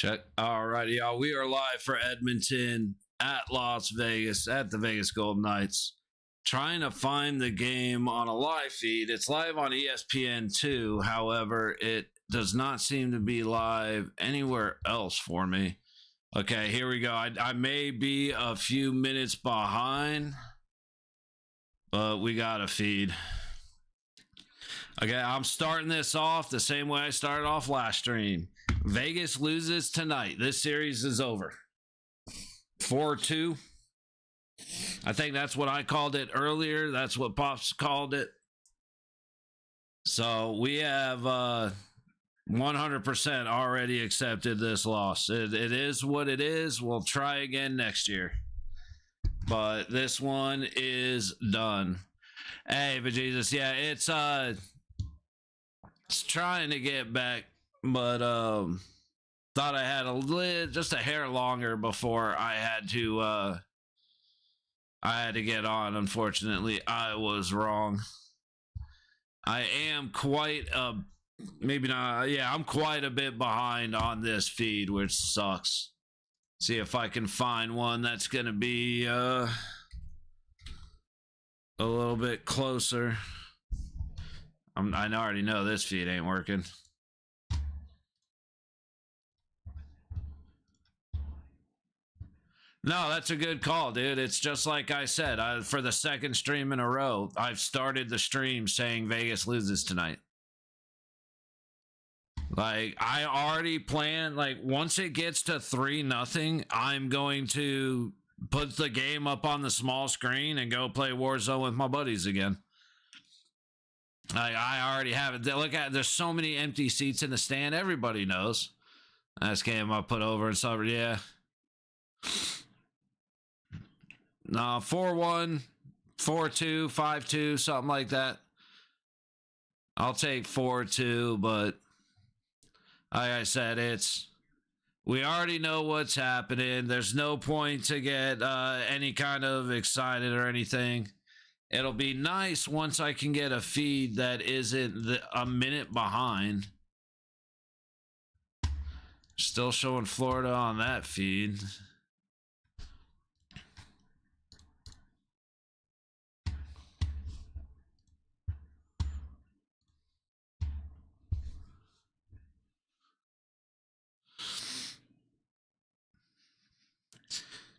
Check. All righty, y'all. We are live for Edmonton at Las Vegas at the Vegas Golden Knights. Trying to find the game on a live feed. It's live on ESPN2. However, it does not seem to be live anywhere else for me. Okay, here we go. I may be a few minutes behind, but we got a feed. Okay, I'm starting this off the same way I started off last stream. Vegas loses tonight. This series is over. 4-2. I think that's what I called it earlier. That's what Pops called it. So we have 100% already accepted this loss. It is what it is. We'll try again next year. But this one is done. Hey, but Jesus, yeah, it's trying to get back, but thought I had just a hair longer before I had to get on. Unfortunately, I was wrong. I am quite maybe not, yeah, I'm quite a bit behind on this feed, which sucks. See if I can find one that's gonna be a little bit closer. I already know this feed ain't working. No, that's a good call, dude. It's just like I said, for the second stream in a row, I've started the stream saying Vegas loses tonight. Like, I already planned, like, once it gets to 3-0, I'm going to put the game up on the small screen and go play Warzone with my buddies again. I already have it. Look at, there's so many empty seats in the stand. Everybody knows. This game I put over and stuff. Yeah. No, 4-1, 4-2, 5-2, something like that. I'll take 4-2, but like I said, we already know what's happening. There's no point to get any kind of excited or anything. It'll be nice once I can get a feed that isn't a minute behind. Still showing Florida on that feed.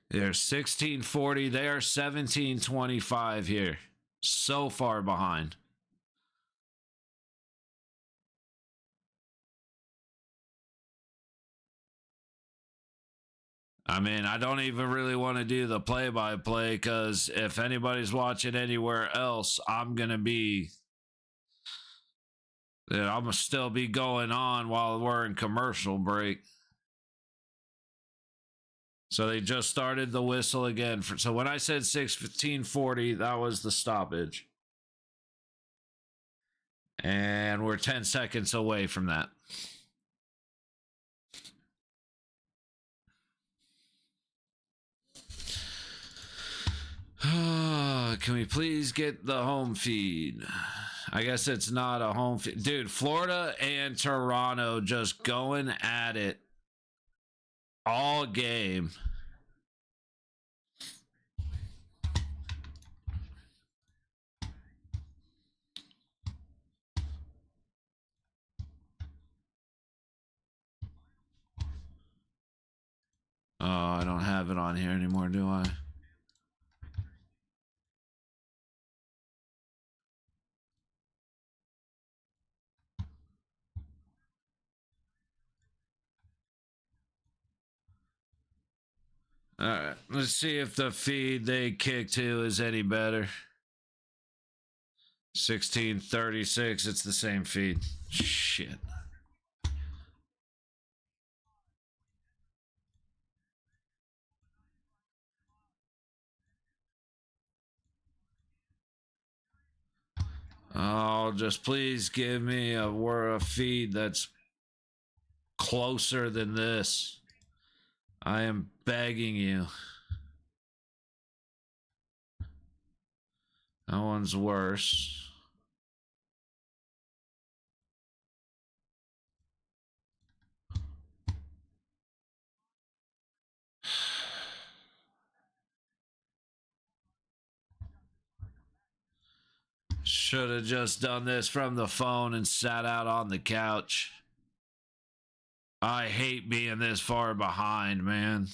They're 1640. They are 1725 here. So far behind. I mean, I don't even really want to do the play-by-play because if anybody's watching anywhere else, I'm going to still be going on while we're in commercial break. So they just started the whistle again. So when I said 1640, that was the stoppage. And we're 10 seconds away from that. Can we please get the home feed? I guess it's not a home feed. Dude, Florida and Toronto just going at it all game. Oh, I don't have it on here anymore, do I? All right, let's see if the feed they kick to is any better. 1636, it's the same feed. Shit. Oh, just please give me a feed that's closer than this. I am begging you. That one's worse. Should have just done this from the phone and sat out on the couch. I hate being this far behind, man.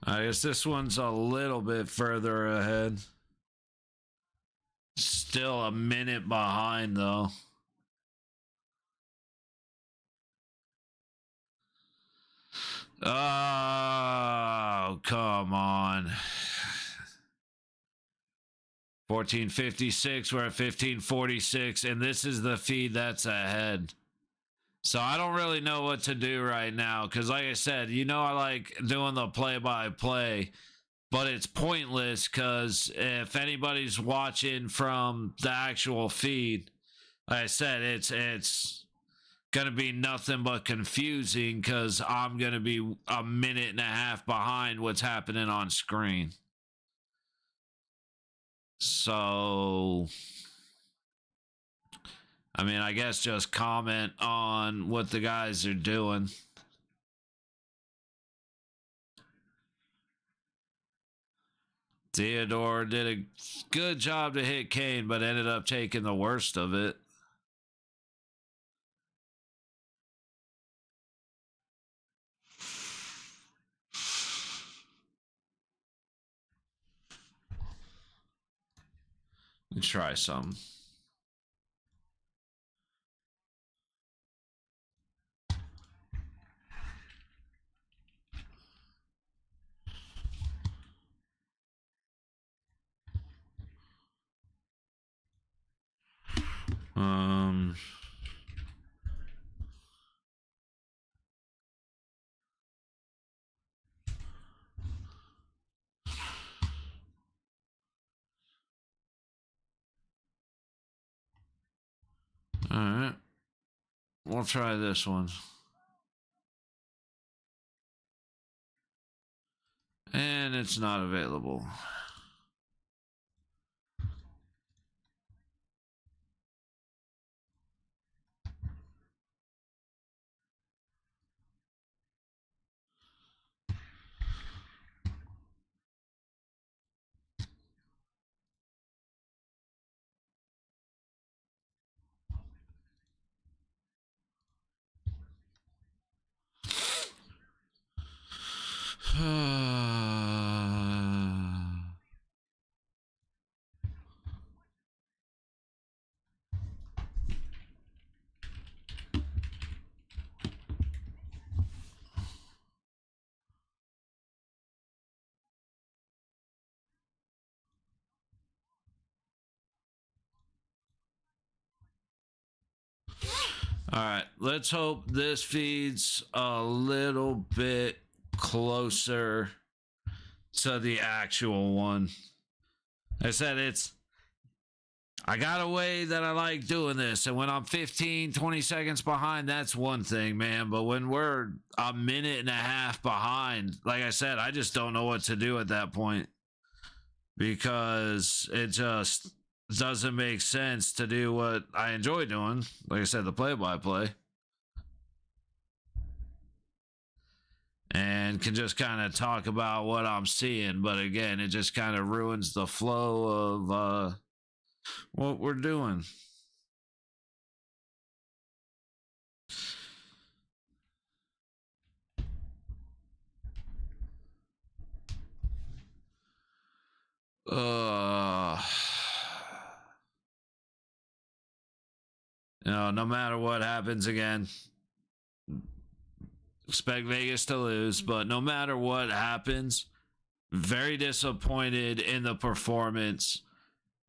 I guess this one's a little bit further ahead. Still a minute behind, though. Oh, come on. 1456, we're at 1546, and this is the feed that's ahead. So I don't really know what to do right now, because like I said, you know I like doing the play-by-play, but it's pointless because if anybody's watching from the actual feed, like I said, it's going to be nothing but confusing because I'm going to be a minute and a half behind what's happening on screen. So, I mean, I guess just comment on what the guys are doing. Theodore did a good job to hit Kane, but ended up taking the worst of it. Let's try some. All right. We'll try this one. And it's not available. All right, let's hope this feeds a little bit closer to the actual one. I said I got a way that I like doing this, and when I'm 15, 20 seconds behind, that's one thing, man. But when we're a minute and a half behind, like I said, I just don't know what to do at that point because it just doesn't make sense to do what I enjoy doing. Like I said, the play-by-play. And can just kind of talk about what I'm seeing. But again, it just kind of ruins the flow of what we're doing. No matter what happens again, expect Vegas to lose, but no matter what happens, very disappointed in the performance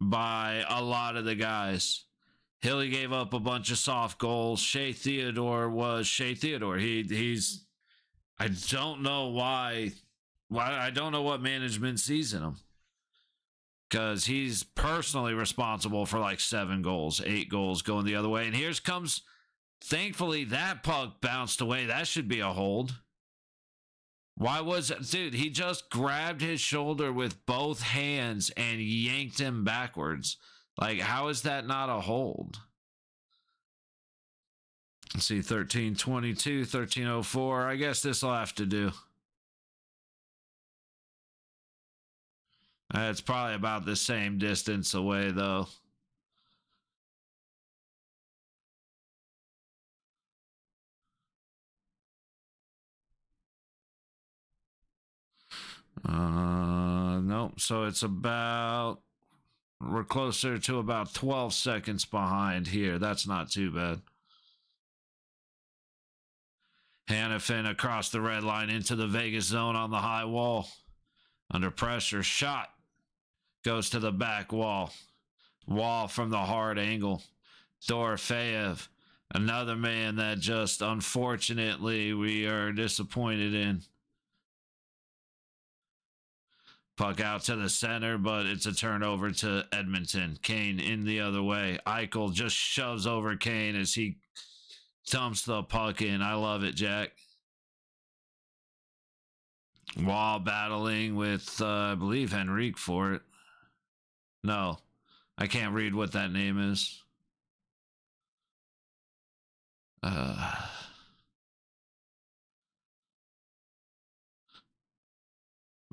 by a lot of the guys. Hilly gave up a bunch of soft goals. Shea Theodore was Shea Theodore. He's I don't know why I don't know what management sees in him. Because he's personally responsible for like 7 goals, 8 goals going the other way. And here's comes, thankfully, that puck bounced away. That should be a hold. Why was it, dude? He just grabbed his shoulder with both hands and yanked him backwards. Like, how is that not a hold? Let's see, 1322, 1304. I guess this will have to do. It's probably about the same distance away, though. Nope. So it's about, we're closer to about 12 seconds behind here. That's not too bad. Hannafin across the red line into the Vegas zone on the high wall. Under pressure, shot. Goes to the back wall. Wall from the hard angle. Dorofeyev, another man that just unfortunately we are disappointed in. Puck out to the center, but it's a turnover to Edmonton. Kane in the other way. Eichel just shoves over Kane as he dumps the puck in. I love it, Jack. Wall battling with, I believe, Henrique for it. No, I can't read what that name is.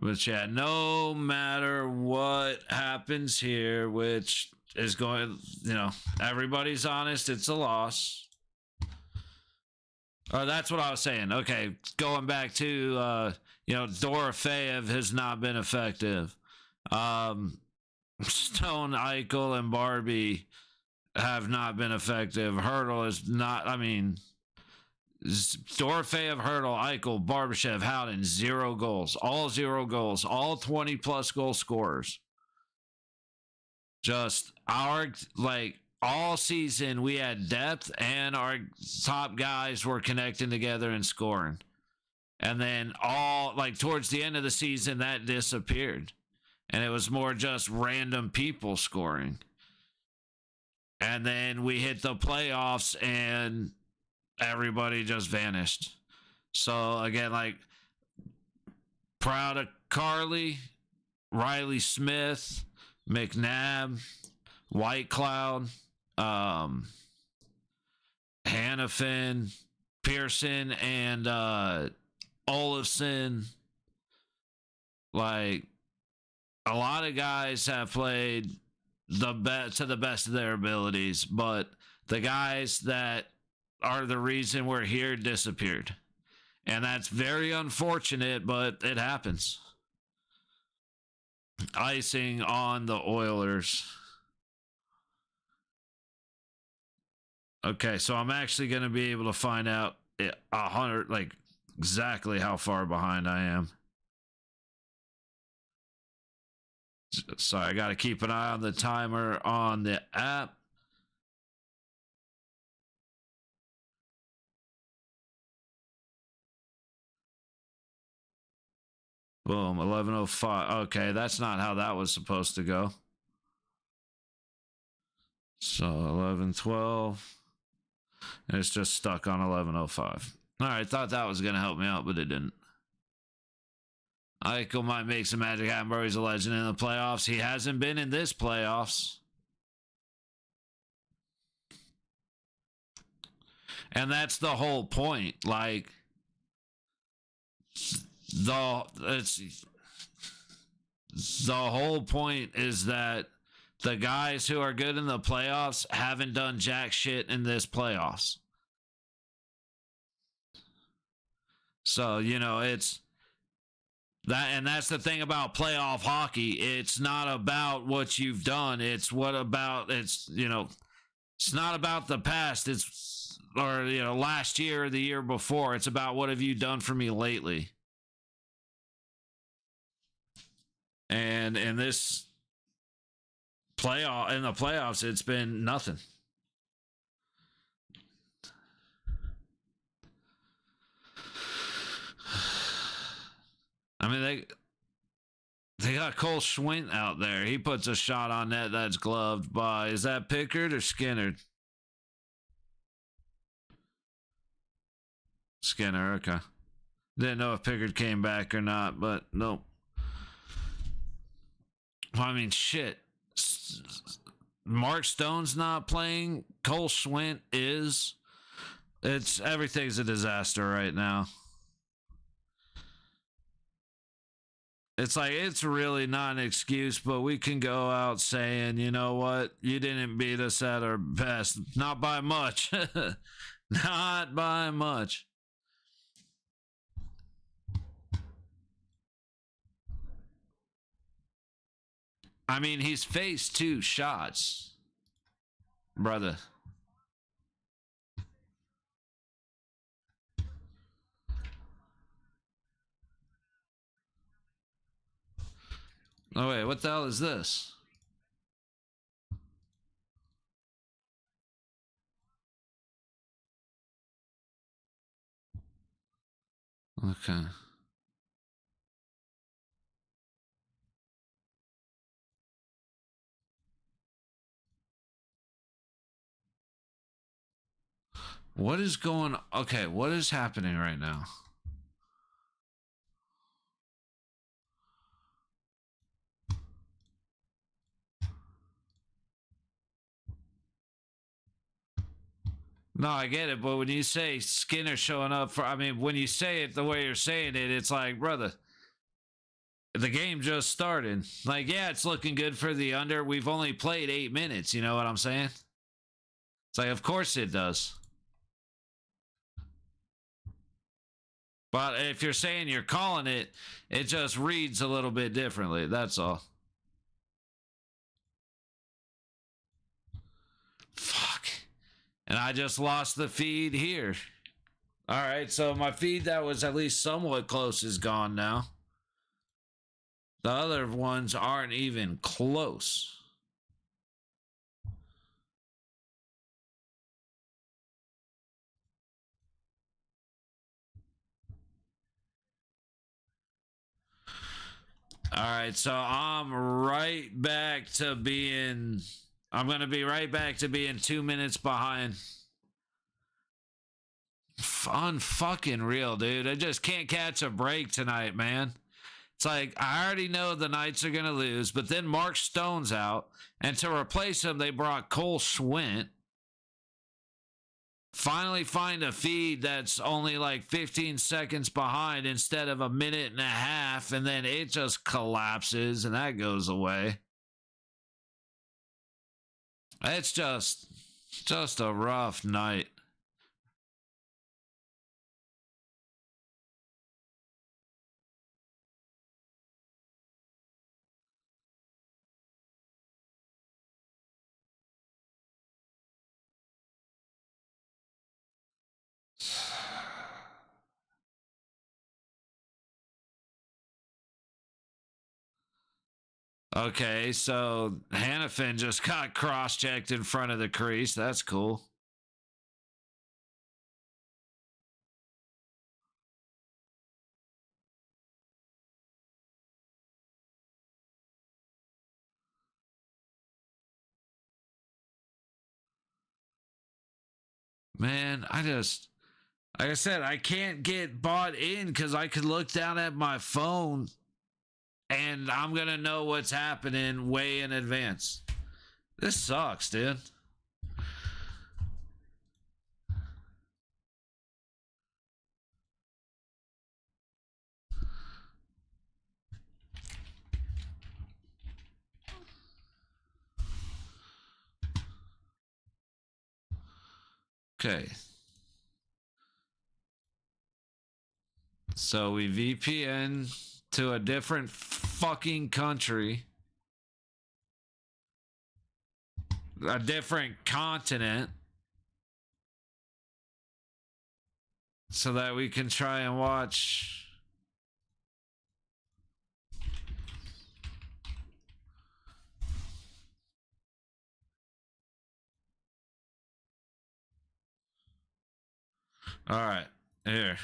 But yeah, no matter what happens here, which is going, you know, everybody's honest, it's a loss. Oh, that's what I was saying. Okay, going back to, you know, Dorofeyev has not been effective. Stone, Eichel, and Barbie have not been effective. Hurdle is not, I mean, Dorofeyev, Hurdle, Eichel, Barbashev, Howden, 0 goals. All 0 goals. All 20-plus goal scorers. Just our, like, all season we had depth and our top guys were connecting together and scoring. And then all, like, towards the end of the season, that disappeared. And it was more just random people scoring. And then we hit the playoffs and everybody just vanished. So, again, like, proud of Carly, Riley Smith, McNabb, White Cloud, Hannafin, Pearson, and Olafson. Like, a lot of guys have played to the best of their abilities, but the guys that are the reason we're here disappeared. And that's very unfortunate, but it happens. Icing on the Oilers. Okay, so I'm actually going to be able to find out 100, like, exactly how far behind I am. Sorry, I got to keep an eye on the timer on the app. Boom, 11:05. Okay, that's not how that was supposed to go. So 11:12. And it's just stuck on 11:05. All right, thought that was going to help me out, but it didn't. Eichel might make some magic happen, bro. He's a legend in the playoffs. He hasn't been in this playoffs. And that's the whole point. Like, the whole point is that the guys who are good in the playoffs haven't done jack shit in this playoffs. So, you know, it's that, and that's the thing about playoff hockey. It's not about what you've done. It's you know, it's not about the past. It's, or, you know, last year or the year before. It's about what have you done for me lately. And in this in the playoffs, it's been nothing. I mean, they got Cole Schwint out there. He puts a shot on net that's gloved by, is that Pickard or Skinner? Skinner, okay. Didn't know if Pickard came back or not, but nope. Well, I mean, shit. Mark Stone's not playing. Cole Schwint is. Everything's a disaster right now. It's like, it's really not an excuse, but we can go out saying, you know what? You didn't beat us at our best. Not by much. Not by much. I mean, he's faced 2 shots, brother. Oh, wait, what the hell is this? Okay. What is going on? Okay, what is happening right now? No, I get it, but when you say Skinner showing up for, I mean, when you say it the way you're saying it, it's like, brother, the game just started. Like, yeah, it's looking good for the under. We've only played 8 minutes. You know what I'm saying? It's like, of course it does. But if you're saying you're calling it, it just reads a little bit differently. That's all. Fuck. And I just lost the feed here. All right, so my feed that was at least somewhat close is gone now. The other ones aren't even close. All right, so I'm right back to being. I'm going to be right back to being 2 minutes behind. Unfucking real, dude. I just can't catch a break tonight, man. It's like, I already know the Knights are going to lose, but then Mark Stone's out, and to replace him, they brought Cole Schwint. Finally find a feed that's only like 15 seconds behind instead of a minute and a half, and then it just collapses, and that goes away. It's just a rough night. Okay, so Hannafin just got cross-checked in front of the crease. That's cool. Man, like I said, I can't get bought in because I could look down at my phone and I'm going to know what's happening way in advance. This sucks, dude. Okay. So we VPN to a different fucking country, a different continent, so that we can try and watch. All right, here.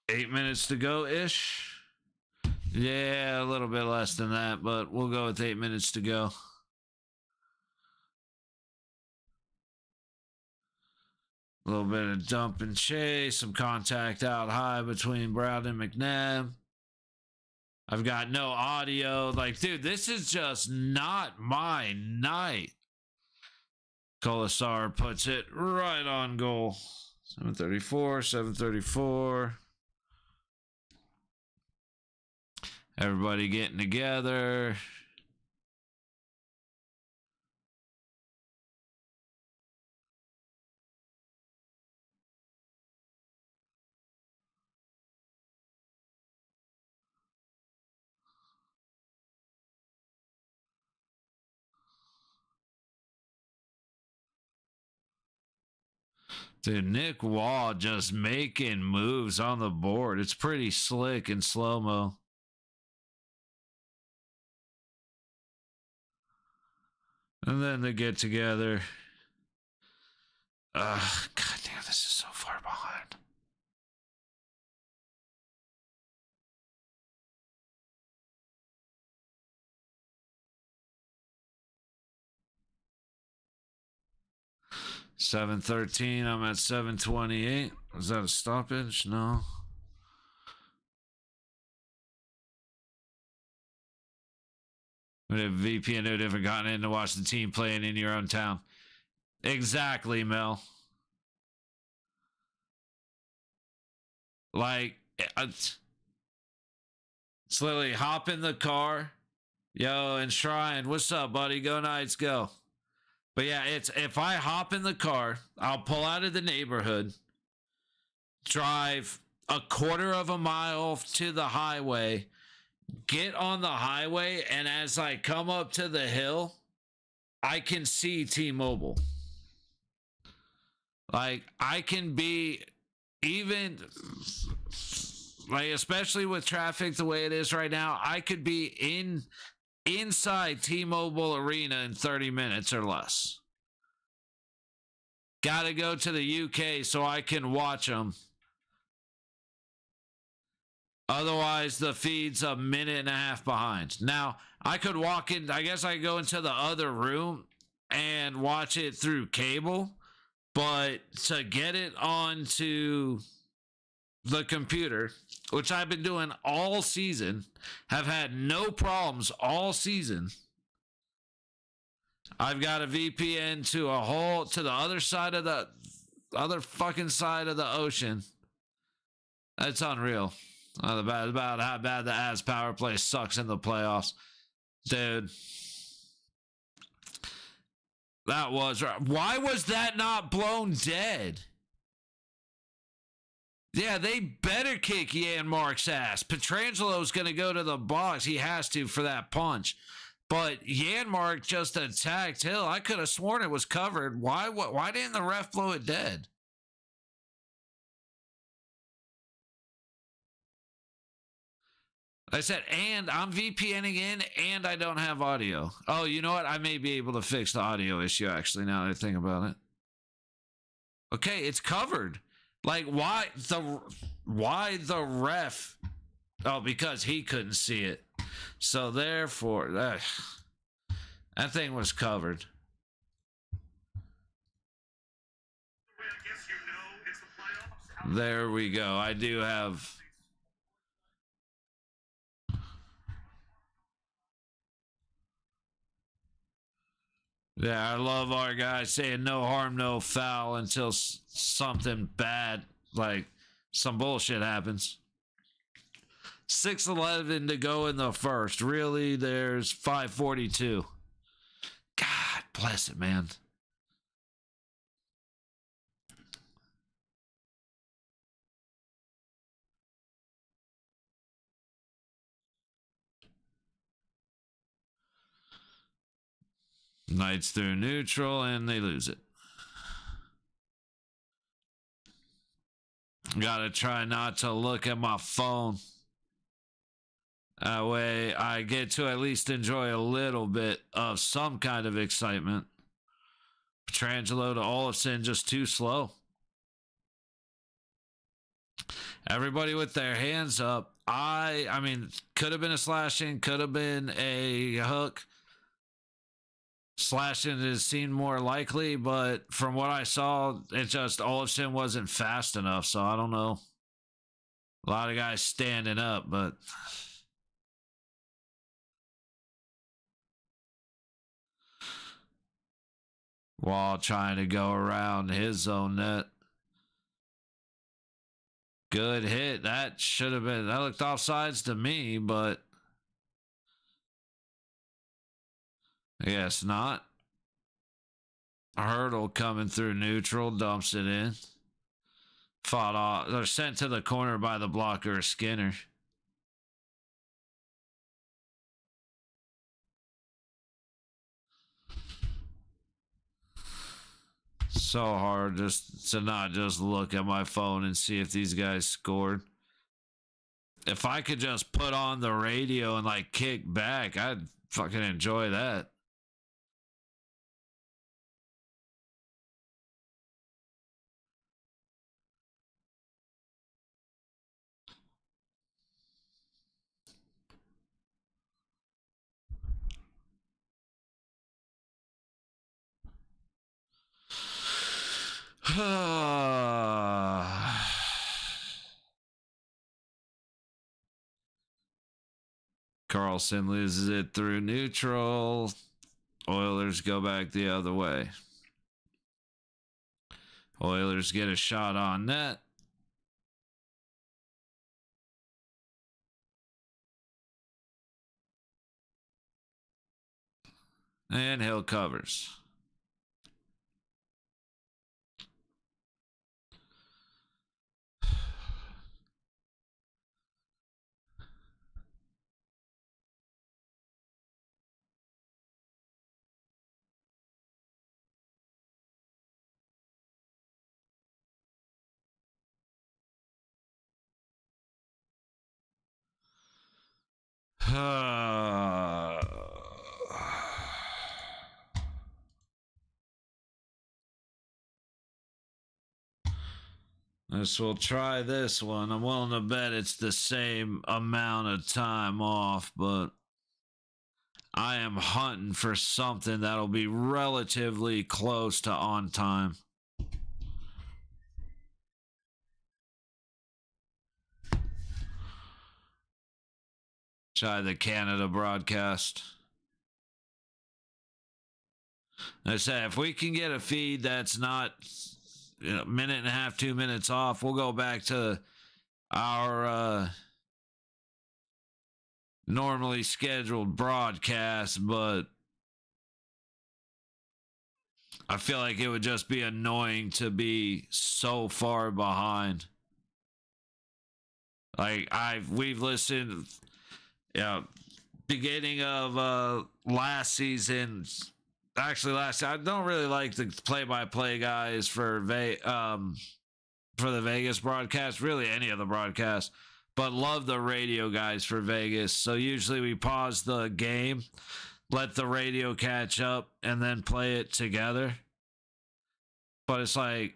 8 minutes to go ish. Yeah, a little bit less than that, but we'll go with 8 minutes to go. A little bit of dump and chase, some contact out high between Brown and McNabb. I've got no audio. Like, dude, this is just not my night. Colasar puts it right on goal. 734, 734. Everybody getting together. Dude, Nick Wall just making moves on the board. It's pretty slick in slow-mo. And then they get together. God damn, this is so far behind. $7.13. I'm at $7.28. Was that a stoppage? No. But if VPN would ever gotten in to watch the team playing in your own town. Exactly, Mel. Like, it's literally hop in the car. Yo, Enshrine, what's up, buddy? Go Knights, go. But yeah, it's if I hop in the car, I'll pull out of the neighborhood, drive a quarter of a mile to the highway, get on the highway, and as I come up to the hill, I can see T-Mobile. Like, I can be even, like, especially with traffic the way it is right now, I could be inside T-Mobile Arena in 30 minutes or less. Gotta go to the UK so I can watch them. Otherwise, the feed's a minute and a half behind. Now, I could walk in, I guess I could go into the other room and watch it through cable, but to get it onto the computer, which I've been doing all season, have had no problems all season. I've got a VPN to the other side of the other fucking side of the ocean. It's unreal. About how bad the Avs power play sucks in the playoffs. Dude. That was right. Why was that not blown dead? Yeah, they better kick Janmark's ass. Petrangelo's going to go to the box. He has to for that punch. But Janmark just attacked Hill. I could have sworn it was covered. Why didn't the ref blow it dead? I said, and I'm VPNing in, and I don't have audio. Oh, you know what? I may be able to fix the audio issue, actually, now that I think about it. Okay, it's covered. Like, why the ref? Oh, because he couldn't see it. So, therefore, that thing was covered. There we go. I do have... Yeah, I love our guys saying no harm, no foul until something bad, like some bullshit happens. 6:11 to go in the first. Really, there's 5:42. God bless it, man. Knights through neutral, and they lose it. Gotta try not to look at my phone. That way I get to at least enjoy a little bit of some kind of excitement. Petrangelo to Olofsson, just too slow. Everybody with their hands up. I mean, could have been a slashing, could have been a hook. slashing is seen more likely, but from what I saw, it just Olafson wasn't fast enough, so I don't know. A lot of guys standing up, but Wall trying to go around his own net. Good hit. That should have been, that looked offsides to me, but I guess not. A hurdle coming through neutral, dumps it in. Fought off. They're sent to the corner by the blocker, Skinner. So hard just to not just look at my phone and see if these guys scored. If I could just put on the radio and like kick back, I'd fucking enjoy that. Carlson loses it through neutral. Oilers go back the other way. Oilers get a shot on net. And Hill covers. We'll try this one. I'm willing to bet it's the same amount of time off, but I am hunting for something that'll be relatively close to on time. Try the Canada broadcast. I say, if we can get a feed that's not a minute and a half, 2 minutes off, we'll go back to our normally scheduled broadcast, but I feel like it would just be annoying to be so far behind. Like we've listened, beginning of last season. Actually, I don't really like the play-by-play guys for the Vegas broadcast, really any of the broadcasts, but love the radio guys for Vegas. So usually we pause the game, let the radio catch up, and then play it together. But it's like,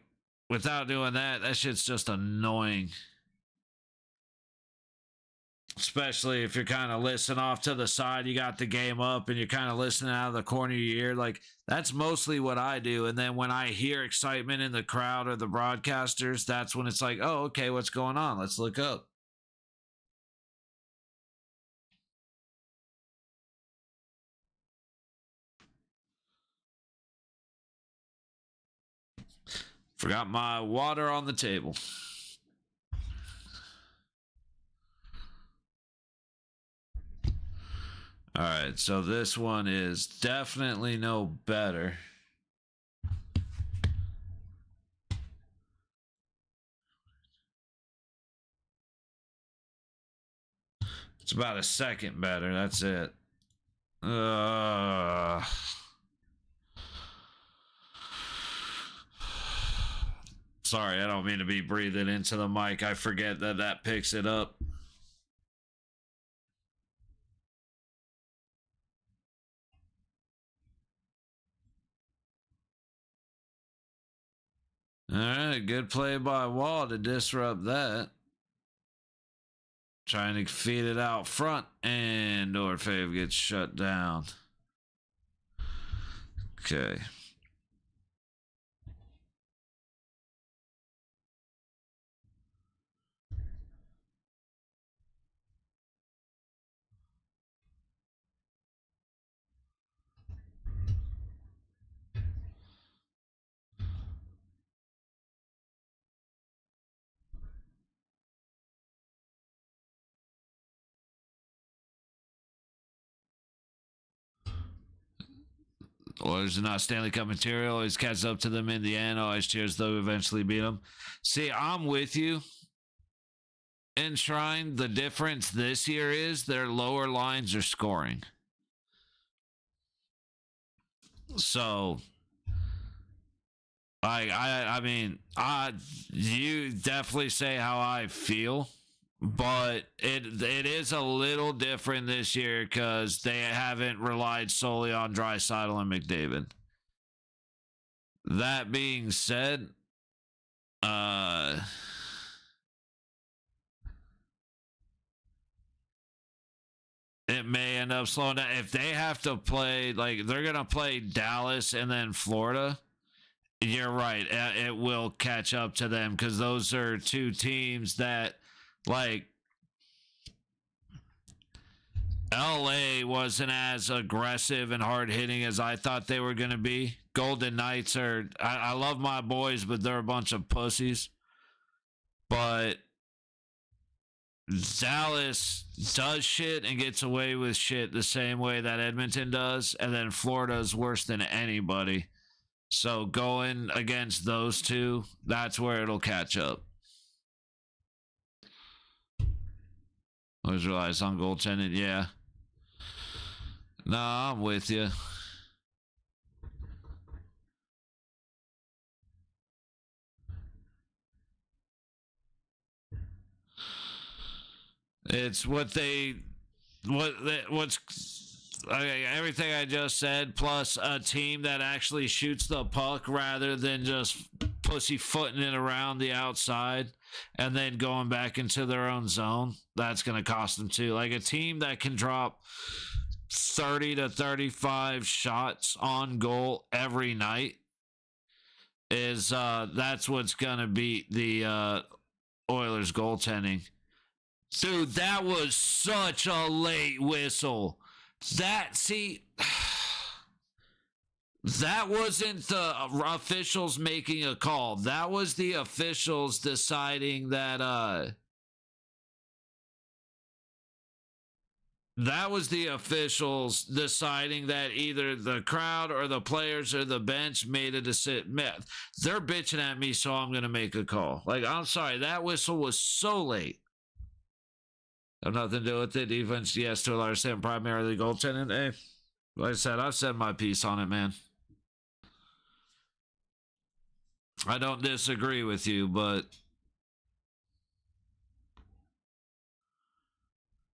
without doing that, that shit's just annoying. Especially if you're kind of listening off to the side, you got the game up and you're kind of listening out of the corner of your ear. Like, that's mostly what I do. And then when I hear excitement in the crowd or the broadcasters, that's when it's like, oh, okay, what's going on? Let's look up. Forgot my water on the table. All right, so this one is definitely no better. It's about a second better. That's it. Sorry, I don't mean to be breathing into the mic. I forget that picks it up. All right, good play by Wall to disrupt that. Trying to feed it out front, and Orfev gets shut down. Okay. Oilers are not Stanley Cup material. Always catch up to them in the end. Always cheers though eventually beat them. See, I'm with you. Enshrine, the difference this year is their lower lines are scoring. So I mean, you definitely say how I feel, but it is a little different this year because they haven't relied solely on Draisaitl and McDavid. That being said, it may end up slowing down if they have to play, like they're gonna play Dallas and then Florida. You're right, it will catch up to them because those are two teams that, like, LA wasn't as aggressive and hard hitting as I thought they were going to be. Golden Knights are, I love my boys, but they're a bunch of pussies. But Dallas does shit and gets away with shit the same way that Edmonton does, and then Florida's worse than anybody. So going against those two, that's where it'll catch up. Always relies on goaltending, yeah. No, I'm with you. It's what's everything I just said, plus a team that actually shoots the puck rather than just pussyfooting it around the outside and then going back into their own zone. That's going to cost them too. Like a team that can drop 30 to 35 shots on goal every night is that's what's going to beat the Oilers goaltending. Dude, that was such a late whistle. That wasn't the officials making a call. That was the officials deciding that either the crowd or the players or the bench made a decision. They're bitching at me, so I'm going to make a call. Like, I'm sorry, that whistle was so late. Have nothing to do with it. Defense, yes, to a large extent, primarily goaltending. Hey, like I said, I've said my piece on it, man. I don't disagree with you, but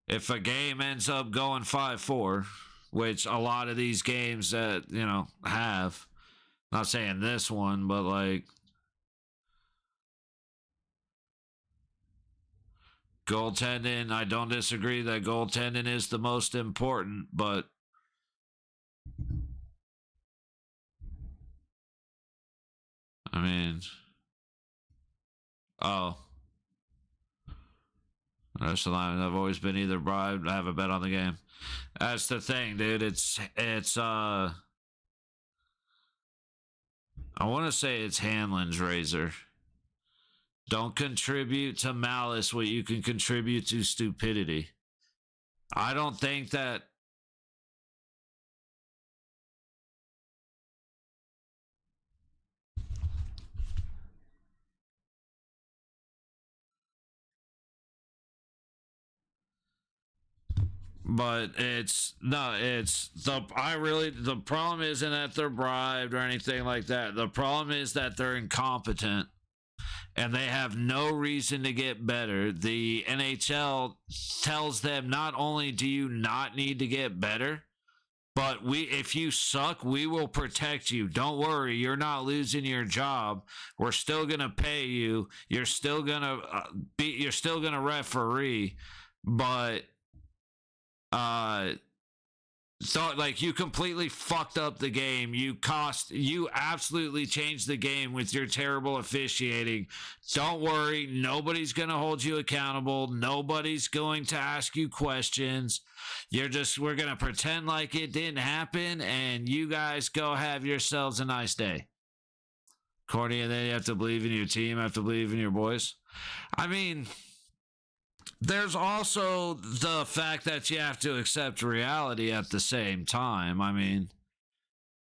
if a game ends up going 5-4, which a lot of these games that, have, not saying this one, but like goaltending, I don't disagree that goaltending is the most important, but I mean, that's the line. I've always been either bribed. I have a bet on the game. That's the thing, dude. It's I want to say it's Hanlon's razor. Don't contribute to malice what you can contribute to stupidity. I don't think that. But the problem isn't that they're bribed or anything like that. The problem is that they're incompetent and they have no reason to get better. The NHL tells them not only do you not need to get better, but if you suck, we will protect you. Don't worry, you're not losing your job. We're still gonna pay you. You're still gonna referee, but So, like, you completely fucked up the game. You absolutely changed the game with your terrible officiating. Don't worry. Nobody's going to hold you accountable. Nobody's going to ask you questions. We're going to pretend like it didn't happen, and you guys go have yourselves a nice day. Corny, and then you have to believe in your team, have to believe in your boys. I mean, there's also the fact that you have to accept reality at the same time. I mean,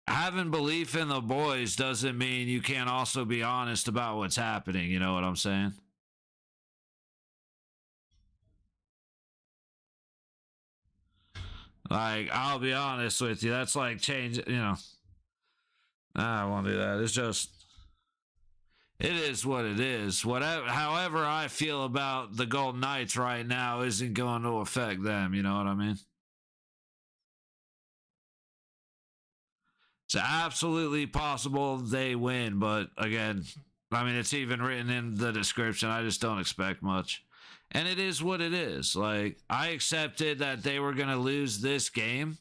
having belief in the boys doesn't mean you can't also be honest about what's happening. You know what I'm saying? Like, I'll be honest with you. That's like change, I won't do that. It's just, it is what it is. Whatever, however I feel about the Golden Knights right now isn't going to affect them. You know what I mean? It's absolutely possible they win, but again, I mean, it's even written in the description. I just don't expect much. And it is what it is. Like, I accepted that they were going to lose this game.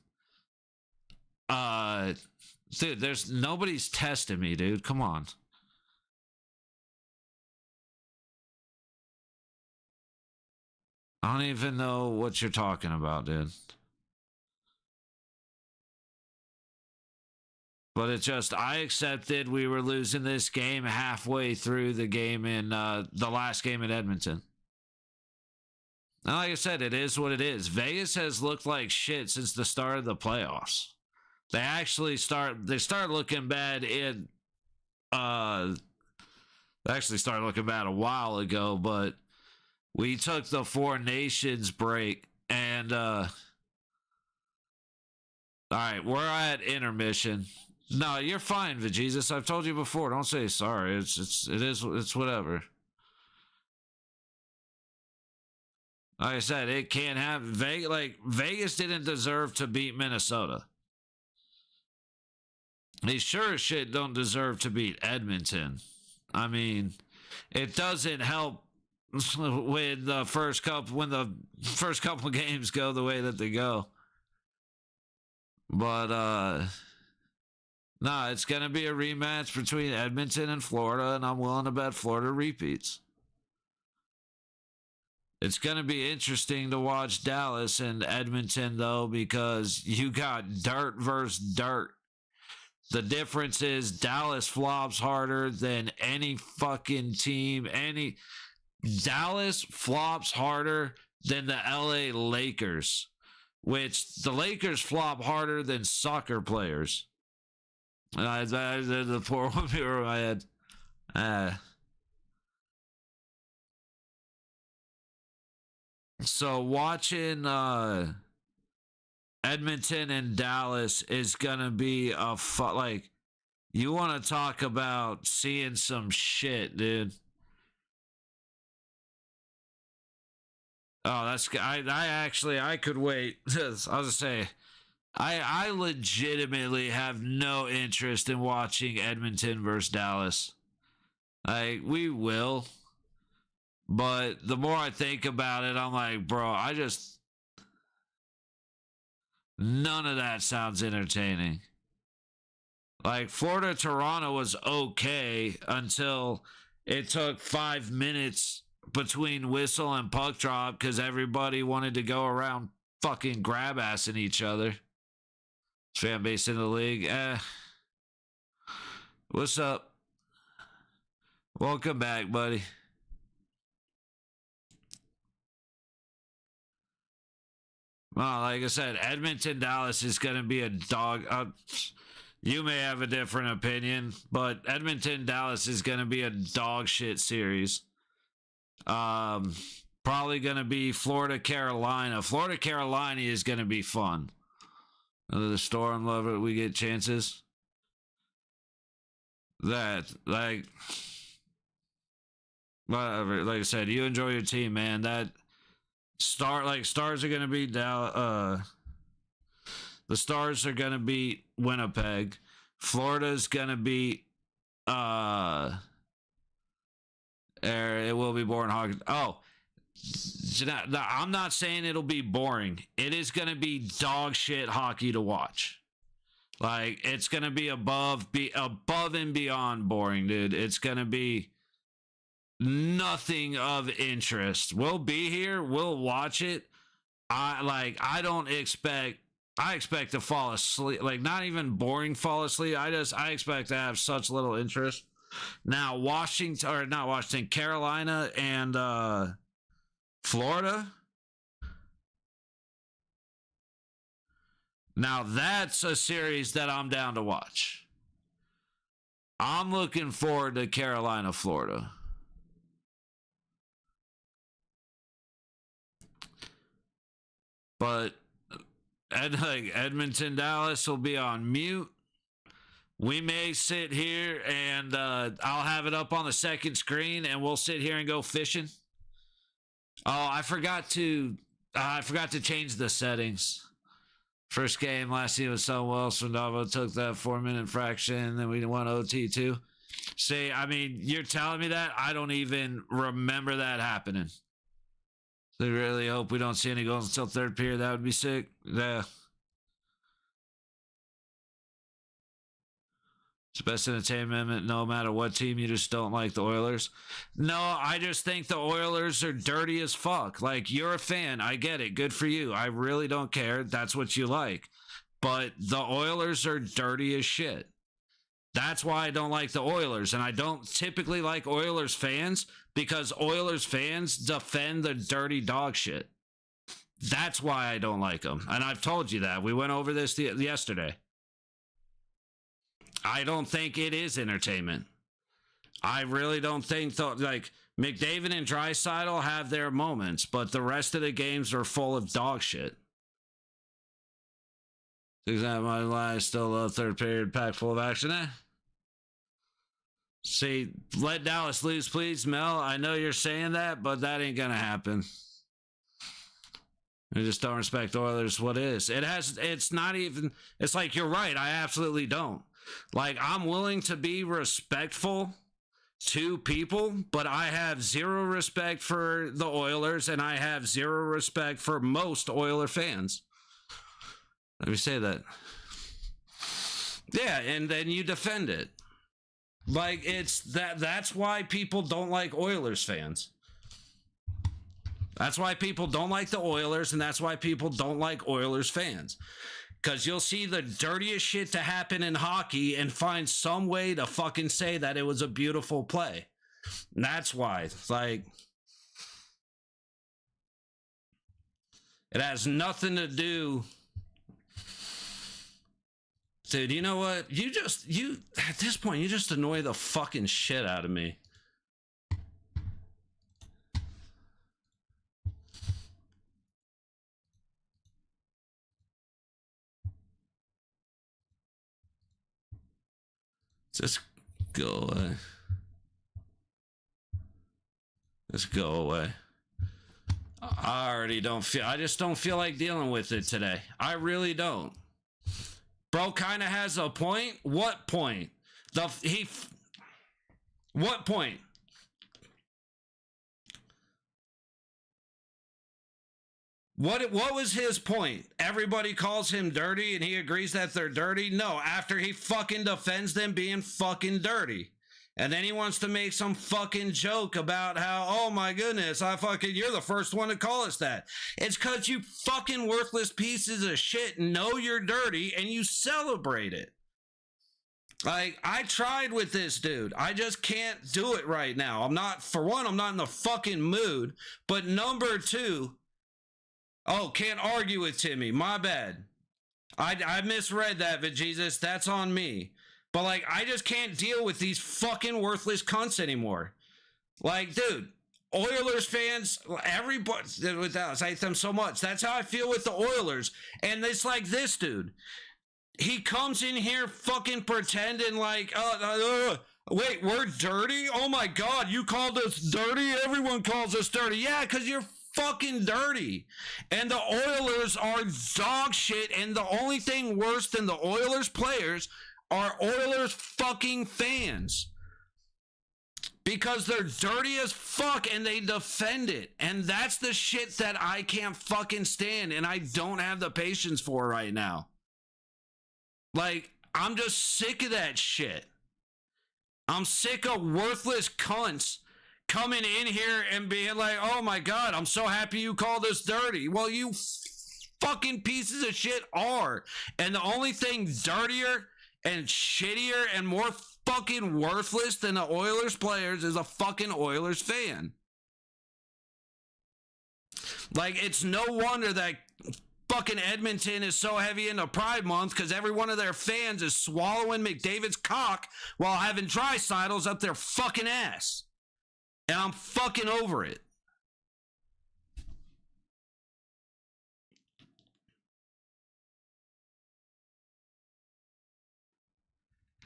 Dude, there's nobody's testing me, dude. Come on. I don't even know what you're talking about, dude. But it's just, I accepted we were losing this game halfway through the game in the last game in Edmonton. And like I said, it is what it is. Vegas has looked like shit since the start of the playoffs. They start looking bad they actually started looking bad a while ago, but we took the Four Nations break, and all right, we're at intermission. No, you're fine, Vegesus. I've told you before. Don't say sorry. It's whatever. Like I said, it can't happen. Vegas didn't deserve to beat Minnesota. They sure as shit don't deserve to beat Edmonton. I mean, it doesn't help when the first couple games go the way that they go. But no, it's gonna be a rematch between Edmonton and Florida, and I'm willing to bet Florida repeats. It's gonna be interesting to watch Dallas and Edmonton though, because you got dirt versus dirt. The difference is Dallas flops harder than any fucking team. Dallas flops harder than the LA Lakers, which the Lakers flop harder than soccer players. The poor one over my head. So watching Edmonton and Dallas is gonna be like, you want to talk about seeing some shit, dude. Oh, that's I could wait. I was gonna say, I legitimately have no interest in watching Edmonton versus Dallas. Like, we will, but the more I think about it, I'm like, bro, none of that sounds entertaining. Like, Florida Toronto was okay until it took 5 minutes between whistle and puck drop because everybody wanted to go around fucking grab assing each other. Fan base in the league. What's up? Welcome back, buddy. Well, like I said, Edmonton Dallas is going to be a dog. You may have a different opinion, but Edmonton Dallas is going to be a dog shit series. Probably going to be Florida Carolina. Florida Carolina is going to be fun. The Storm love it. We get chances. Whatever. Like I said, you enjoy your team, man. Stars are going to be down. The Stars are going to beat Winnipeg. Florida's going to beat it will be born hockey. Oh, I'm not saying it'll be boring. It is going to be dog shit hockey to watch. Like, it's going to be above and beyond boring, dude. It's going to be nothing of interest. We'll be here. We'll watch it. I expect to fall asleep. Like, not even boring fall asleep. I expect to have such little interest. Now, Carolina and Florida. Now, that's a series that I'm down to watch. I'm looking forward to Carolina, Florida. But Edmonton, Dallas will be on mute. We may sit here and I'll have it up on the second screen and we'll sit here and go fishing. Oh, I forgot to change the settings. First game last year was so well, so Davo took that 4-minute fraction, then we won OT too. See, I mean, you're telling me that? I don't even remember that happening. So I really hope we don't see any goals until third period. That would be sick. Yeah. It's the best entertainment no matter what team. You just don't like the Oilers. No, I just think the Oilers are dirty as fuck. Like, you're a fan. I get it. Good for you. I really don't care. That's what you like. But the Oilers are dirty as shit. That's why I don't like the Oilers. And I don't typically like Oilers fans because Oilers fans defend the dirty dog shit. That's why I don't like them. And I've told you that. We went over this yesterday. I don't think it is entertainment. I really don't think, like, McDavid and Draisaitl have their moments, but the rest of the games are full of dog shit. My lie, still love third period pack full of action. See, let Dallas lose, please, Mel. I know you're saying that, but that ain't gonna happen. I just don't respect Oilers. What is? It's not even, it's like, you're right. I absolutely don't. Like, I'm willing to be respectful to people, but I have zero respect for the Oilers, and I have zero respect for most Oiler fans. Let me say that. Yeah, and then you defend it. Like, it's that's why people don't like Oilers fans. That's why people don't like the Oilers, and that's why people don't like Oilers fans. Because you'll see the dirtiest shit to happen in hockey and find some way to fucking say that it was a beautiful play. And that's why. It's like, it has nothing to do. Dude, you know what? At this point, you just annoy the fucking shit out of me. Just go away. Just go away. I just don't feel like dealing with it today. I really don't. Bro kind of has a point. What point? What point? What was his point? Everybody calls him dirty and he agrees that they're dirty? No, after he fucking defends them being fucking dirty. And then he wants to make some fucking joke about how, oh my goodness, you're the first one to call us that. It's because you fucking worthless pieces of shit know you're dirty and you celebrate it. Like, I tried with this dude. I just can't do it right now. I'm not in the fucking mood. But number two, oh, can't argue with Timmy. My bad. I misread that, Jesus. That's on me. But, like, I just can't deal with these fucking worthless cunts anymore. Like, dude, Oilers fans, everybody, I hate them so much. That's how I feel with the Oilers. And it's like this, dude. He comes in here fucking pretending like, wait, we're dirty? Oh, my God, you called us dirty? Everyone calls us dirty. Yeah, because you're fucking dirty. And the Oilers are dog shit. And the only thing worse than the Oilers players are Oilers fucking fans. because they're dirty as fuck and they defend it. And that's the shit that I can't fucking stand and I don't have the patience for right now. Like, I'm just sick of that shit. I'm sick of worthless cunts coming in here and being like, oh my God, I'm so happy you called us dirty. Well, you fucking pieces of shit are. And the only thing dirtier and shittier and more fucking worthless than the Oilers players is a fucking Oilers fan. Like, it's no wonder that fucking Edmonton is so heavy into Pride Month because every one of their fans is swallowing McDavid's cock while having Draisaitls up their fucking ass. And I'm fucking over it.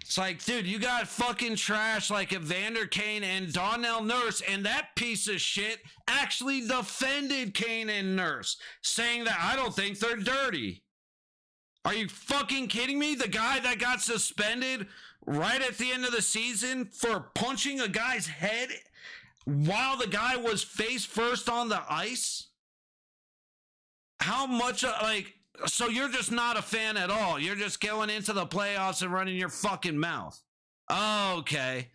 It's like, dude, you got fucking trash like Evander Kane and Donnell Nurse, and that piece of shit actually defended Kane and Nurse, saying that I don't think they're dirty. Are you fucking kidding me? The guy that got suspended right at the end of the season for punching a guy's head while the guy was face first on the ice? How much, like... So you're just not a fan at all. You're just going into the playoffs and running your fucking mouth. Okay.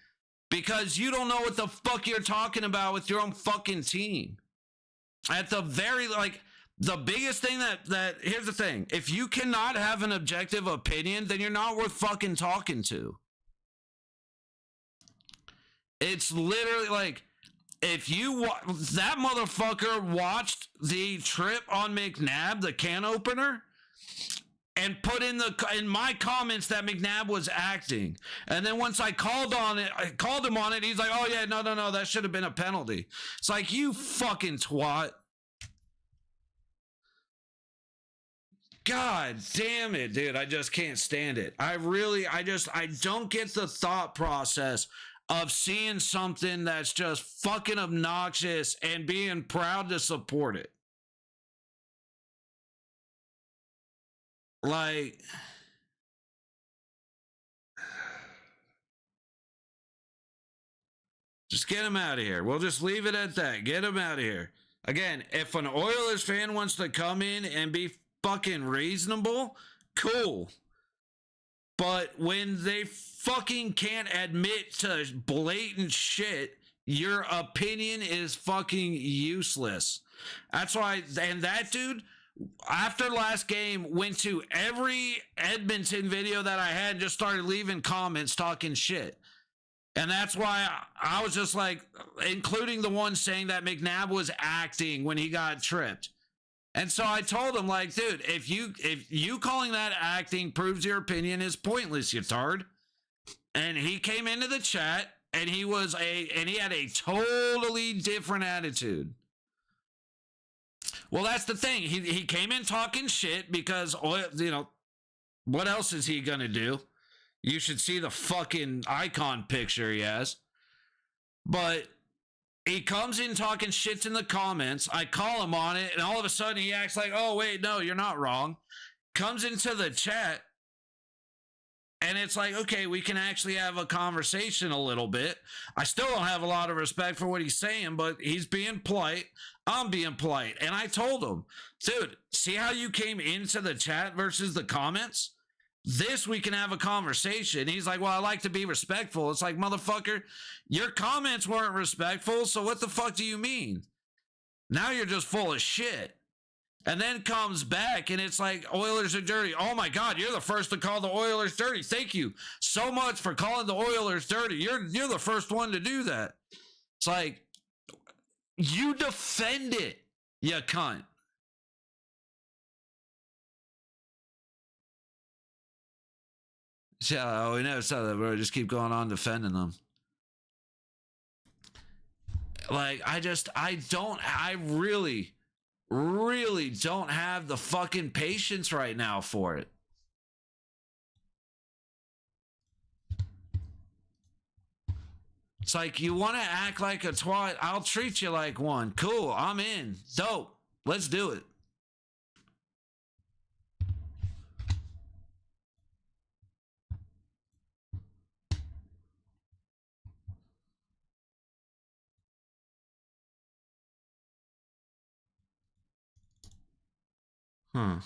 Because you don't know what the fuck you're talking about with your own fucking team. At the very, like, the biggest thing that here's the thing. If you cannot have an objective opinion, then you're not worth fucking talking to. It's literally like, if you that motherfucker watched the trip on McNabb, the can opener, and put in my comments that McNabb was acting, and then once I called him on it. He's like, "Oh yeah, no, that should have been a penalty." It's like, you fucking twat. God damn it, dude! I just can't stand it. I don't get the thought process of seeing something that's just fucking obnoxious and being proud to support it. Like, just get him out of here. We'll just leave it at that. Get him out of here. Again, if an Oilers fan wants to come in and be fucking reasonable, cool. But when they fucking can't admit to blatant shit, your opinion is fucking useless. That's why, and that dude, after last game, went to every Edmonton video that I had and just started leaving comments talking shit. And that's why I was just like, including the one saying that McNabb was acting when he got tripped. And so I told him, like, dude, if you calling that acting proves your opinion is pointless, you tard. And he came into the chat and he had a totally different attitude. Well, that's the thing. He came in talking shit because, you know, what else is he gonna do? You should see the fucking icon picture he has. But he comes in talking shit in the comments. I call him on it, and all of a sudden he acts like, oh, wait, no, you're not wrong. Comes into the chat, and it's like, okay, we can actually have a conversation a little bit. I still don't have a lot of respect for what he's saying, but he's being polite. I'm being polite. And I told him, dude, see how you came into the chat versus the comments? This we can have a conversation. He's like, well, I like to be respectful. It's like, motherfucker, your comments weren't respectful, so what the fuck do you mean? Now you're just full of shit. And then comes back and it's like, Oilers are dirty. Oh my God, you're the first to call the Oilers dirty. Thank you so much for calling the Oilers dirty. You're the first one to do that. It's like, you defend it, you cunt. So we never saw that, bro. Just keep going on defending them. Like, I really don't have the fucking patience right now for it. It's like, you want to act like a twat? I'll treat you like one. Cool, I'm in. Dope. Let's do it. Huh.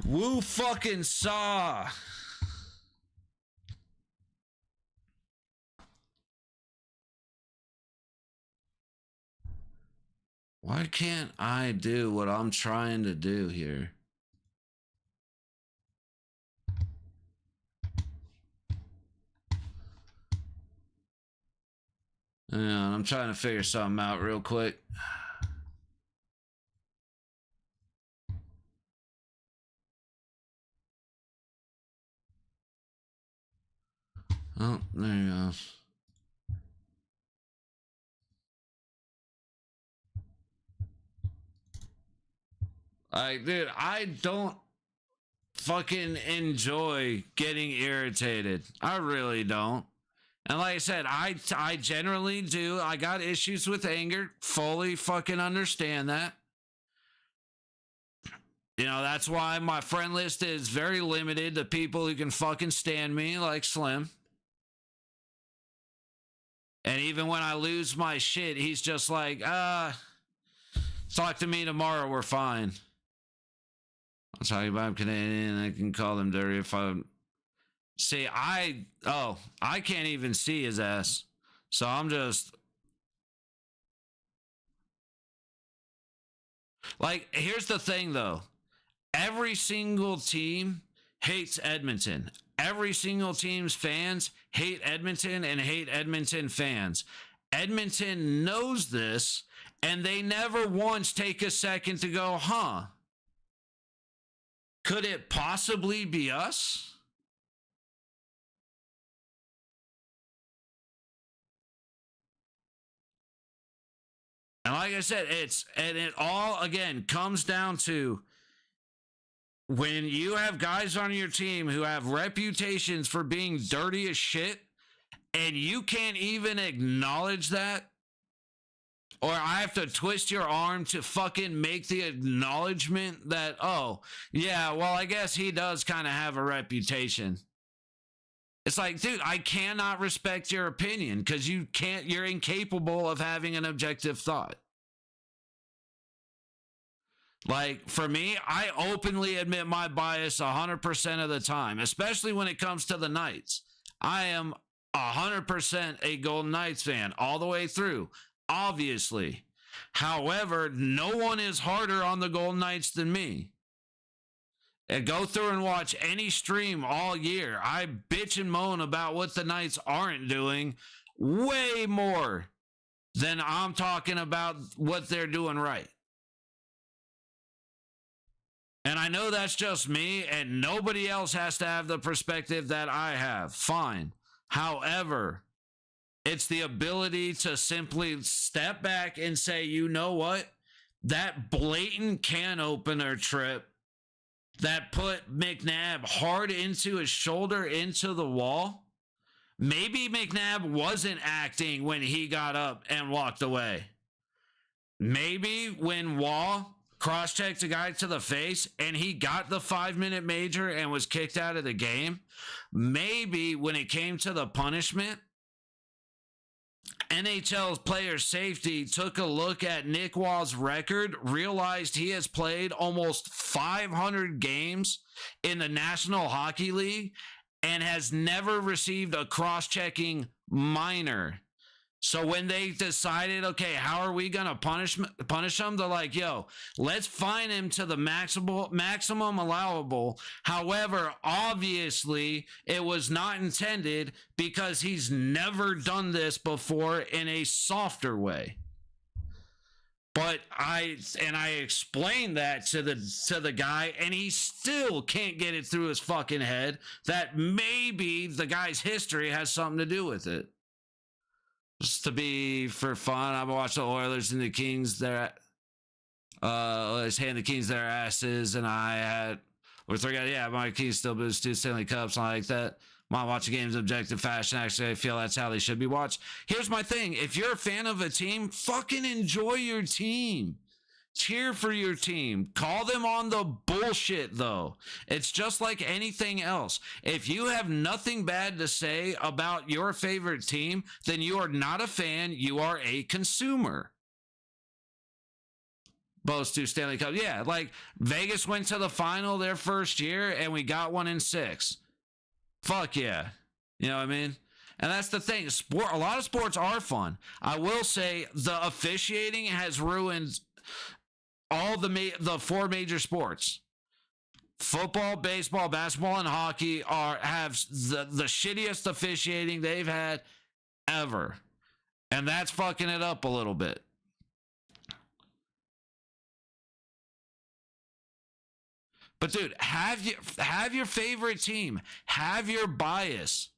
Woo fucking saw. Why can't I do what I'm trying to do here? Yeah, I'm trying to figure something out real quick. Oh, there you go. Like, dude, I don't fucking enjoy getting irritated. I really don't. And like I said, I generally do. I got issues with anger. Fully fucking understand that. You know, that's why my friend list is very limited to people who can fucking stand me, like Slim. And even when I lose my shit, he's just like, talk to me tomorrow, we're fine. I'll tell you about I'm Canadian, I can call them dirty if I'm... See, I can't even see his ass. So I'm just... Like, here's the thing, though. Every single team hates Edmonton. Every single team's fans hate Edmonton and hate Edmonton fans. Edmonton knows this, and they never once take a second to go, huh? Could it possibly be us? And like I said, it all again comes down to when you have guys on your team who have reputations for being dirty as shit, and you can't even acknowledge that, or I have to twist your arm to fucking make the acknowledgement that, oh, yeah, well, I guess he does kind of have a reputation. It's like, dude, I cannot respect your opinion because you're incapable of having an objective thought. Like, for me, I openly admit my bias 100% of the time, especially when it comes to the Knights. I am 100% a Golden Knights fan all the way through, obviously. However, no one is harder on the Golden Knights than me. And go through and watch any stream all year. I bitch and moan about what the Knights aren't doing way more than I'm talking about what they're doing right. And I know that's just me, and nobody else has to have the perspective that I have. Fine. However, it's the ability to simply step back and say, you know what? That blatant can opener trip that put McNabb hard into his shoulder into the wall. Maybe McNabb wasn't acting when he got up and walked away. Maybe when Wall cross-checked a guy to the face and he got the 5-minute major and was kicked out of the game, maybe when it came to the punishment, NHL's player safety took a look at Nick Wall's record, realized he has played almost 500 games in the National Hockey League and has never received a cross-checking minor. So when they decided, okay, how are we going to punish him? They're like, yo, let's fine him to the maximum allowable. However, obviously, it was not intended because he's never done this before in a softer way. But I explained that to the guy, and he still can't get it through his fucking head that maybe the guy's history has something to do with it. Just to be for fun, I watched the Oilers and the Kings there. Let's hand the Kings their asses, and I had my Kings still lose 2 Stanley Cups, something like that. Mom watching games objective fashion. Actually, I feel that's how they should be watched. Here's my thing: if you're a fan of a team, fucking enjoy your team. Cheer for your team. Call them on the bullshit, though. It's just like anything else. If you have nothing bad to say about your favorite team, then you are not a fan. You are a consumer. Both two Stanley Cups. Yeah, like Vegas went to the final their first year and we got one in 6. Fuck yeah. You know what I mean? And that's the thing. A lot of sports are fun. I will say the officiating has ruined all the 4 major sports. Football, baseball, basketball, and hockey have the shittiest officiating they've had ever. And that's fucking it up a little bit. But dude, have your favorite team. Have your bias.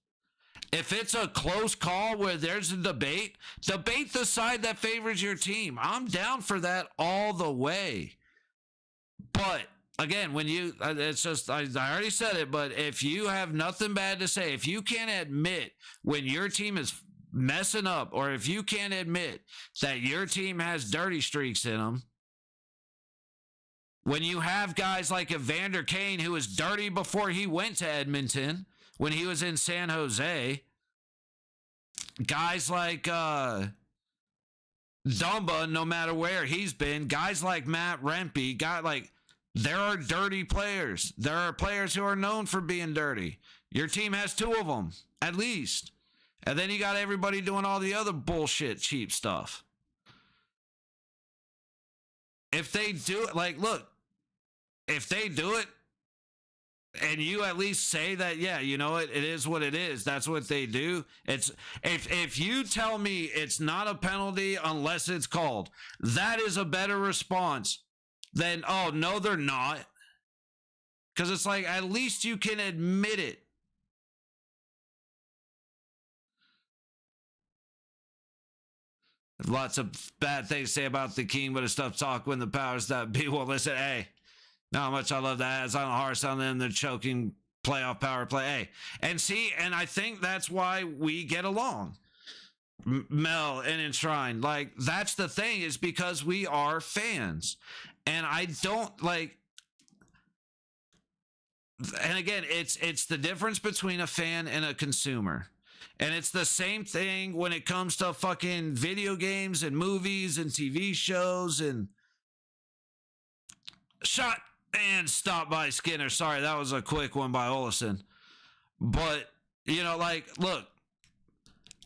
If it's a close call where there's a debate the side that favors your team. I'm down for that all the way. But again, when you, it's just, I already said it, but if you have nothing bad to say, if you can't admit when your team is messing up, or if you can't admit that your team has dirty streaks in them, when you have guys like Evander Kane, who was dirty before he went to Edmonton, when he was in San Jose, guys like Dumba, no matter where he's been, guys like Matt Rempe, there are dirty players. There are players who are known for being dirty. Your team has 2 of them, at least. And then you got everybody doing all the other bullshit, cheap stuff. If they do it, look, if they do it, and you at least say that, yeah, you know what, it is what it is. That's what they do. It's if you tell me it's not a penalty unless it's called, that is a better response than, oh, no, they're not. Because it's like, at least you can admit it. Lots of bad things to say about the king, but it's tough talk when the powers that be will listen. Hey, not much I love that. It's on the horse on them. They're choking playoff power play. Hey, and I think that's why we get along. Mel and Enshrine. That's the thing, is because we are fans. And I don't and again, it's the difference between a fan and a consumer. And it's the same thing when it comes to fucking video games and movies and TV shows and shot and stop by Skinner. Sorry, that was a quick one by Olison. But, look,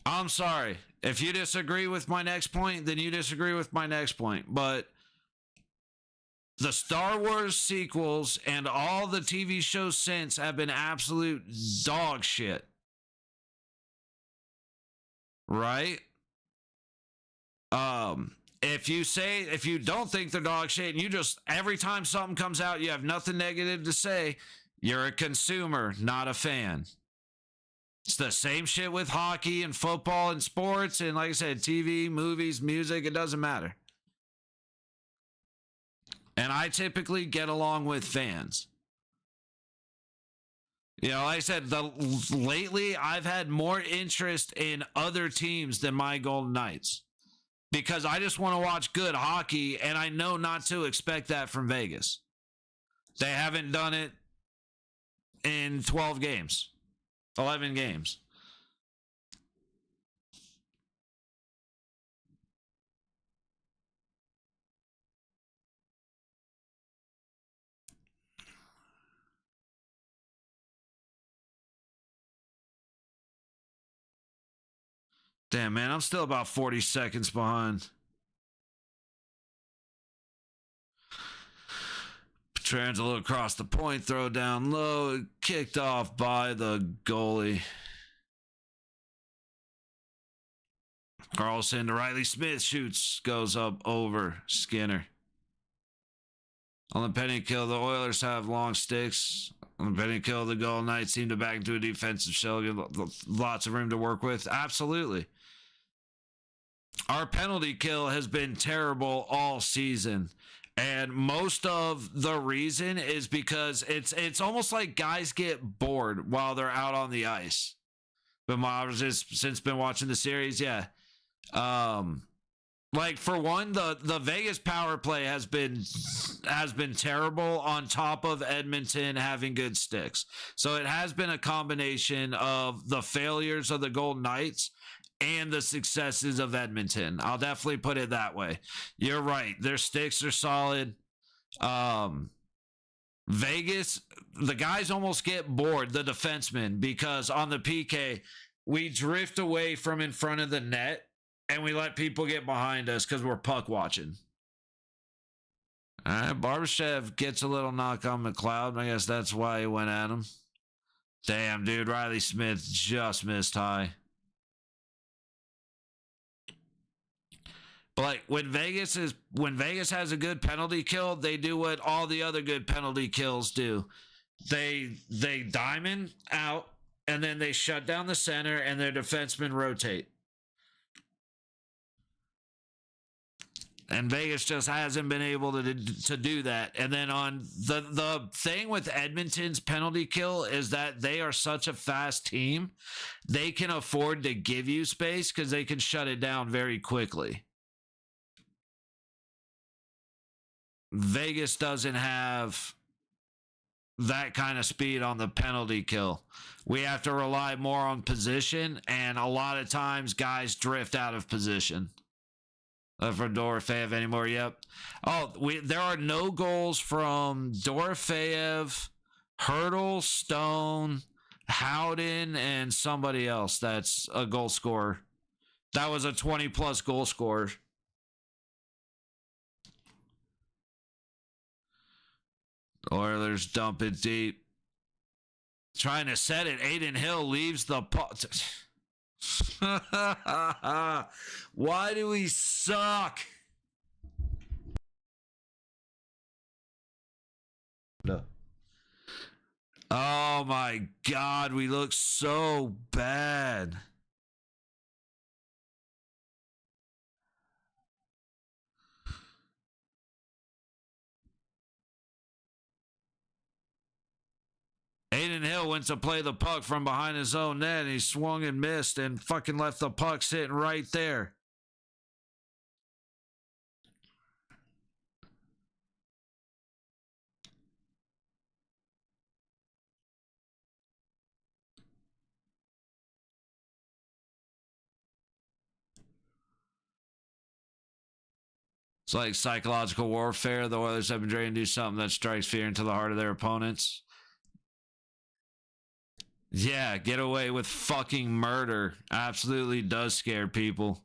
I'm sorry. If you disagree with my next point, then you disagree with my next point. But the Star Wars sequels and all the TV shows since have been absolute dog shit. Right? If you don't think they're dog shit and you just, every time something comes out, you have nothing negative to say, you're a consumer, not a fan. It's the same shit with hockey and football and sports and, like I said, TV, movies, music, it doesn't matter. And I typically get along with fans. Like I said, lately I've had more interest in other teams than my Golden Knights because I just want to watch good hockey, and I know not to expect that from Vegas. They haven't done it in 12 games, 11 games. Damn, man, I'm still about 40 seconds behind. Petrangelo across the point, throw down low, kicked off by the goalie. Carlson to Riley Smith, shoots, goes up over Skinner. On the penalty kill, the Oilers have long sticks. On the penalty kill, the Golden Knights seem to back into a defensive shell, lots of room to work with. Absolutely. Our penalty kill has been terrible all season. And most of the reason is because it's almost like guys get bored while they're out on the ice. But I've just since been watching the series, yeah. Like, for one, the Vegas power play has been terrible, on top of Edmonton having good sticks. So it has been a combination of the failures of the Golden Knights and the successes of Edmonton. I'll definitely put it that way. You're right. Their sticks are solid. Vegas, the guys almost get bored, the defensemen, because on the PK, we drift away from in front of the net and we let people get behind us because we're puck watching. All right, Barbashev gets a little knock on McLeod. I guess that's why he went at him. Damn, dude, Riley Smith just missed high. But like, when Vegas has a good penalty kill, they do what all the other good penalty kills do. They diamond out, and then they shut down the center, and their defensemen rotate. And Vegas just hasn't been able to do that. And then on the thing with Edmonton's penalty kill is that they are such a fast team, they can afford to give you space because they can shut it down very quickly. Vegas doesn't have that kind of speed on the penalty kill. We have to rely more on position, and a lot of times guys drift out of position. For Dorofeyev anymore, yep. Oh, there are no goals from Dorofeyev, Hurdle, Stone, Howden, and somebody else that's a goal scorer. That was a 20-plus goal scorer. Oilers dump it deep. Trying to set it. Aiden Hill leaves the puck. Why do we suck? No. Oh my God, we look so bad. Aiden Hill went to play the puck from behind his own net, and he swung and missed and fucking left the puck sitting right there. It's like psychological warfare. The Oilers have been trying to do something that strikes fear into the heart of their opponents. Yeah, get away with fucking murder. Absolutely does scare people.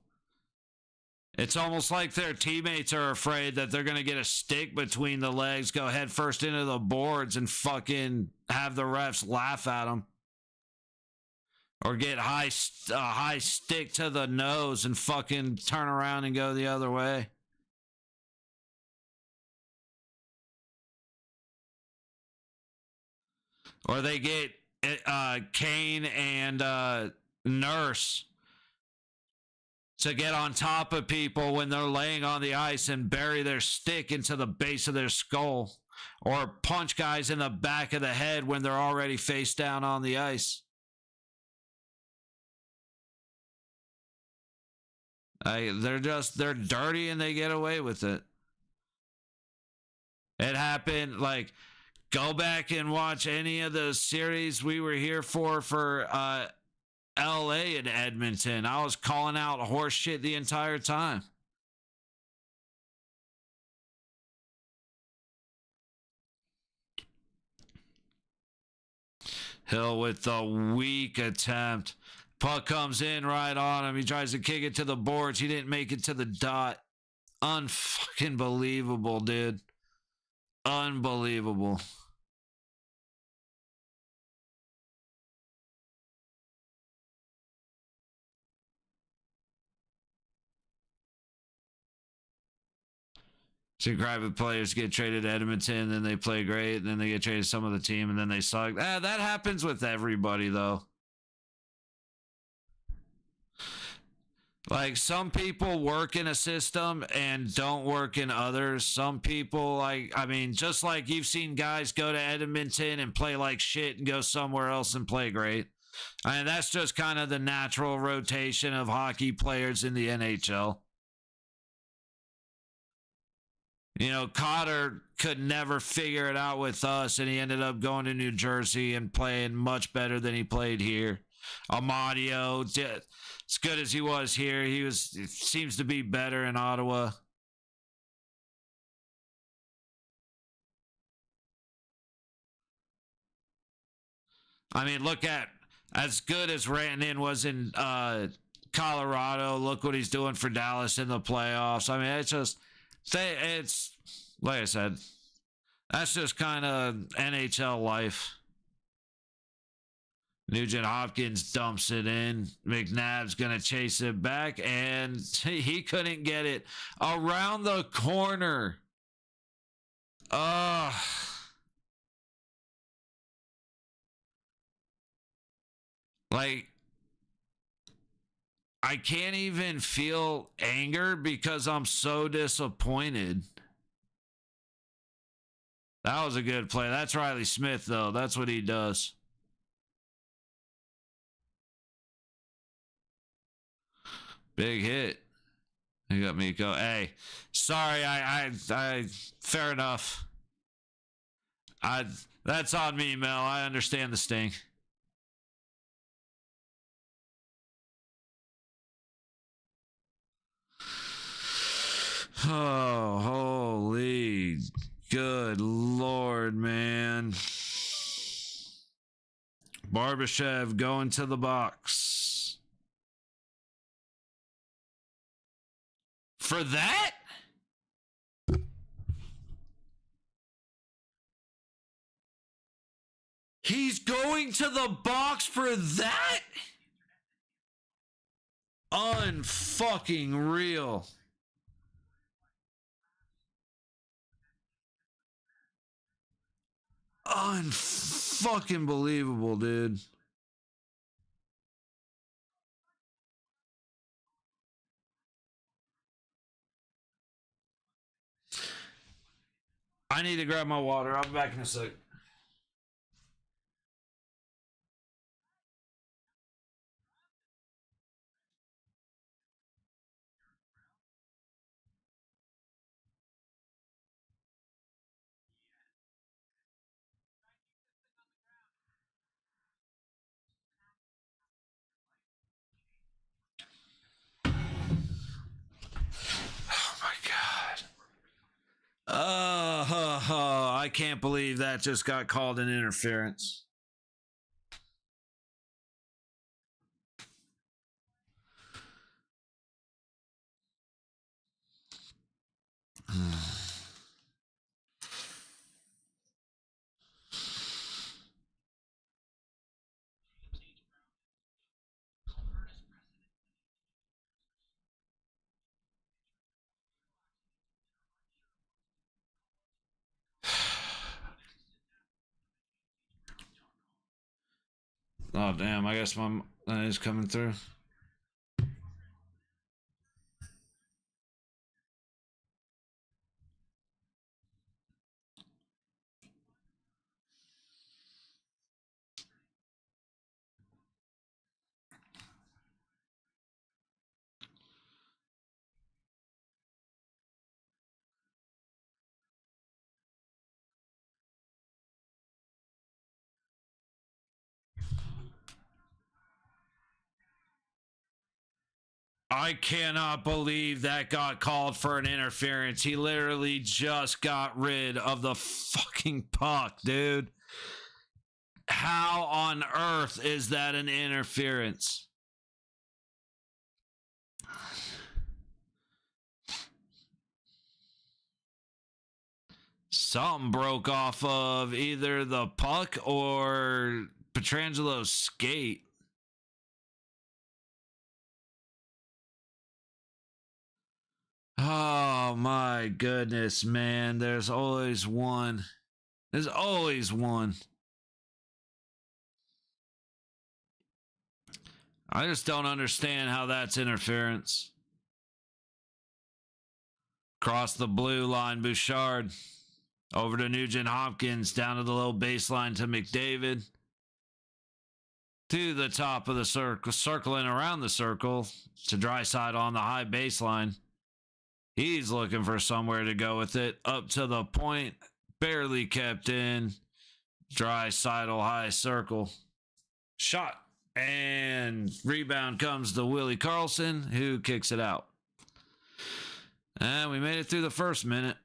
It's almost like their teammates are afraid that they're going to get a stick between the legs, go head first into the boards, and fucking have the refs laugh at them. Or get high stick to the nose and fucking turn around and go the other way. Or they get Kane and Nurse to get on top of people when they're laying on the ice and bury their stick into the base of their skull, or punch guys in the back of the head when they're already face down on the ice. They're dirty and they get away with it. It happened, like, go back and watch any of the series we were here for LA and Edmonton. I was calling out horse shit the entire time. Hill with the weak attempt. Puck comes in right on him. He tries to kick it to the boards. He didn't make it to the dot. Unfucking believable, dude. Unbelievable. So private players get traded to Edmonton, then they play great, and then they get traded to some of the team, and then they suck. That happens with everybody, though. Like, some people work in a system and don't work in others. Some people, like, I mean, just like you've seen guys go to Edmonton and play like shit and go somewhere else and play great. I mean, that's just kind of the natural rotation of hockey players in the NHL. You know, Cotter could never figure it out with us, and he ended up going to New Jersey and playing much better than he played here. Amadio, as good as he was here, seems to be better in Ottawa. I mean, look at as good as Rantanen was in Colorado. Look what he's doing for Dallas in the playoffs. I mean, it's like I said, that's just kind of NHL life. Nugent Hopkins dumps it in. McNabb's going to chase it back, and he couldn't get it around the corner. Like, I can't even feel anger because I'm so disappointed. That was a good play. That's Riley Smith, though. That's what he does. Big hit. You got me go. Hey, sorry. I fair enough. That's on me, Mel. I understand the sting. Oh, holy good Lord, man. Barbashev going to the box. For that? He's going to the box for that? Unfucking real. Unfucking believable, dude. I need to grab my water. I'll be back in a sec. I can't believe that just got called an interference. Oh, damn. I guess my is coming through. I cannot believe that got called for an interference. He literally just got rid of the fucking puck, dude. How on earth is that an interference? Something broke off of either the puck or Petrangelo's skate. Oh my goodness, man. There's always one. There's always one. I just don't understand how that's interference. Cross the blue line, Bouchard. Over to Nugent Hopkins, down to the low baseline to McDavid. To the top of the circle, circling around the circle to Dryside on the high baseline. He's looking for somewhere to go with it. Up to the point. Barely kept in. Dry sidle high circle. Shot. And rebound comes to Willie Carlson, who kicks it out. And we made it through the first minute.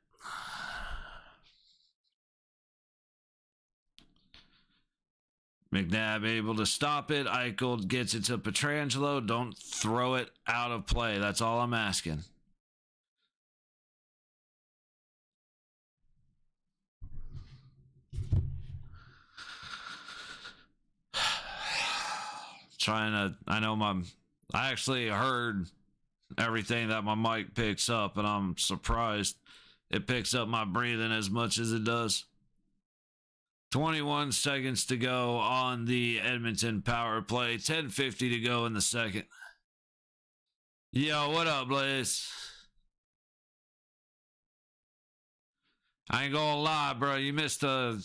McNabb able to stop it. Eichel gets it to Pietrangelo. Don't throw it out of play. That's all I'm asking. I actually heard everything that my mic picks up, and I'm surprised it picks up my breathing as much as it does. 21 seconds to go on the Edmonton power play. 10:50 to go in the second. Yo, what up, Blaze? I ain't gonna lie, bro. You missed an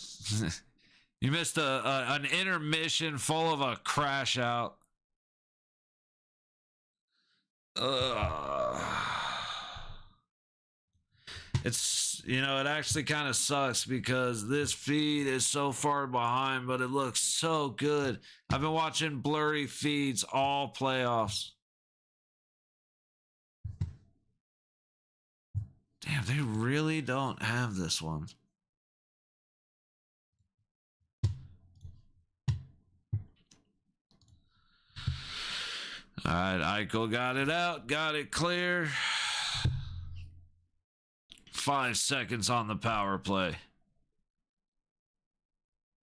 intermission full of a crash out. It's, it actually kind of sucks because this feed is so far behind, but it looks so good. I've been watching blurry feeds all playoffs. Damn, they really don't have this one. All right, Eichel got it out, got it clear. 5 seconds on the power play.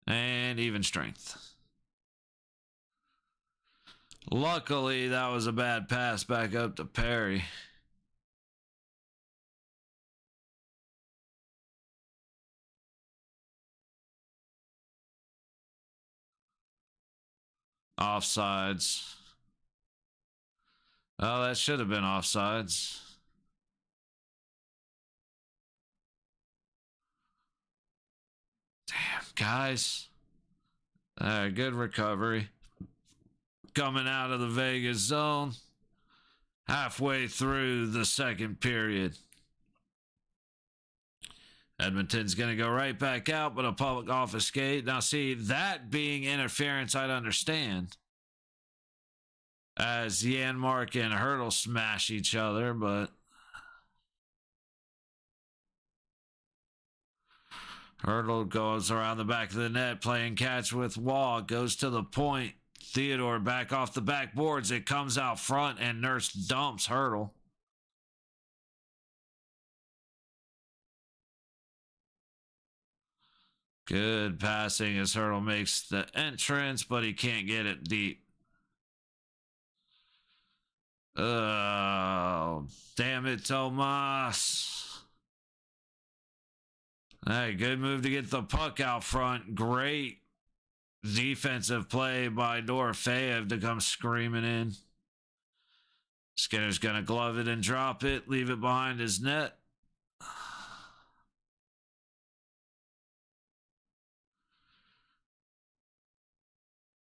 And even strength. Luckily, that was a bad pass back up to Perry. Offsides. Oh, that should have been offsides. Damn, guys. Good recovery. Coming out of the Vegas zone. Halfway through the second period. Edmonton's going to go right back out, but a public office skate. Now, see, that being interference, I'd understand. As Janmark and Hurdle smash each other, but Hurdle goes around the back of the net, playing catch with Waugh, goes to the point. Theodore back off the backboards. It comes out front, and Nurse dumps Hurdle. Good passing as Hurdle makes the entrance, but he can't get it deep. Oh, damn it, Tomas. Hey, good move to get the puck out front. Great defensive play by Dorofeyev to come screaming in. Skinner's going to glove it and drop it, leave it behind his net.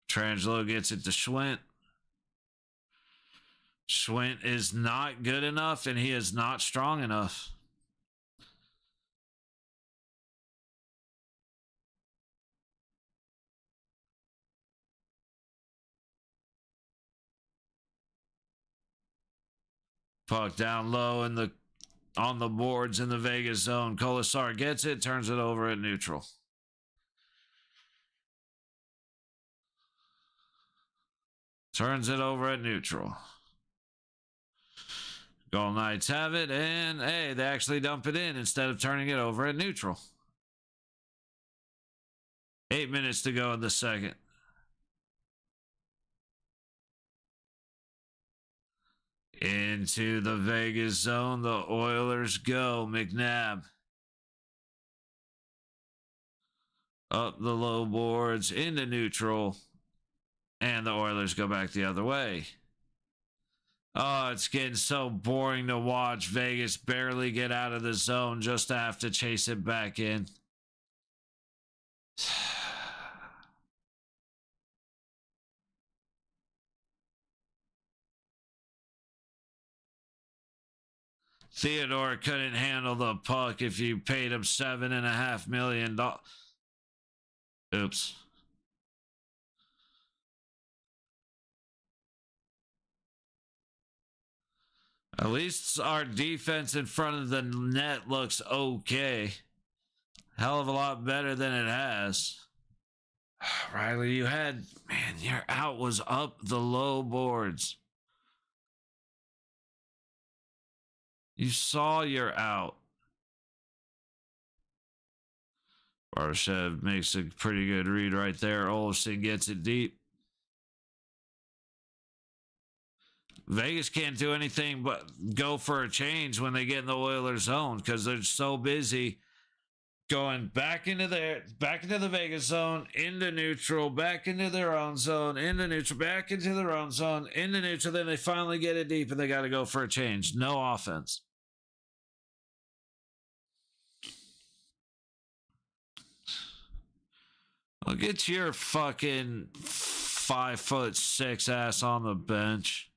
Trangelo gets it to Schwint. Schwint is not good enough, and he is not strong enough. Puck down low on the boards in the Vegas zone. Colasar gets it, turns it over at neutral. Turns it over at neutral. Golden Knights have it, and hey, they actually dump it in instead of turning it over at neutral. 8 minutes to go in the second. Into the Vegas zone, the Oilers go. McNabb. Up the low boards, into neutral. And the Oilers go back the other way. Oh, it's getting so boring to watch. Vegas barely get out of the zone just to have to chase it back in. Theodore couldn't handle the puck if you paid him $7.5 million. Oops. At least our defense in front of the net looks okay. Hell of a lot better than it has. Riley, you had, man, your out was up the low boards. You saw your out. Barbashev makes a pretty good read right there. Olsen gets it deep. Vegas can't do anything but go for a change when they get in the Oilers zone because they're so busy going back into the Vegas zone, into neutral, back into their own zone, into neutral, back into their own zone, into neutral. Then they finally get it deep and they got to go for a change. No offense. Well, get your fucking 5'6" ass on the bench.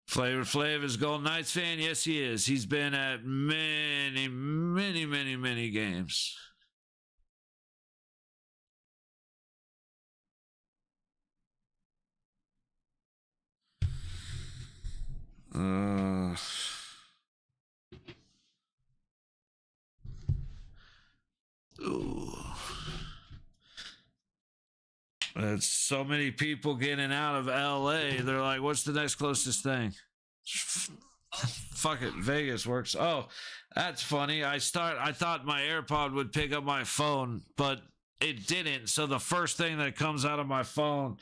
Flavor Flav is Golden Knights fan. Yes, he is. He's been at many games. It's so many people getting out of LA. They're like, what's the next closest thing? Fuck it, Vegas works. Oh, that's funny. I thought my AirPod would pick up my phone, but it didn't. So the first thing that comes out of my phone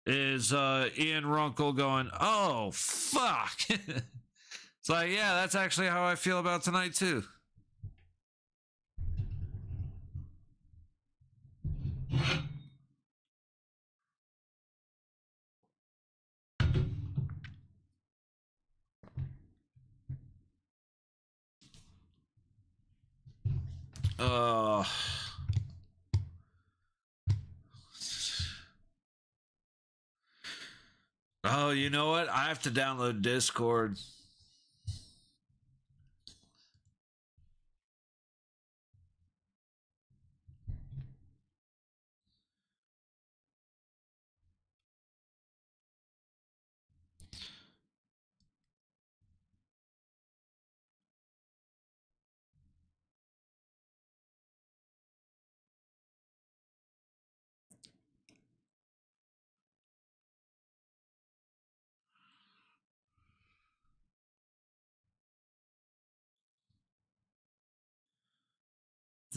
is Ian Runkle going, oh, fuck. It's like, yeah, that's actually how I feel about tonight, too. Oh, you know what? I have to download Discord.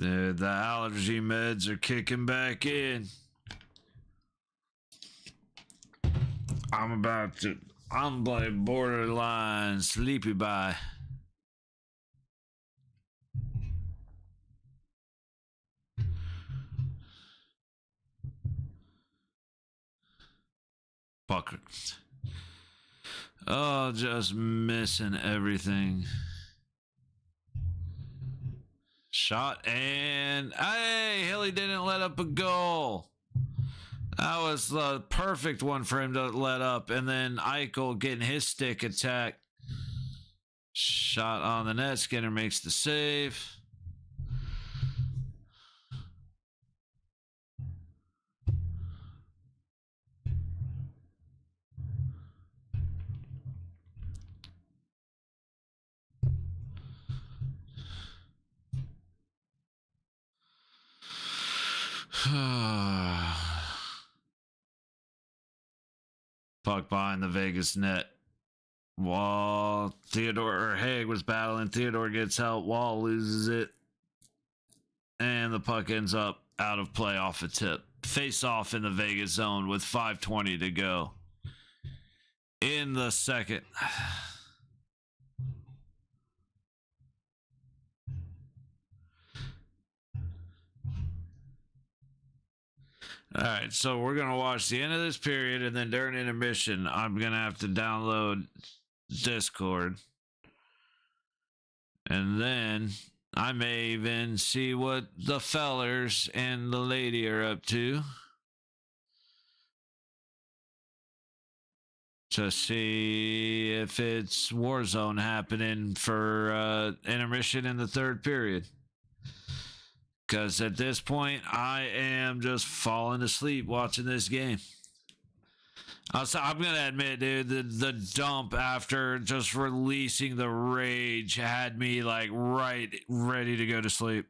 The allergy meds are kicking back in. I'm like borderline sleepy by. Fucker. Oh, just missing everything. Shot and hey, Hilly didn't let up a goal. That was the perfect one for him to let up. And then Eichel getting his stick attacked. Shot on the net. Skinner makes the save. Puck behind the Vegas net. Wall. Theodore or Haig was battling. Theodore gets help. Wall loses it. And the puck ends up out of play off a tip. Face off in the Vegas zone with 5:20 to go. In the second. All right, so we're going to watch the end of this period, and then during intermission, I'm going to have to download Discord. And then I may even see what the fellers and the lady are up to. To see if it's Warzone happening for intermission in the third period. Because at this point, I am just falling asleep watching this game. I'm going to admit, dude, the dump after just releasing the rage had me like right ready to go to sleep.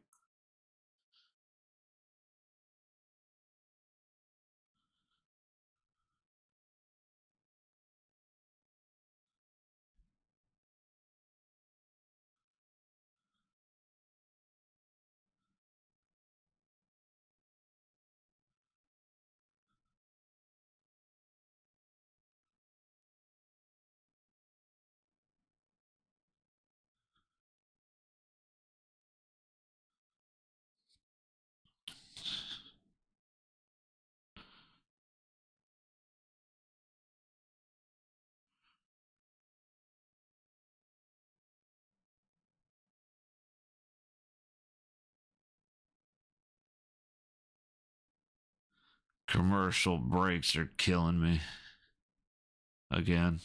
Commercial breaks are killing me. Again.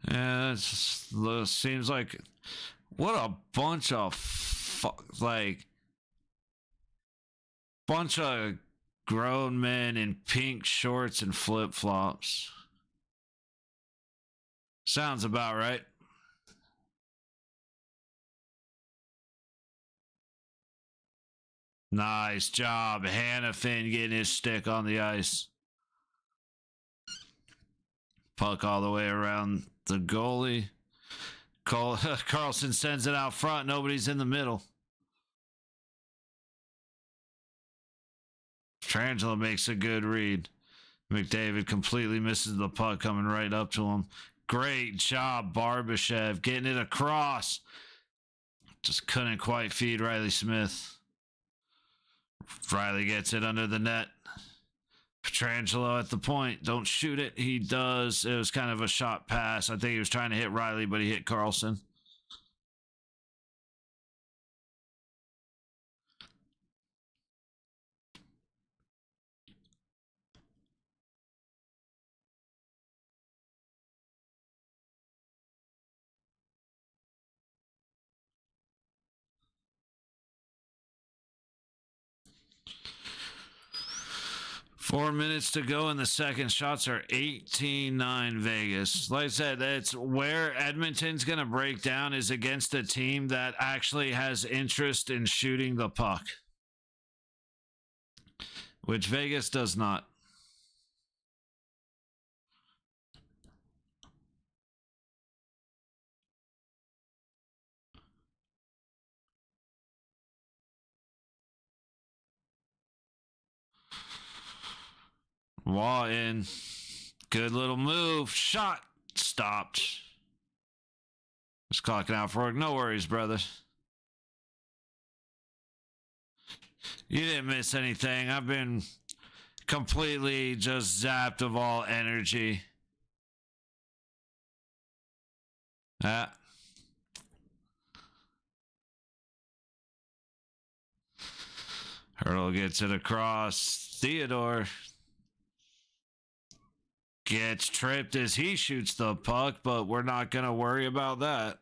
Yeah, it seems like what a bunch of bunch of grown men in pink shorts and flip-flops. Sounds about right. Nice job, Hannafin getting his stick on the ice. Puck all the way around the goalie. Carlson sends it out front. Nobody's in the middle. Trangelo makes a good read. McDavid completely misses the puck coming right up to him. Great job, Barbashev, getting it across. Just couldn't quite feed Riley Smith. Riley gets it under the net. Petrangelo at the point. Don't shoot it. He does. It was kind of a shot pass. I think he was trying to hit Riley, but he hit Carlson. Four minutes to go in the second. Shots are 18-9 Vegas. Like I said, that's where Edmonton's going to break down is against a team that actually has interest in shooting the puck, which Vegas does not. Wall in. Good little move. Shot. Stopped. Just clocking out for work. No worries, brother. You didn't miss anything. I've been completely just zapped of all energy. Hurdle gets it across. Theodore gets tripped as he shoots the puck, but we're not going to worry about that.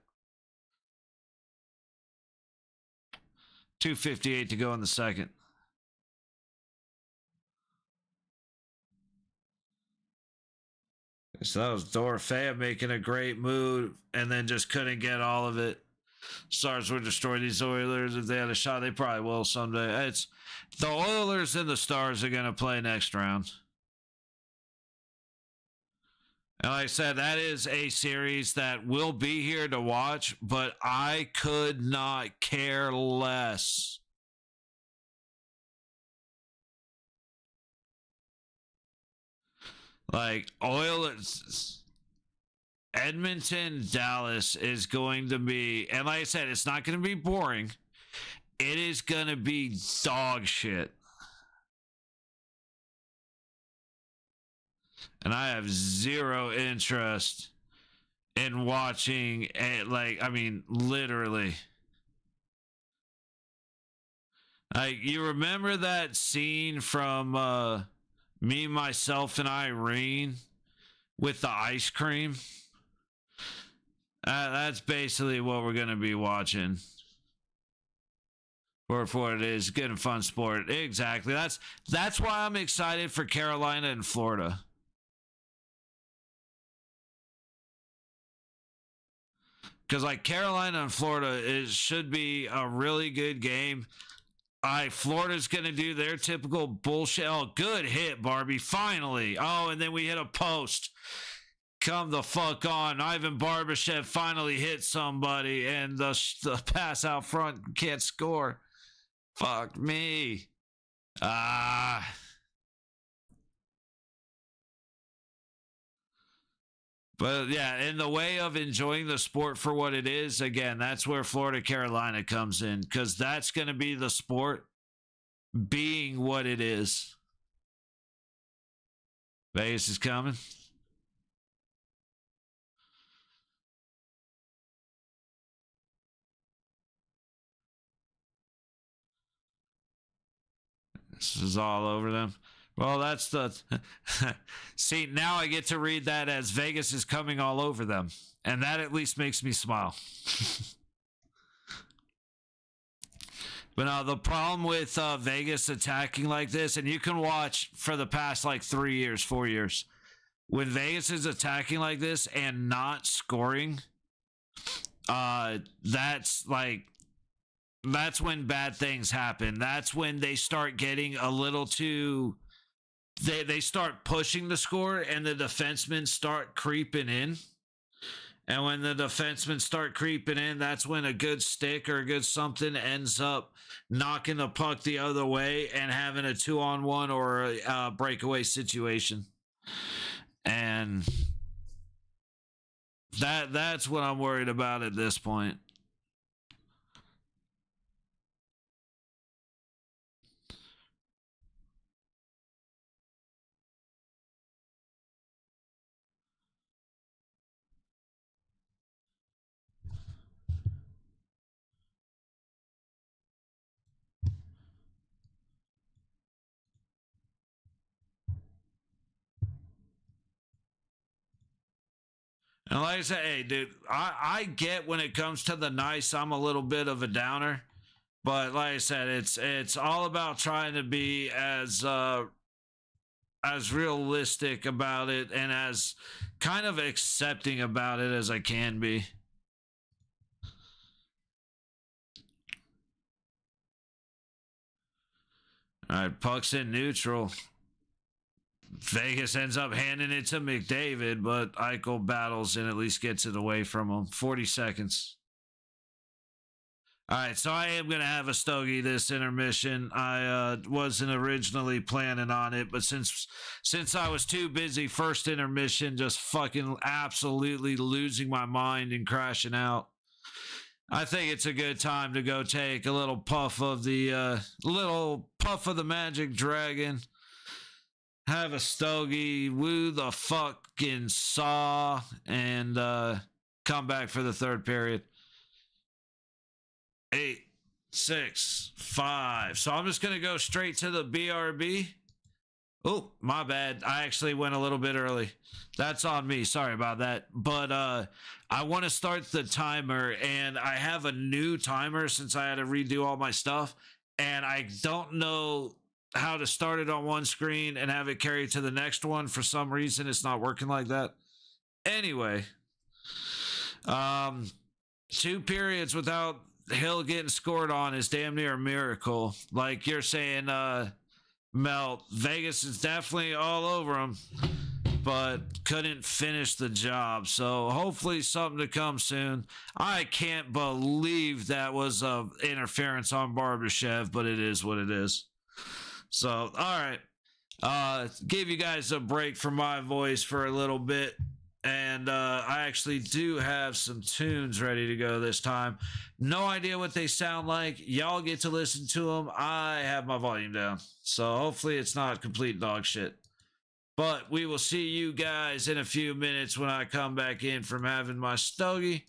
2:58 to go in the second. So that was Dorofea making a great move and then just couldn't get all of it. Stars would destroy these Oilers. If they had a shot, they probably will someday. It's the Oilers and the Stars are going to play next round. And like I said, that is a series that will be here to watch, but I could not care less. Like, Oilers Edmonton, Dallas is going to be, and like I said, it's not going to be boring. It is going to be dog shit. And I have zero interest in watching it. Like, I mean, literally. Like, you remember that scene from Me, Myself, and Irene with the ice cream? That's basically what we're going to be watching. For it is good and fun sport. Exactly. That's why I'm excited for Carolina and Florida. Because like Carolina and Florida should be a really good game. Florida's going to do their typical bullshit. Oh, good hit, Barbie. Finally. Oh, and then we hit a post. Come the fuck on. Ivan Barbashev finally hit somebody, and the pass out front can't score. Fuck me. But yeah, in the way of enjoying the sport for what it is, again, that's where Florida Carolina comes in, because that's going to be the sport being what it is. Vegas is coming. This is all over them. Well, that's the... See, now I get to read that as Vegas is coming all over them. And that at least makes me smile. But no, the problem with Vegas attacking like this, and you can watch for the past like 3 years, 4 years, when Vegas is attacking like this and not scoring, that's when bad things happen. That's when they start getting a little too... They start pushing the score, and the defensemen start creeping in. And when the defensemen start creeping in, that's when a good stick or a good something ends up knocking the puck the other way and having a 2-on-1 or a breakaway situation. And that's what I'm worried about at this point. And like I said, hey, dude, I get when it comes to the nice, I'm a little bit of a downer. But like I said, it's all about trying to be as realistic about it and as kind of accepting about it as I can be. All right, puck's in neutral. Vegas ends up handing it to McDavid, but Eichel battles and at least gets it away from him. 40 seconds. All right, so I am going to have a stogie this intermission. I wasn't originally planning on it, but since I was too busy first intermission just fucking absolutely losing my mind and crashing out, I think it's a good time to go take a little puff of the Magic Dragon. Have a stogie, woo the fucking saw, and come back for the third period. 8, 6, 5. So I'm just going to go straight to the BRB. Oh, my bad. I actually went a little bit early. That's on me. Sorry about that. But I want to start the timer, and I have a new timer since I had to redo all my stuff, and I don't know how to start it on one screen and have it carry to the next one. For some reason, it's not working like that. Anyway, 2 periods without Hill getting scored on is damn near a miracle. Like you're saying, Mel, Vegas is definitely all over him, but couldn't finish the job. So hopefully something to come soon. I can't believe that was interference on Barbashev, but it is what it is. So, all right. Give you guys a break from my voice for a little bit. And I actually do have some tunes ready to go this time. No idea what they sound like. Y'all get to listen to them. I have my volume down, so hopefully it's not complete dog shit. But we will see you guys in a few minutes when I come back in from having my stogie,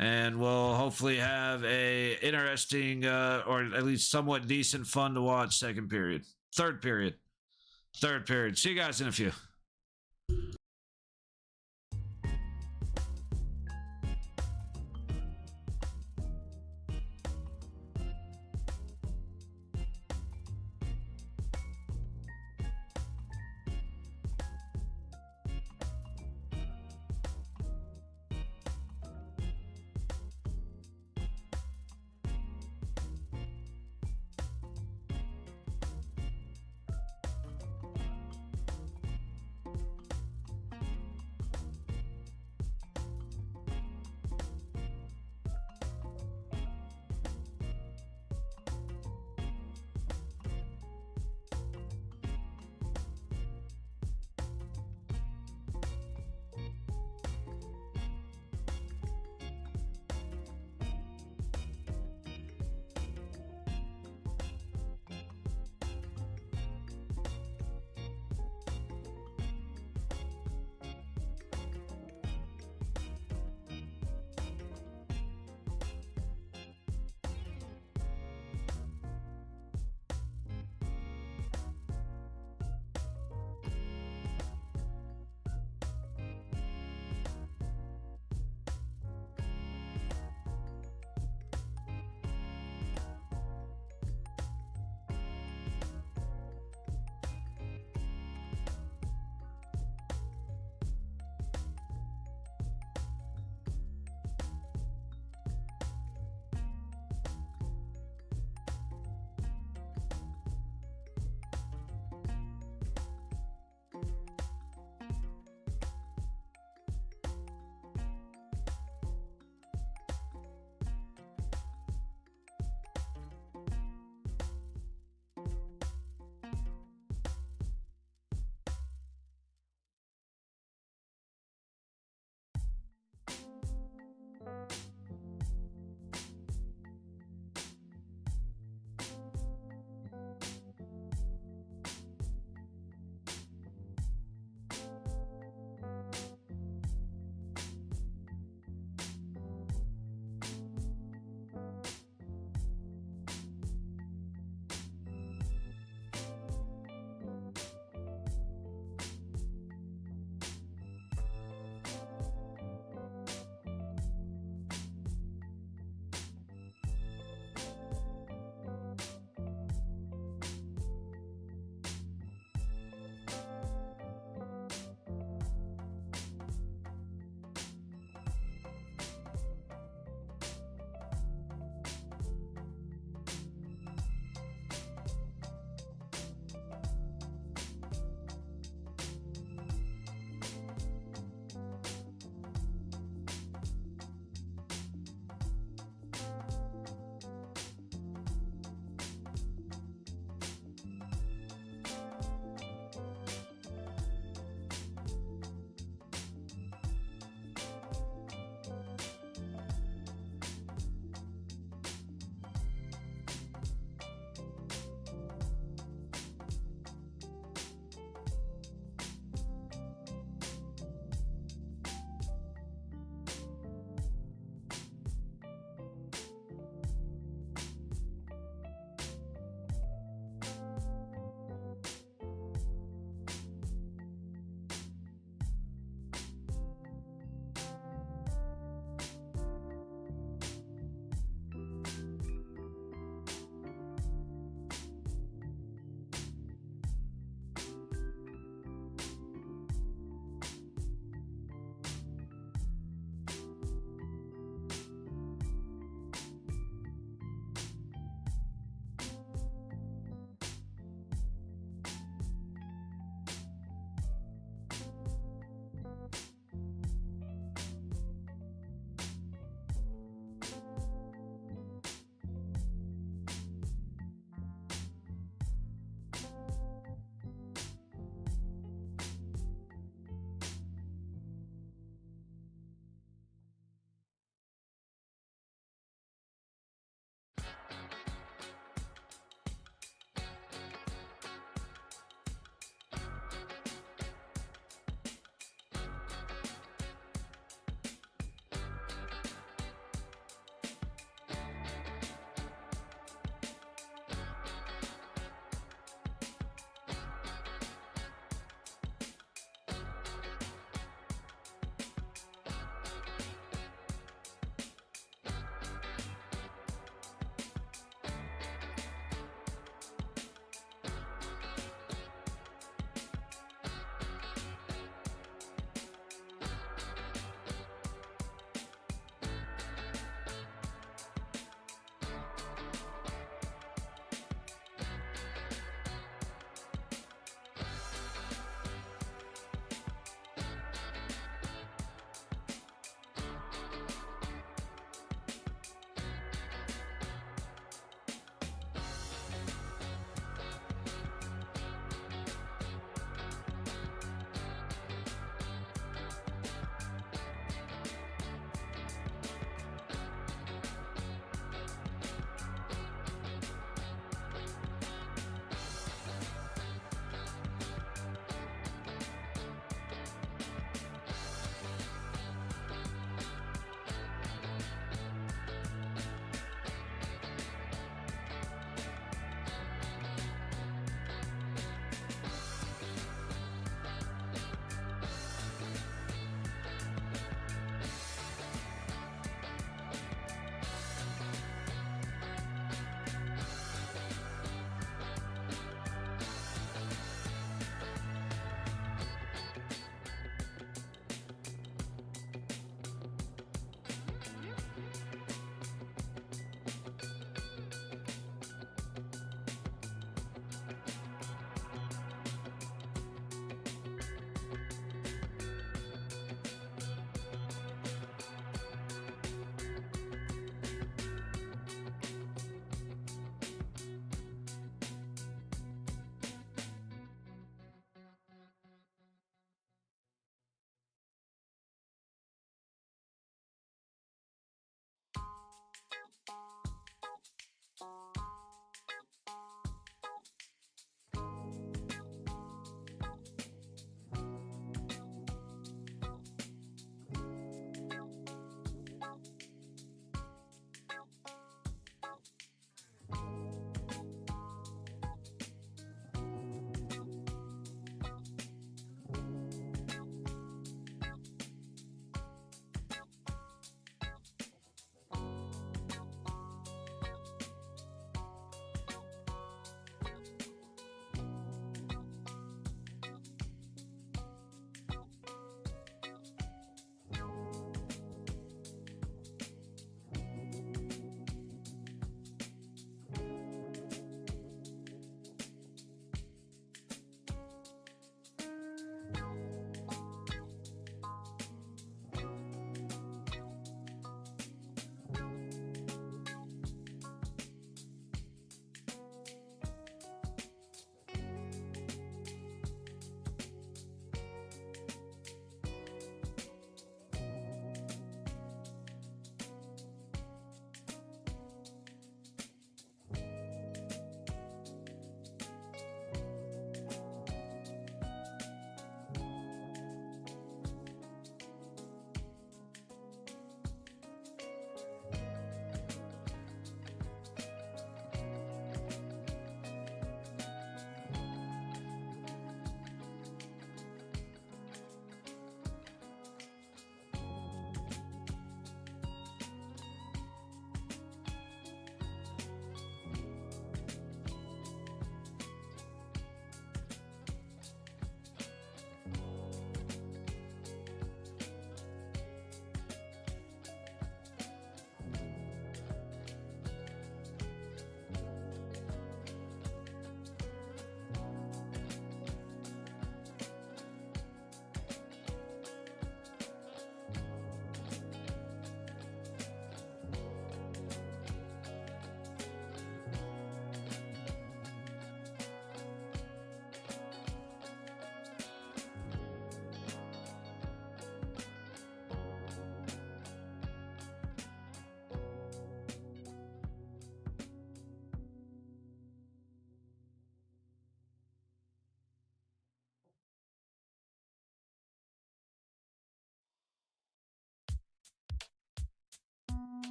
and we'll hopefully have a interesting or at least somewhat decent fun to watch second period. Third period. See you guys in a few.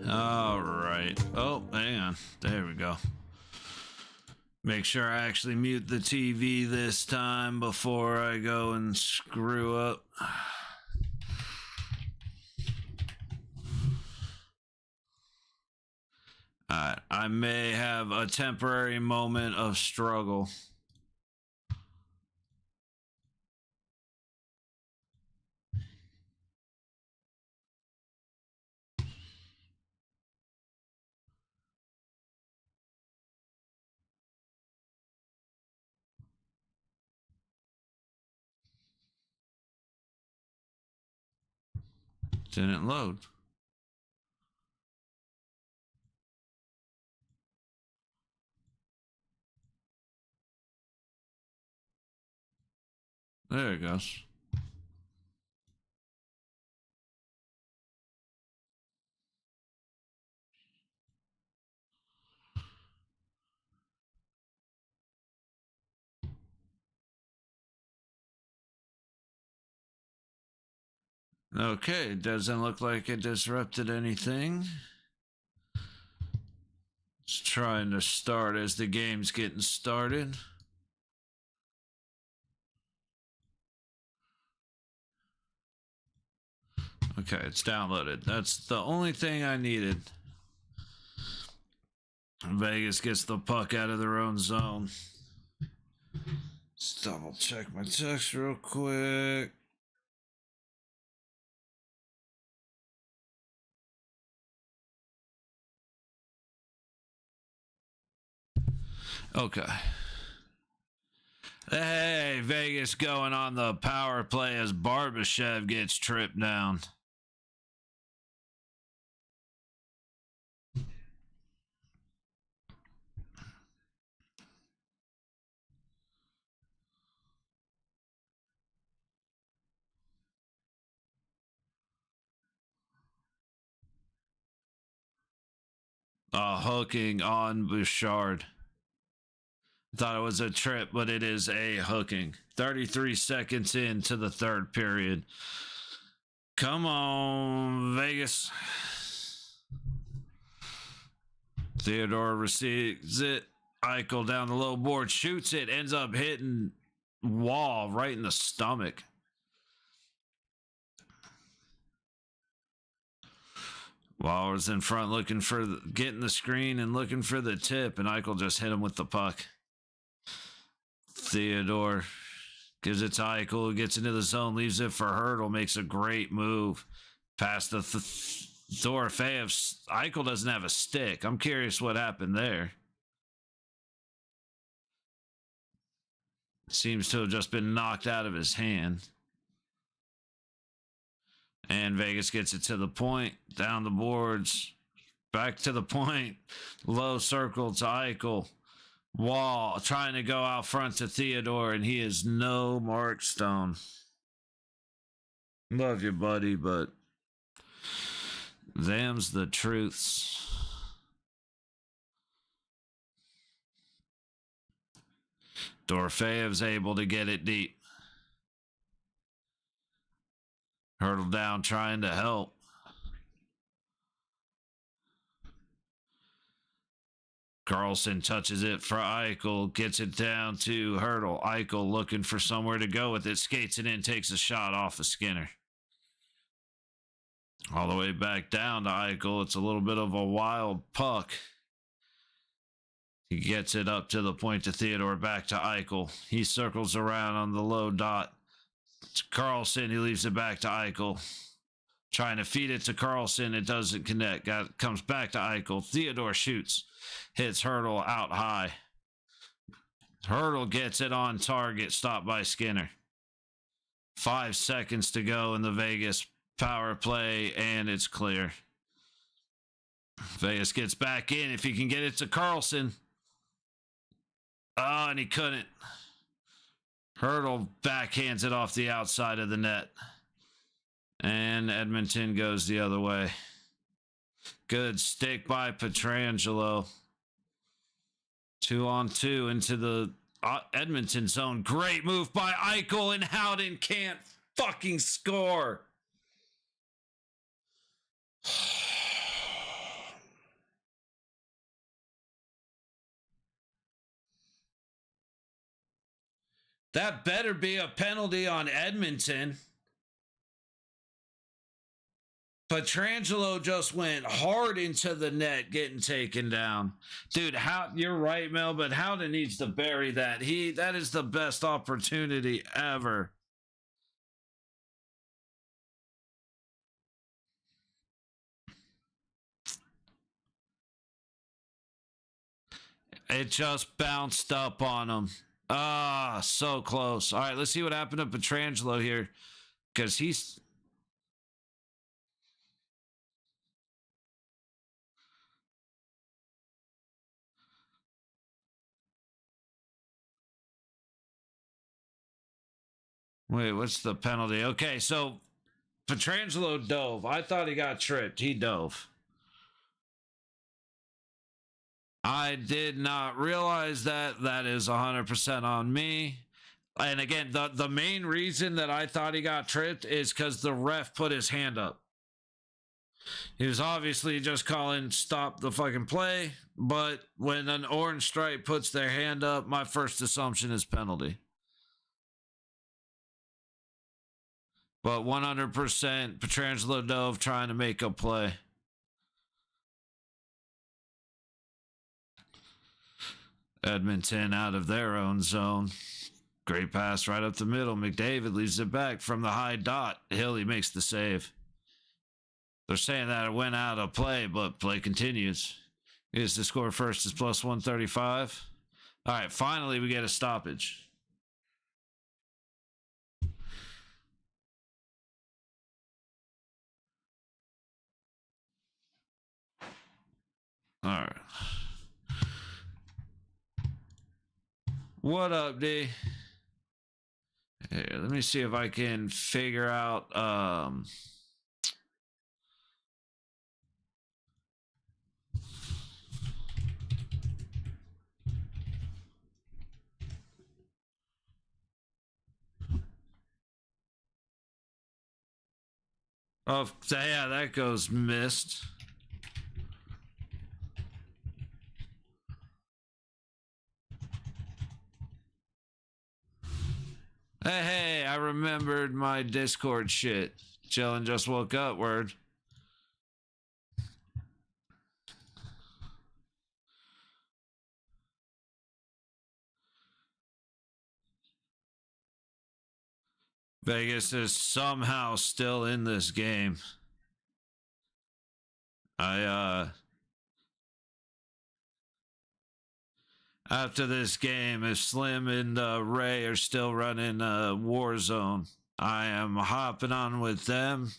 All right. Oh, hang on. There we go. Make sure I actually mute the TV this time before I go and screw up. Alright, I may have a temporary moment of struggle. Didn't load. There it goes. Okay, doesn't look like it disrupted anything. Just trying to start as the game's getting started. Okay, it's downloaded. That's the only thing I needed. Vegas gets the puck out of their own zone. Let's double check my text real quick. Okay. Hey, Vegas going on the power play as Barbashev gets tripped down. Hooking on Bouchard. Thought it was a trip, but it is a hooking. 33 seconds into the third period. Come on, Vegas. Theodore receives it. Eichel down the low board, shoots it, ends up hitting Wall right in the stomach. Wall was in front looking for getting the screen and looking for the tip, and Eichel just hit him with the puck. Theodore gives it to Eichel, gets into the zone, leaves it for Hertl, makes a great move past the Dorofeyev. Eichel doesn't have a stick. I'm curious what happened there. Seems to have just been knocked out of his hand. And Vegas gets it to the point, down the boards, back to the point, low circle to Eichel. Wall trying to go out front to Theodore, and he is no Mark Stone. Love you, buddy, but them's the truths. Dorofeyev's able to get it deep. Hertl down, trying to help. Carlson touches it for Eichel, gets it down to Hertl. Eichel looking for somewhere to go with it, skates it in, takes a shot off of Skinner. All the way back down to Eichel. It's a little bit of a wild puck. He gets it up to the point to Theodore, back to Eichel. He circles around on the low dot. It's Carlson, he leaves it back to Eichel. Trying to feed it to Carlson, it doesn't connect. Comes back to Eichel. Theodore shoots. Hits Hertl out high. Hertl gets it on target, stopped by Skinner. 5 seconds to go in the Vegas power play, and it's clear. Vegas gets back in if he can get it to Carlson. Oh, and he couldn't. Hertl backhands it off the outside of the net. And Edmonton goes the other way. Good stick by Pietrangelo. 2-on-2 into the Edmonton zone. Great move by Eichel, and Howden can't fucking score. That better be a penalty on Edmonton. Petrangelo just went hard into the net, getting taken down. Dude, you're right, Mel, but Howden needs to bury that. That is the best opportunity ever. It just bounced up on him. Ah, so close. All right, let's see what happened to Petrangelo here. Because he's... Wait, what's the penalty? Okay, so Petrangelo dove. I thought he got tripped. He dove. I did not realize that. That is 100% on me. And again, the main reason that I thought he got tripped is because the ref put his hand up. He was obviously just calling stop the fucking play. But when an orange stripe puts their hand up, my first assumption is penalty. But 100% Petrangelo dove trying to make a play. Edmonton out of their own zone. Great pass right up the middle. McDavid leaves it back from the high dot. Hilly makes the save. They're saying that it went out of play, but play continues. Is the score first is plus 135. All right, finally we get a stoppage. All right. What up, D? Here, let me see if I can figure out oh, yeah, that goes missed. Hey, I remembered my Discord shit. Chillin' just woke up, word. Vegas is somehow still in this game. After this game, if Slim and Ray are still running Warzone, I am hopping on with them.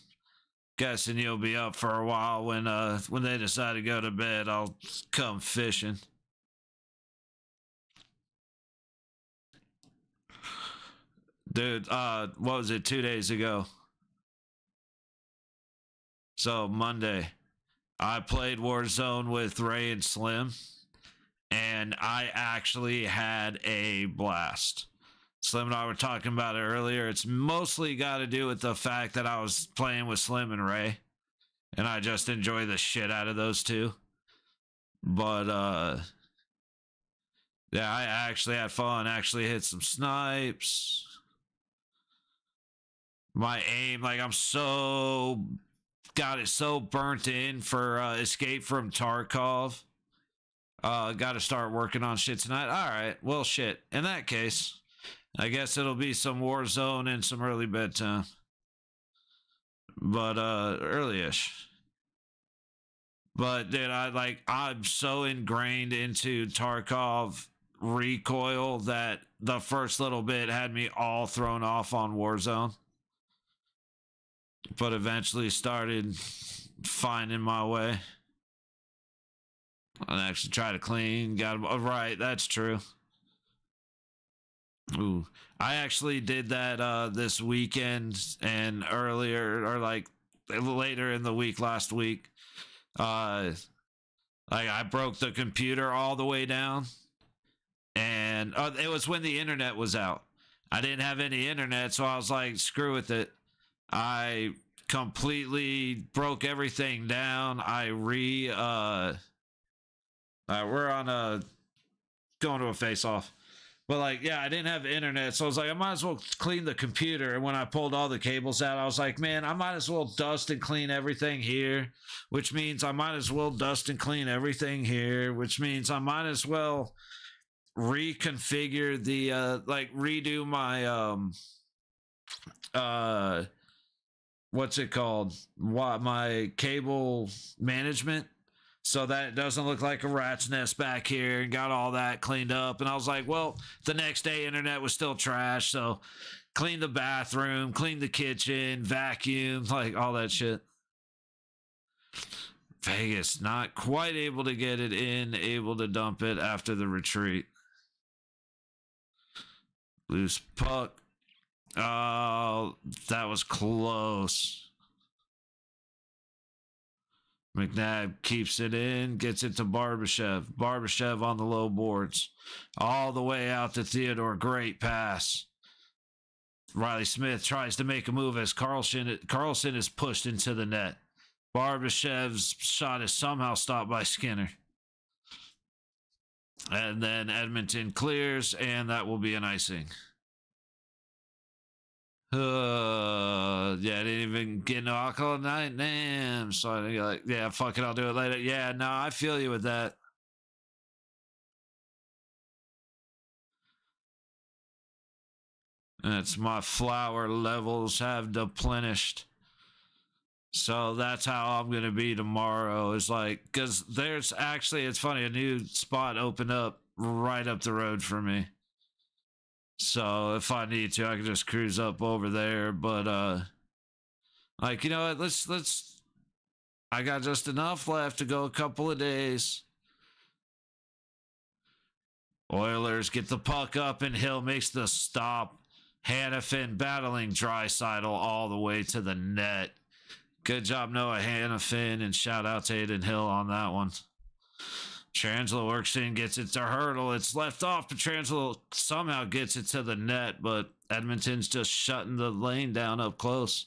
Guessing you'll be up for a while when they decide to go to bed. I'll come fishing. Dude, what was it, 2 days ago? So Monday, I played Warzone with Ray and Slim, and I actually had a blast. Slim and I were talking about it earlier. It's mostly got to do with the fact that I was playing with Slim and Ray, and I just enjoy the shit out of those two. But, yeah, I actually had fun. Actually hit some snipes. My aim, like, I'm so... got it so burnt in for Escape from Tarkov. Got to start working on shit tonight. All right, well, shit. In that case, I guess it'll be some Warzone and some early bedtime. But early-ish. But dude, I'm so ingrained into Tarkov recoil that the first little bit had me all thrown off on Warzone. But eventually started finding my way. I actually tried to clean. Got right. That's true. Ooh, I actually did that this weekend and earlier, or like later in the week last week. Like I broke the computer all the way down, and it was when the internet was out. I didn't have any internet, so I was like, screw with it. I completely broke everything down. We're on going to a face-off. But like, yeah, I didn't have internet, so I was like, I might as well clean the computer. And when I pulled all the cables out, I was like, man, I might as well dust and clean everything here, which means I might as well dust and clean everything here, which means I might as well reconfigure the like redo my uh what's it called? What my cable management so that it doesn't look like a rat's nest back here, and got all that cleaned up. And I was like, well, the next day internet was still trash, so clean the bathroom, clean the kitchen, vacuum, like all that shit. Vegas not quite able to get it in, able to dump it after the retreat. Loose puck. Oh, that was close. McNabb keeps it in, gets it to Barbashev. Barbashev on the low boards. All the way out to Theodore. Great pass. Riley Smith tries to make a move as Carlson is pushed into the net. Barbashev's shot is somehow stopped by Skinner. And then Edmonton clears, and that will be an icing. Yeah, I didn't even get no alcohol night. Damn. So I like, yeah, fuck it, I'll do it later. Yeah, no, I feel you with that. That's my flour levels have deplenished. So that's how I'm gonna be tomorrow. Is like, because there's actually, it's funny, a new spot opened up right up the road for me. So if I need to, I can just cruise up over there. But like, you know what? Let's. I got just enough left to go a couple of days. Oilers get the puck up, and Hill makes the stop. Hannafin battling Draisaitl all the way to the net. Good job, Noah Hannafin, and shout out to Aiden Hill on that one. Trangelo works in, gets it to Hurdle. It's left off, but Trangelo somehow gets it to the net, but Edmonton's just shutting the lane down up close.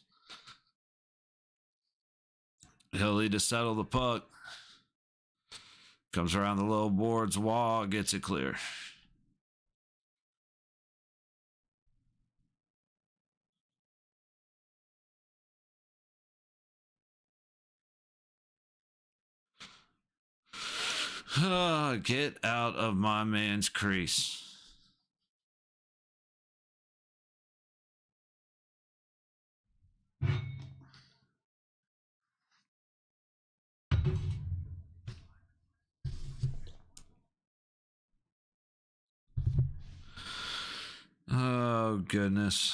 Hilly to settle the puck. Comes around the low boards. Waugh gets it clear. Get out of my man's crease. Oh, goodness.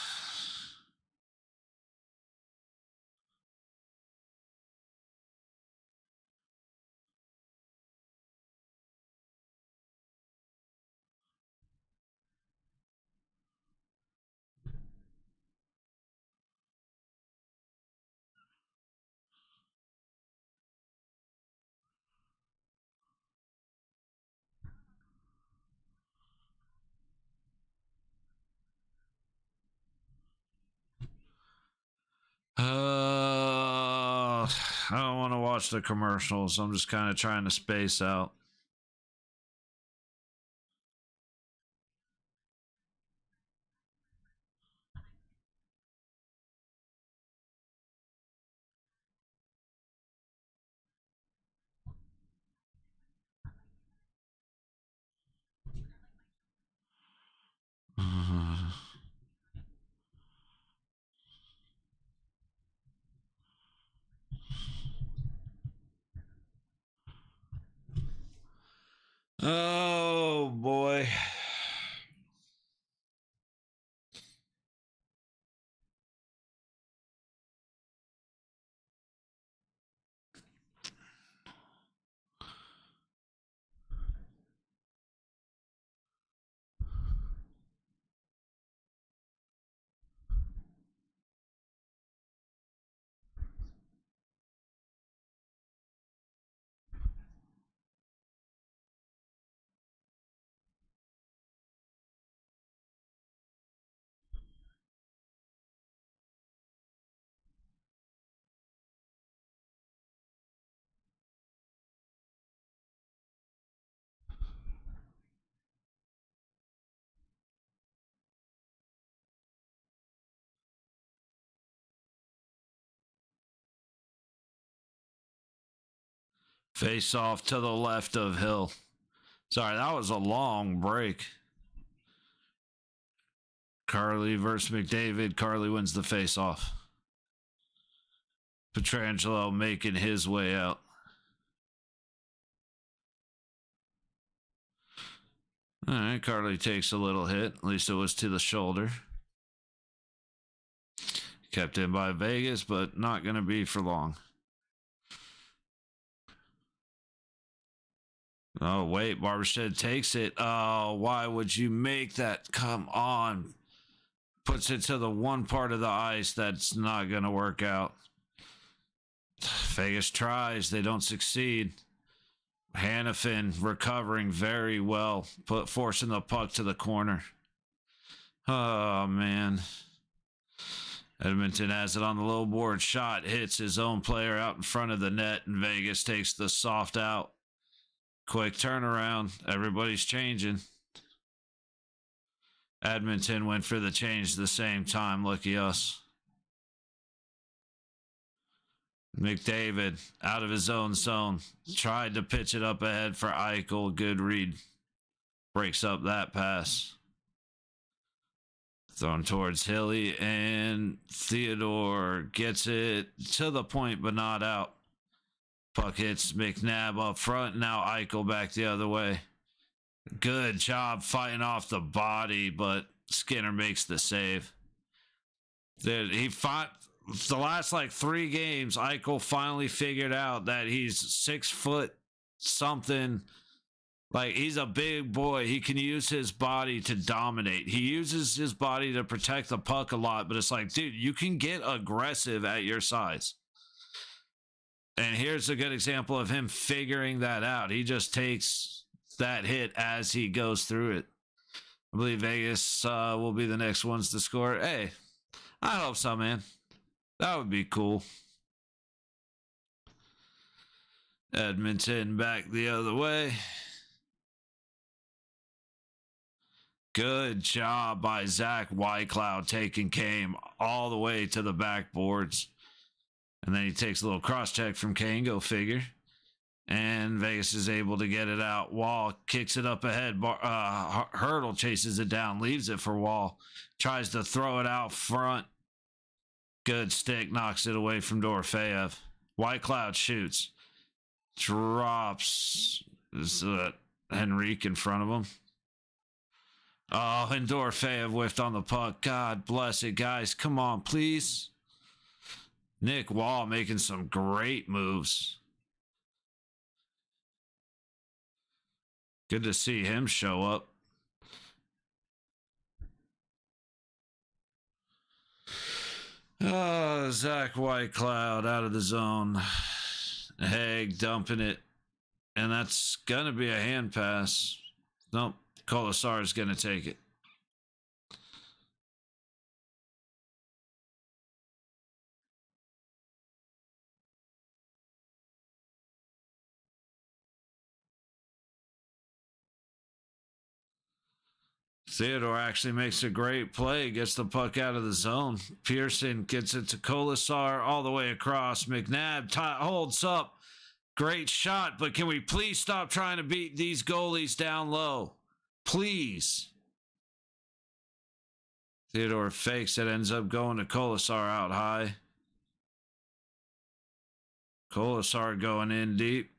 I don't want to watch the commercials. I'm just kind of trying to space out. Oh boy. Face off to the left of Hill. Sorry, that was a long break. Carly versus McDavid. Carly wins the face off. Pietrangelo making his way out. All right, Carly takes a little hit. At least it was to the shoulder. Kept in by Vegas, but not going to be for long. Oh, wait. Barbashead takes it. Oh, why would you make that? Come on. Puts it to the one part of the ice that's not going to work out. Vegas tries. They don't succeed. Hannafin recovering very well, forcing the puck to the corner. Oh, man. Edmonton has it on the low board. Shot hits his own player out in front of the net, and Vegas takes the soft out. Quick turnaround. Everybody's changing. Edmonton went for the change at the same time. Lucky us. McDavid out of his own zone. Tried to pitch it up ahead for Eichel. Good read. Breaks up that pass. Thrown towards Hilly, and Theodore gets it to the point but not out. Puck hits McNabb up front. Now Eichel back the other way. Good job fighting off the body, but Skinner makes the save. He fought the last 3 games. Eichel finally figured out that he's 6 foot something. He's a big boy. He can use his body to dominate. He uses his body to protect the puck a lot, but it's dude, you can get aggressive at your size. And here's a good example of him figuring that out. He just takes that hit as he goes through it. I believe Vegas will be the next ones to score. Hey, I hope so, man. That would be cool. Edmonton back the other way. Good job by Zach Whitecloud taking Kane all the way to the backboards. And then he takes a little cross-check from Kane, go figure. And Vegas is able to get it out. Wall kicks it up ahead. Hurdle chases it down, leaves it for Wall. Tries to throw it out front. Good stick, knocks it away from Dorofeyev. Whitecloud shoots. Drops. Is Henrique in front of him. Oh, and Dorofeyev whiffed on the puck. God bless it, guys. Come on, please. Nick Wall making some great moves. Good to see him show up. Oh, Zach Whitecloud out of the zone. Haig dumping it. And that's going to be a hand pass. Nope. Colasar is going to take it. Theodore actually makes a great play, gets the puck out of the zone. Pearson gets it to Colasar all the way across. McNabb holds up. Great shot, but can we please stop trying to beat these goalies down low? Please. Theodore fakes it, ends up going to Colasar out high. Colasar going in deep.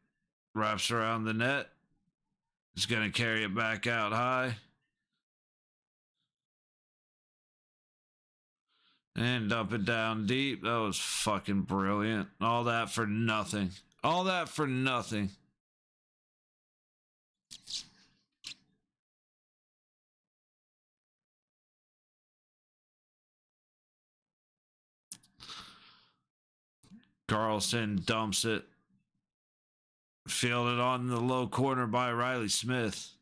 Wraps around the net. He's going to carry it back out high. And dump it down deep. That was fucking brilliant. All that for nothing. All that for nothing. Carlson dumps it. Fielded on the low corner by Riley Smith.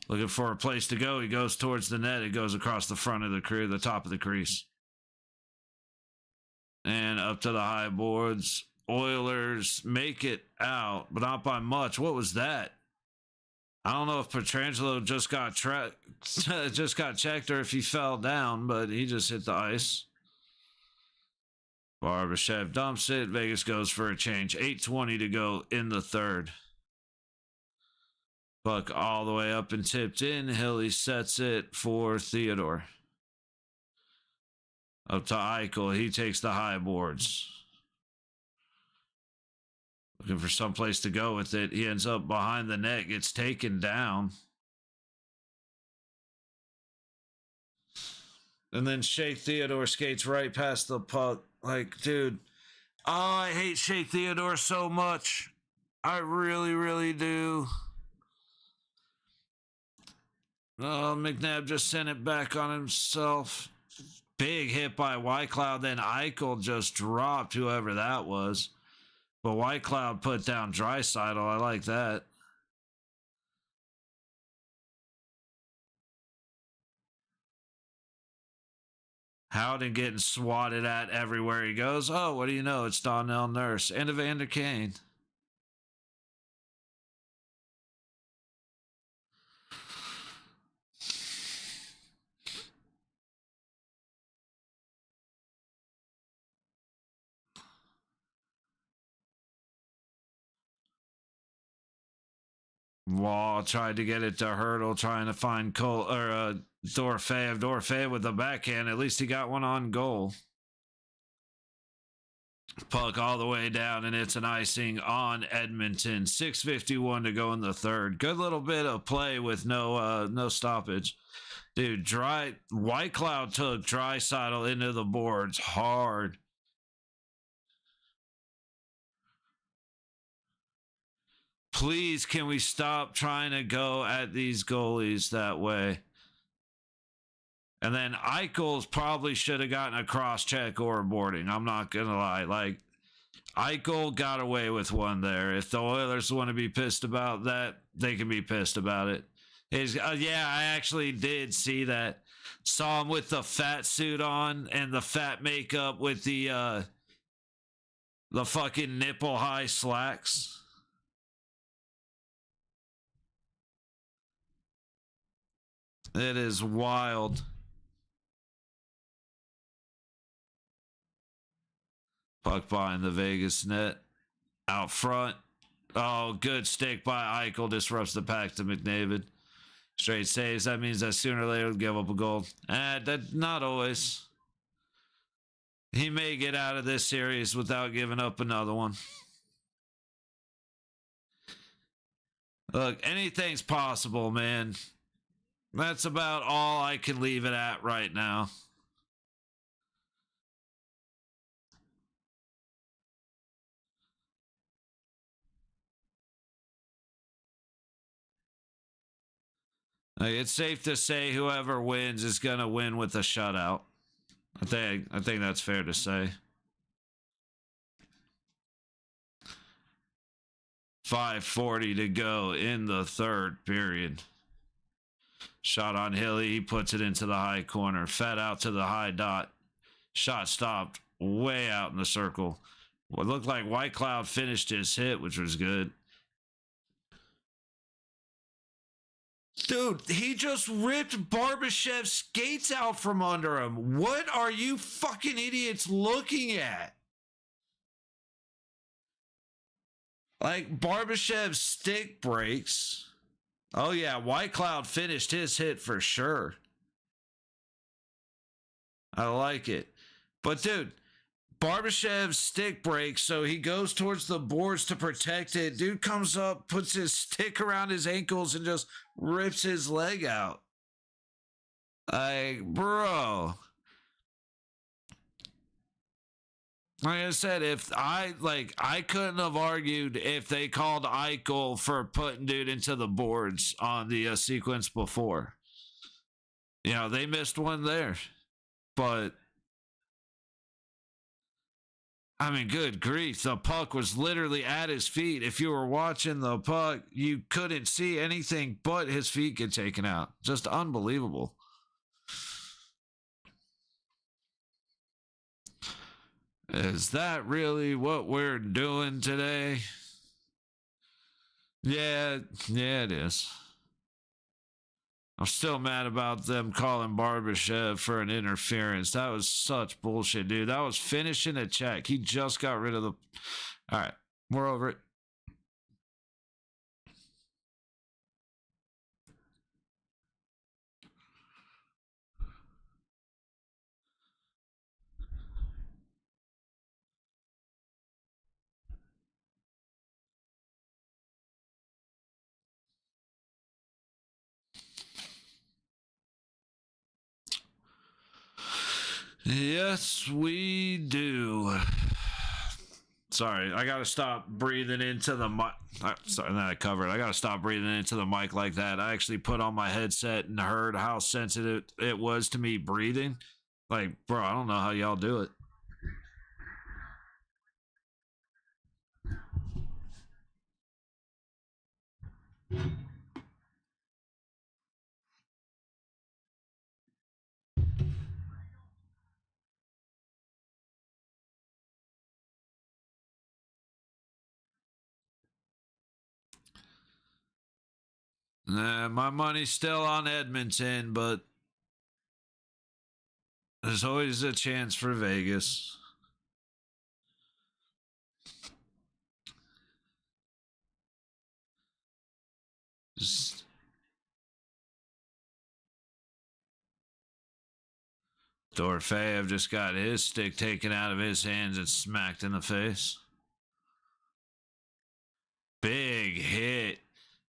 Looking for a place to go. He goes towards the net. It goes across the front of the crease, the top of the crease. And up to the high boards. Oilers make it out, but not by much. What was that? I don't know if Pietrangelo just got checked or if he fell down, but he just hit the ice. Barbashev dumps it. Vegas goes for a change. 8:20 to go in the third. Puck all the way up and tipped in. Hilly sets it for Theodore. Up to Eichel. He takes the high boards. Looking for some place to go with it. He ends up behind the net. Gets taken down. And then Shea Theodore skates right past the puck. Like, dude. Oh, I hate Shea Theodore so much. I really, really do. Oh, McNabb just sent it back on himself. Big hit by Whitecloud. Then Eichel just dropped whoever that was. But Whitecloud put down Draisaitl. I like that. Howden getting swatted at everywhere he goes. Oh, what do you know? It's Donnell Nurse and Evander Kane. Wall tried to get it to Hurdle, trying to find Cole or Dorfeev. Dorfeev with the backhand. At least he got one on goal. Puck all the way down, and it's an icing on Edmonton. 6:51 to go in the third. Good little bit of play with no stoppage. Dude, Whitecloud took Draisaitl into the boards hard. Please, can we stop trying to go at these goalies that way? And then Eichel's probably should have gotten a cross check or boarding. I'm not going to lie. Like, Eichel got away with one there. If the Oilers want to be pissed about that, they can be pissed about it. Yeah, I actually did see that. Saw him with the fat suit on and the fat makeup with the fucking nipple high slacks. It is wild. Puck behind the Vegas net. Out front. Oh, good stick by Eichel. Disrupts the pack to McDavid. Straight saves. That means that sooner or later he'll give up a goal. That not always. He may get out of this series without giving up another one. Look, anything's possible, man. That's about all I can leave it at right now. Like, it's safe to say whoever wins is going to win with a shutout. I think that's fair to say. 5:40 to go in the third period. Shot on Hilly. He puts it into the high corner. Fed out to the high dot. Shot stopped way out in the circle. What looked like Whitecloud finished his hit, which was good. Dude, he just ripped Barbashev's skates out from under him. What are you fucking idiots looking at? Like, Barbashev's stick breaks. Oh, yeah, Whitecloud finished his hit for sure. I like it. But, dude, Barbashev's stick breaks, so he goes towards the boards to protect it. Dude comes up, puts his stick around his ankles, and just rips his leg out. Like, bro. Like I said, I couldn't have argued if they called Eichel for putting dude into the boards on the sequence before. You know, they missed one there. But, I mean, good grief. The puck was literally at his feet. If you were watching the puck, you couldn't see anything but his feet get taken out. Just unbelievable. Is that really what we're doing today? Yeah, it is. I'm still mad about them calling Barbashev for an interference. That was such bullshit, dude. That was finishing a check. He just got rid of the. All right, we're over it. Yes, we do. Sorry, I gotta stop breathing into the mic. Sorry, that I covered. I gotta stop breathing into the mic like that. I actually put on my headset and heard how sensitive it was to me breathing. Like, bro, I don't know how y'all do it. My money's still on Edmonton, but there's always a chance for Vegas. Just Dorfeev just got his stick taken out of his hands and smacked in the face. Big hit.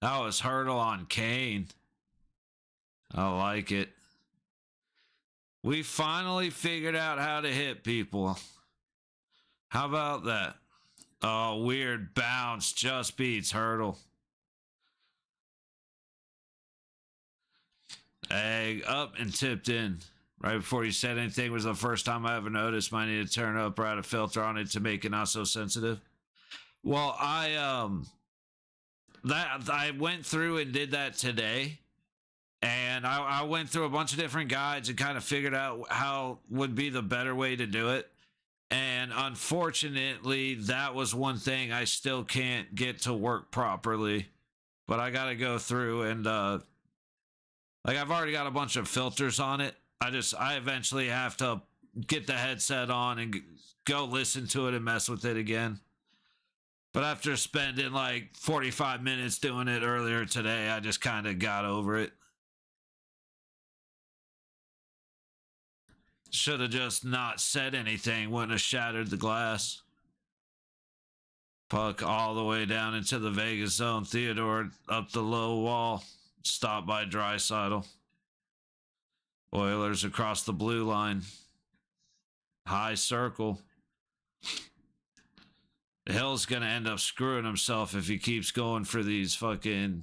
That was Hurdle on Kane. I like it. We finally figured out how to hit people. How about that? Oh, weird bounce. Just beats Hurdle. Egg up and tipped in. Right before you said anything was the first time I ever noticed I need to turn up or add a filter on it to make it not so sensitive. Well, I went through and did that today. And I went through a bunch of different guides and kind of figured out how would be the better way to do it. And unfortunately, that was one thing I still can't get to work properly. But I got to go through and, like, I've already got a bunch of filters on it. I eventually have to get the headset on and go listen to it and mess with it again. But after spending like 45 minutes doing it earlier today, I just kind of got over it. Should have just not said anything, wouldn't have shattered the glass. Puck all the way down into the Vegas zone. Theodore up the low wall. Stopped by Draisaitl. Oilers across the blue line. High circle. Hill's going to end up screwing himself if he keeps going for these fucking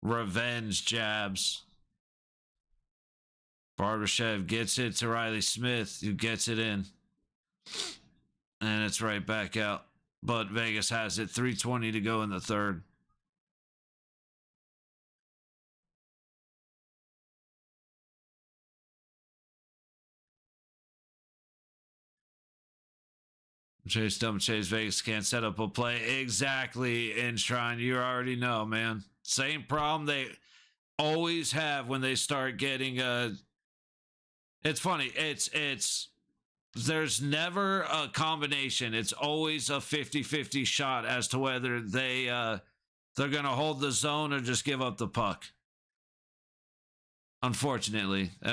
revenge jabs. Barbashev gets it to Riley Smith, who gets it in. And it's right back out. But Vegas has it. 3:20 to go in the third. Chase Vegas can't set up a play. Exactly, Enshrine. You already know, man. Same problem they always have when they start getting it's funny. It's there's never a combination. It's always a 50-50 shot as to whether they're going to hold the zone or just give up the puck. Unfortunately, you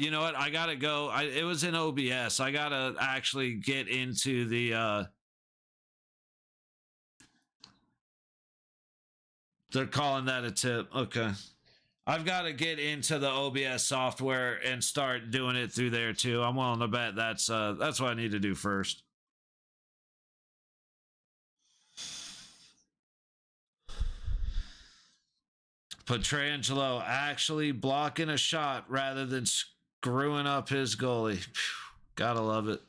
know what? I gotta go. It was in OBS. I gotta actually get into the. They're calling that a tip. Okay, I've got to get into the OBS software and start doing it through there too. I'm willing to bet that's what I need to do first. Pietrangelo actually blocking a shot rather than screwing up his goalie. Gotta love it.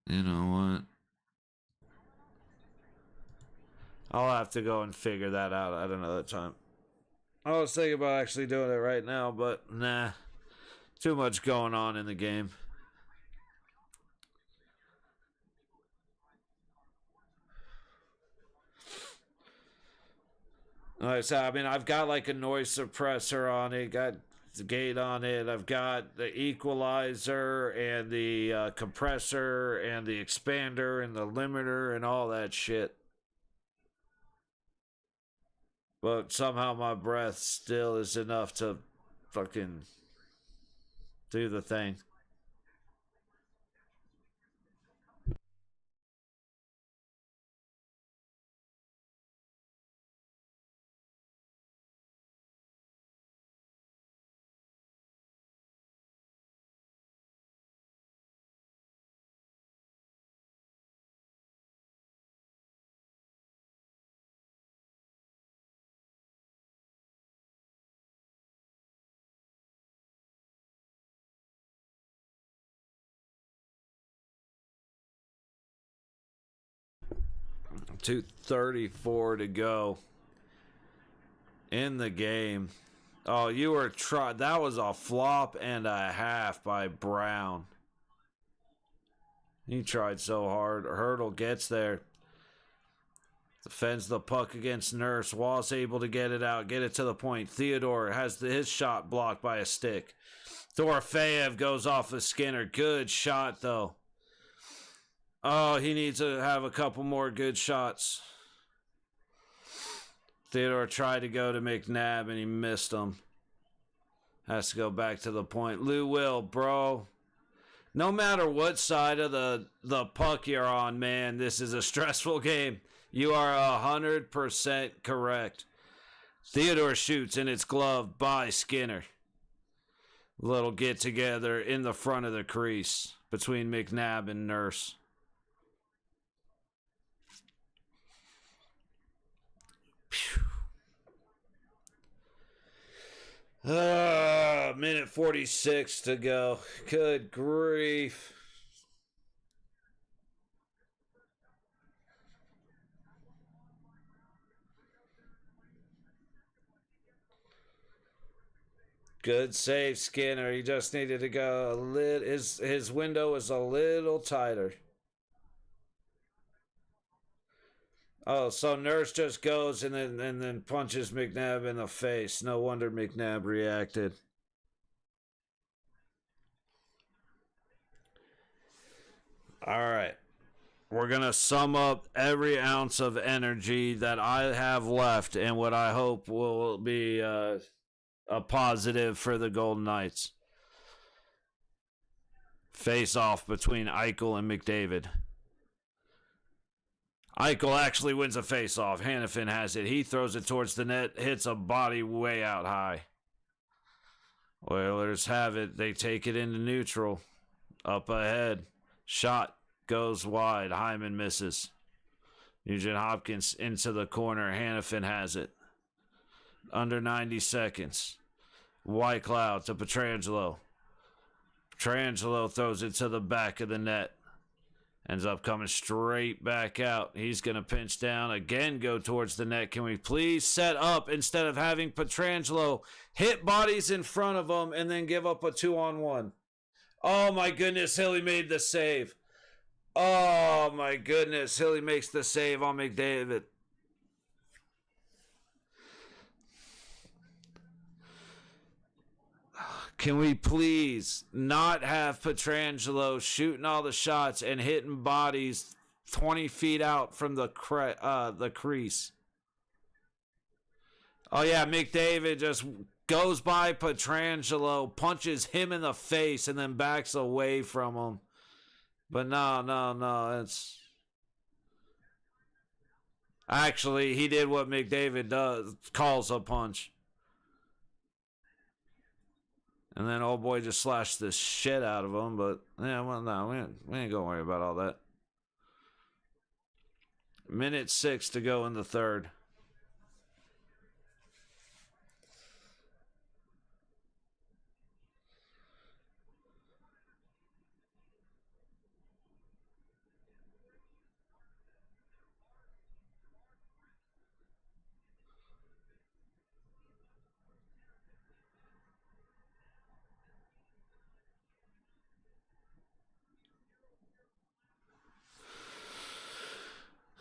You know what? I'll have to go and figure that out at another time. I was thinking about actually doing it right now, but nah. Too much going on in the game. Like I said, I mean, I've got like a noise suppressor on it, got the gate on it, I've got the equalizer and the compressor and the expander and the limiter and all that shit. But somehow my breath still is enough to fucking do the thing. $2:34 to go in the game. Oh, you were that was a flop and a half by Brown. He tried so hard. Hurdle gets there. Defends the puck against Nurse. Was able to get it out, get it to the point. Theodore has his shot blocked by a stick. Dorofeyev goes off of Skinner. Good shot, though. Oh, he needs to have a couple more good shots. Theodore tried to go to McNabb, and he missed him. Has to go back to the point. Lou Will, bro. No matter what side of the puck you're on, man, this is a stressful game. You are 100% correct. Theodore shoots, and it's gloved by Skinner. Little get together in the front of the crease between McNabb and Nurse. Minute 46 to go. Good grief. Good save, Skinner. He just needed to go a little. His window is a little tighter. Oh, so Nurse just goes and then punches McNabb in the face. No wonder McNabb reacted. All right. We're going to sum up every ounce of energy that I have left and what I hope will be a positive for the Golden Knights. Face off between Eichel and McDavid. Eichel actually wins a face-off. Hannafin has it. He throws it towards the net, hits a body way out high. Oilers have it. They take it into neutral. Up ahead. Shot goes wide. Hyman misses. Nugent Hopkins into the corner. Hannafin has it. Under 90 seconds. Whitecloud to Pietrangelo. Pietrangelo throws it to the back of the net. Ends up coming straight back out. He's going to pinch down. Again, go towards the net. Can we please set up instead of having Pietrangelo hit bodies in front of him and then give up a 2-on-1? Oh, my goodness. Hilly made the save. Oh, my goodness. Hilly makes the save on McDavid. Can we please not have Pietrangelo shooting all the shots and hitting bodies 20 feet out from the crease? Oh, yeah, McDavid just goes by Pietrangelo, punches him in the face, and then backs away from him. But no, it's... Actually, he did what McDavid does, calls a punch. And then old boy just slashed the shit out of him. But, yeah, well, no, we ain't going to worry about all that. Minute 6 to go in the third.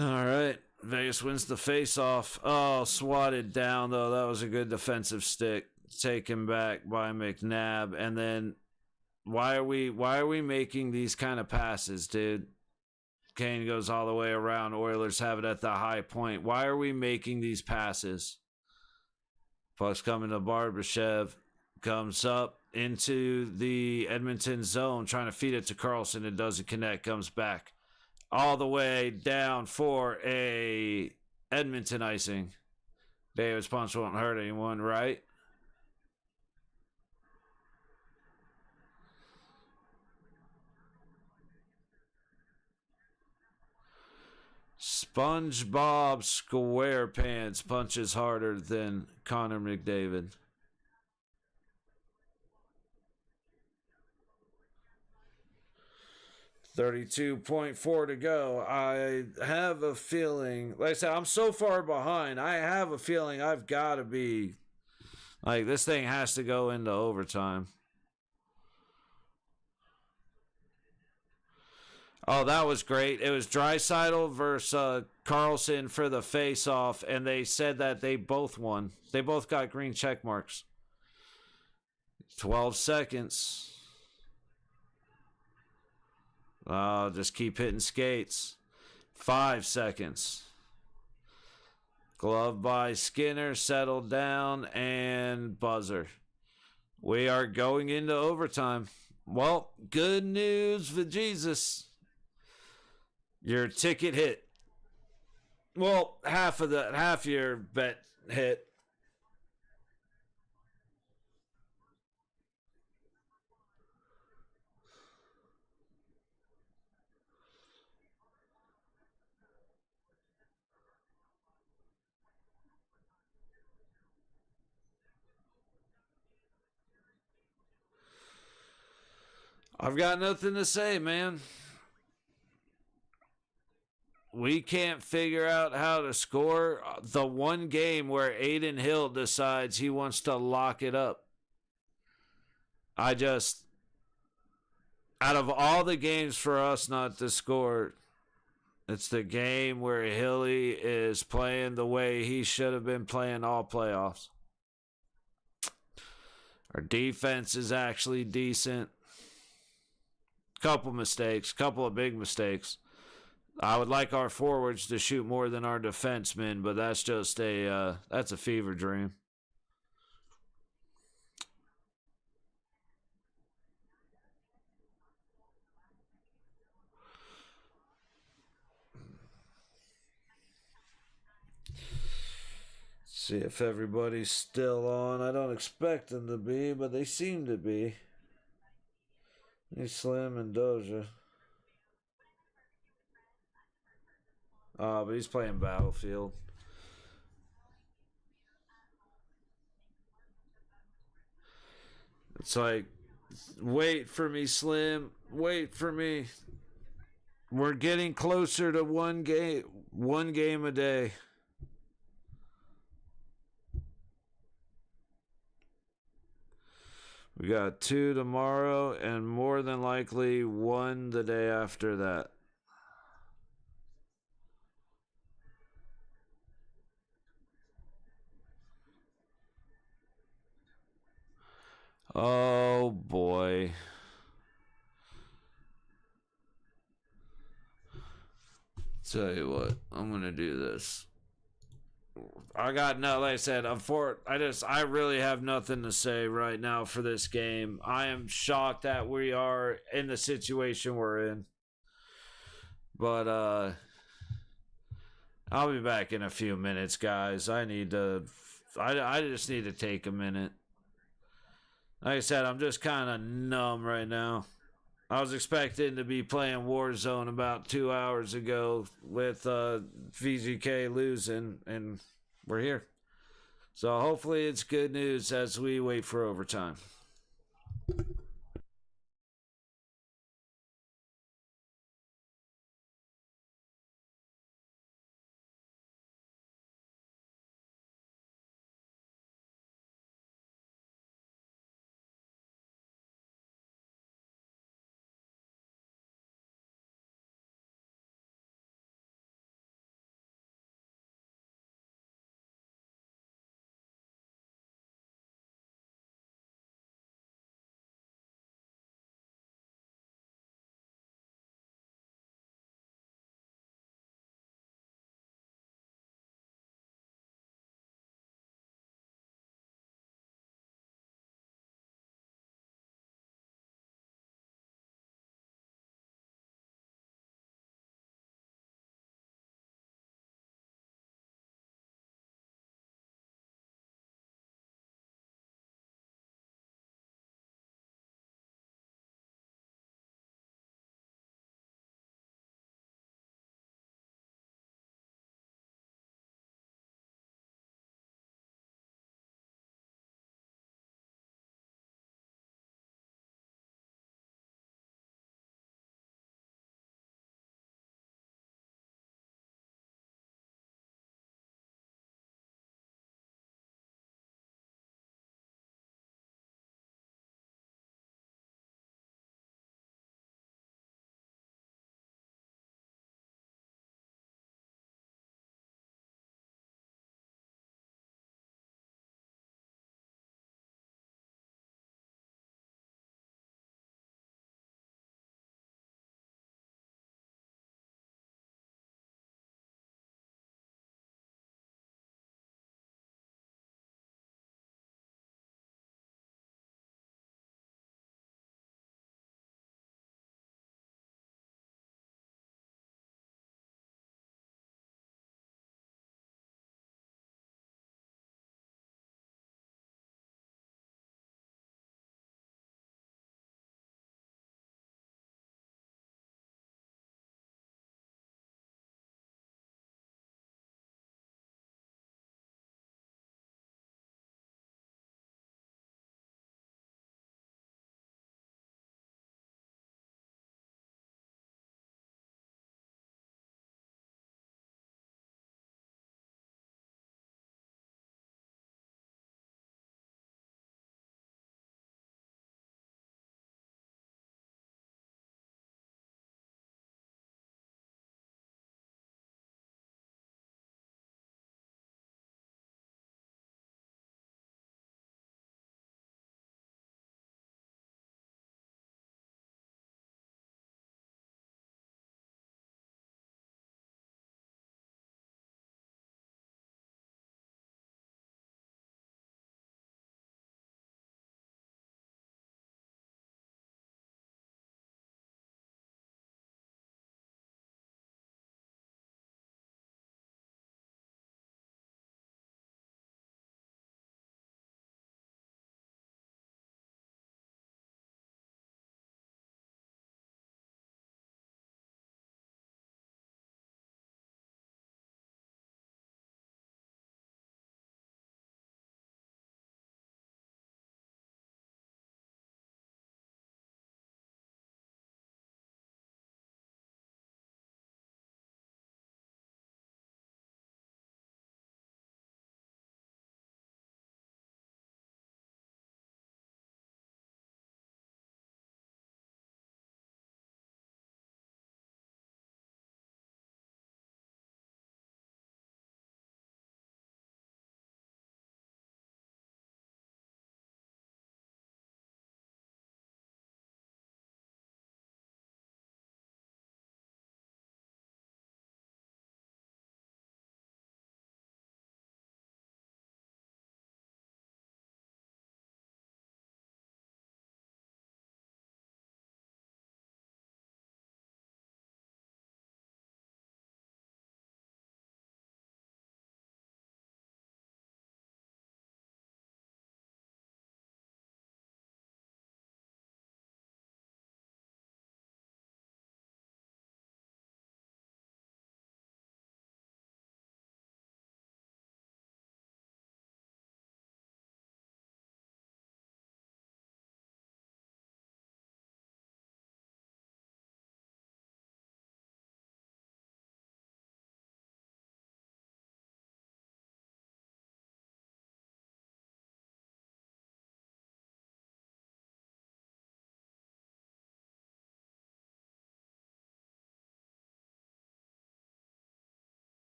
All right. Vegas wins the face-off. Oh, swatted down, though. That was a good defensive stick. Taken back by McNabb. And then why are we making these kind of passes, dude? Kane goes all the way around. Oilers have it at the high point. Why are we making these passes? Puck's coming to Barbashev. Comes up into the Edmonton zone, trying to feed it to Carlson. It doesn't connect. Comes back all the way down for a Edmonton icing. David's punch won't hurt anyone, right? SpongeBob SquarePants punches harder than Connor McDavid. $32.4 to go. I have a feeling, like I said, I'm so far behind. I have a feeling I've got to be, like, this thing has to go into overtime. Oh, that was great. It was Draisaitl versus Carlson for the face-off, and they said that they both won. They both got green check marks. 12 seconds. Oh, just keep hitting skates. 5 seconds. Glove by Skinner, settled down, and buzzer. We are going into overtime. Well, good news for Jesus. Your ticket hit. Well, half your bet hit. I've got nothing to say, man. We can't figure out how to score the one game where Aiden Hill decides he wants to lock it up. Out of all the games for us not to score, it's the game where Hilly is playing the way he should have been playing all playoffs. Our defense is actually decent. Couple mistakes, couple of big mistakes. I would like our forwards to shoot more than our defensemen, but that's just that's a fever dream. See if everybody's still on. I don't expect them to be, but they seem to be. He's Slim and Doja. But he's playing Battlefield. It's like, wait for me, Slim. Wait for me. We're getting closer to one game a day. We got 2 tomorrow and more than likely 1 the day after that. Oh boy. Tell you what, I'm gonna do this. I got no, like I said, I really have nothing to say right now for this game. I am shocked that we are in the situation we're in. But I'll be back in a few minutes, guys. I just need to take a minute. Like I said, I'm just kind of numb right now. I was expecting to be playing Warzone about 2 hours ago with VGK losing, and we're here. So hopefully it's good news as we wait for overtime.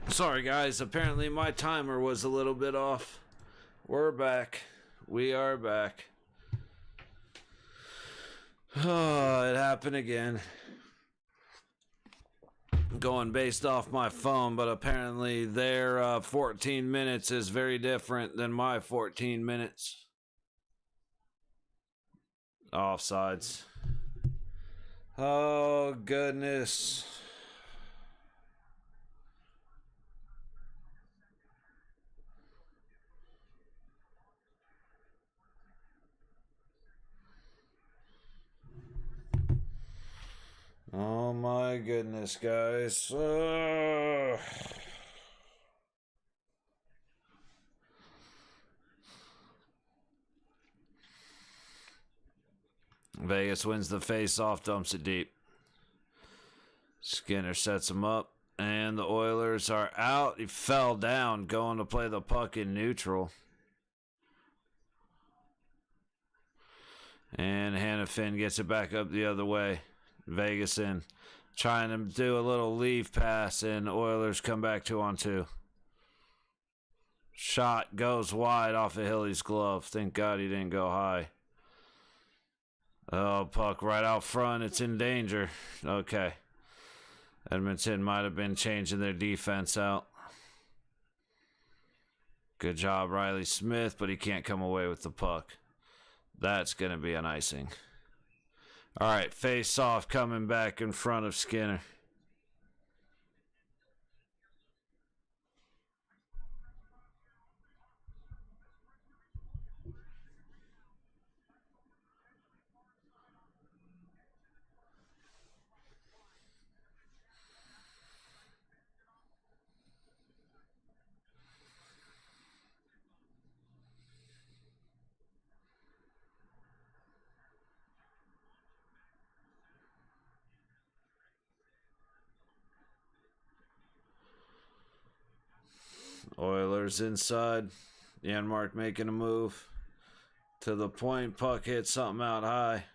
Sorry, guys. Apparently, my timer was a little bit off. We're back. We are back. Oh, it happened again. Going based off my phone, but apparently their 14 minutes is very different than my 14 minutes. Offsides. Oh, goodness. Oh my goodness, guys. Vegas wins the face-off, dumps it deep. Skinner sets him up, and the Oilers are out. He fell down going to play the puck in neutral. And Hannafin gets it back up the other way. Vegas in. Trying to do a little leave pass, and Oilers come back 2-on-2. Shot goes wide off of Hilly's glove. Thank God he didn't go high. Oh, puck right out front. It's in danger. Okay. Edmonton might have been changing their defense out. Good job, Riley Smith, but he can't come away with the puck. That's going to be an icing. All right, face off coming back in front of Skinner. Oilers inside. Janmark making a move. To the point, puck hits something out high.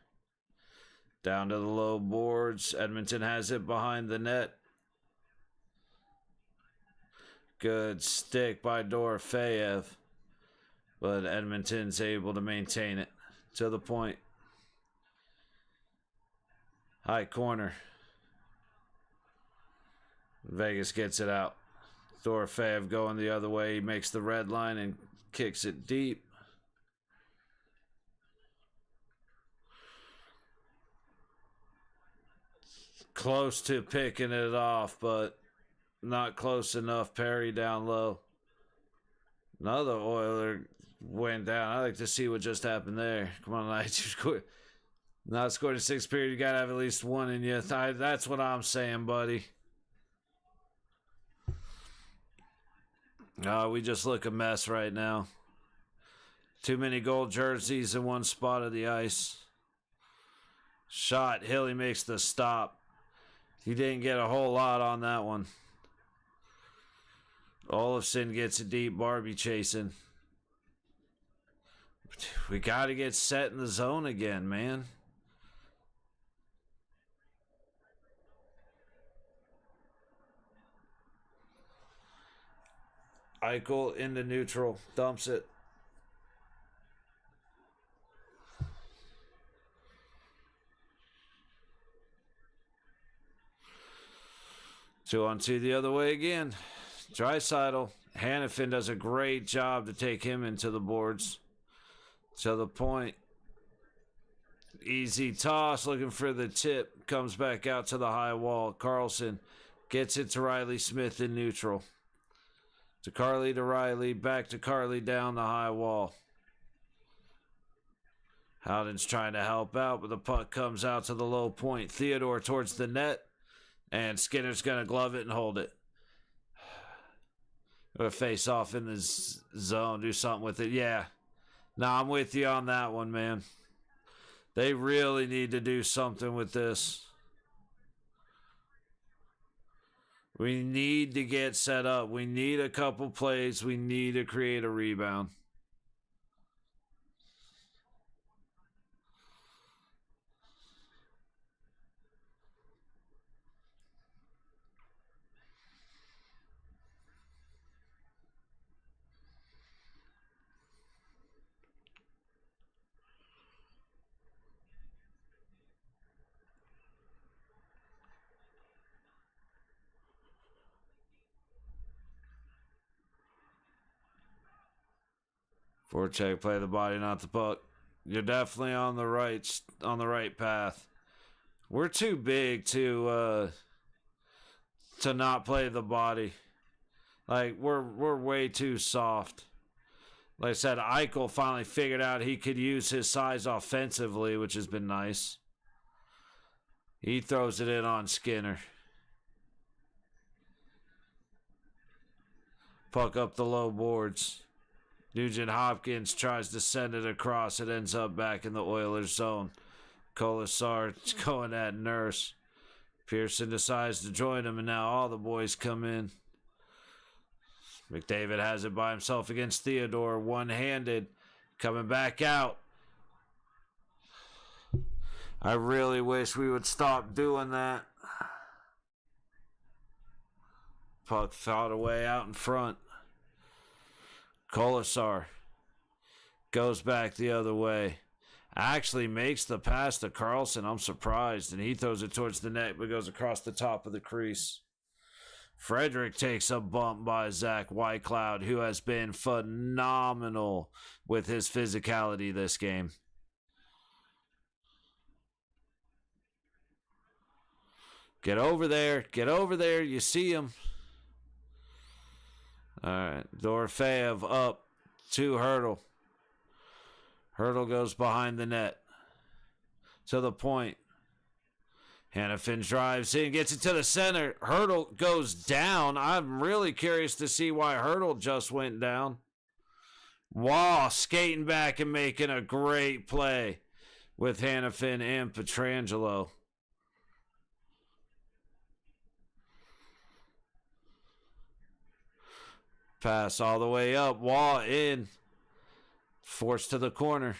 Down to the low boards. Edmonton has it behind the net. Good stick by Dorofeyev. But Edmonton's able to maintain it. To the point. High corner. Vegas gets it out. Dorofeyev going the other way. He makes the red line and kicks it deep. Close to picking it off, but not close enough. Perry down low. Another Oiler went down. I like to see what just happened there. Come on, Knights. You scored. Not scored in sixth period. You got to have at least one in you. That's what I'm saying, buddy. We just look a mess right now. Too many gold jerseys in one spot of the ice. Shot. Hilly makes the stop. He didn't get a whole lot on that one. Olofsson gets it deep. Barbie chasing. We got to get set in the zone again, man. Eichel into neutral. Dumps it. Two on two the other way again. Draisaitl. Hannafin does a great job to take him into the boards. To the point. Easy toss. Looking for the tip. Comes back out to the high wall. Carlson gets it to Riley Smith in neutral. To Carly to Riley. Back to Carly down the high wall. Howden's trying to help out, but the puck comes out to the low point. Theodore towards the net. And Skinner's going to glove it and hold it. Or face off in the zone. Do something with it. Yeah. No, I'm with you on that one, man. They really need to do something with this. We need to get set up. We need a couple plays. We need to create a rebound. Forecheck, play the body, not the puck. You're definitely on the right path. We're too big to not play the body. Like we're way too soft. Like I said, Eichel finally figured out he could use his size offensively, which has been nice. He throws it in on Skinner. Puck up the low boards. Nugent Hopkins tries to send it across. It ends up back in the Oilers zone. Colasar going at Nurse. Pearson decides to join him, and now all the boys come in. McDavid has it by himself against Theodore, one-handed, coming back out. I really wish we would stop doing that. Puck fought away out in front. Colasar goes back the other way. Actually makes the pass to Carlson. I'm surprised. And he throws it towards the net, but goes across the top of the crease. Frederick takes a bump by Zach Whitecloud, who has been phenomenal with his physicality this game. Get over there. Get over there. You see him. All right. Dorofeyev up to Hurdle. Hurdle goes behind the net. To the point. Hannafin drives in, gets it to the center. Hurdle goes down. I'm really curious to see why Hurdle just went down. Wall skating back and making a great play with Hannafin and Pietrangelo. Pass all the way up. Wall in. Forced to the corner.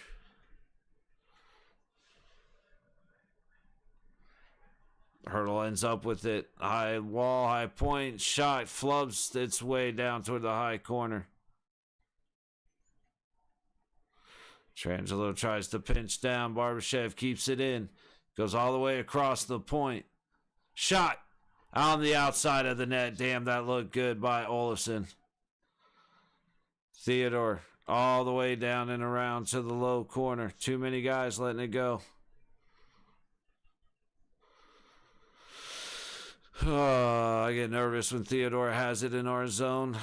Hurdle ends up with it. High wall, high point. Shot flubs its way down toward the high corner. Trangelo tries to pinch down. Barbashev keeps it in. Goes all the way across the point. Shot on the outside of the net. Damn, that looked good by Olofsson. Theodore all the way down and around to the low corner. Too many guys letting it go. I get nervous when Theodore has it in our zone.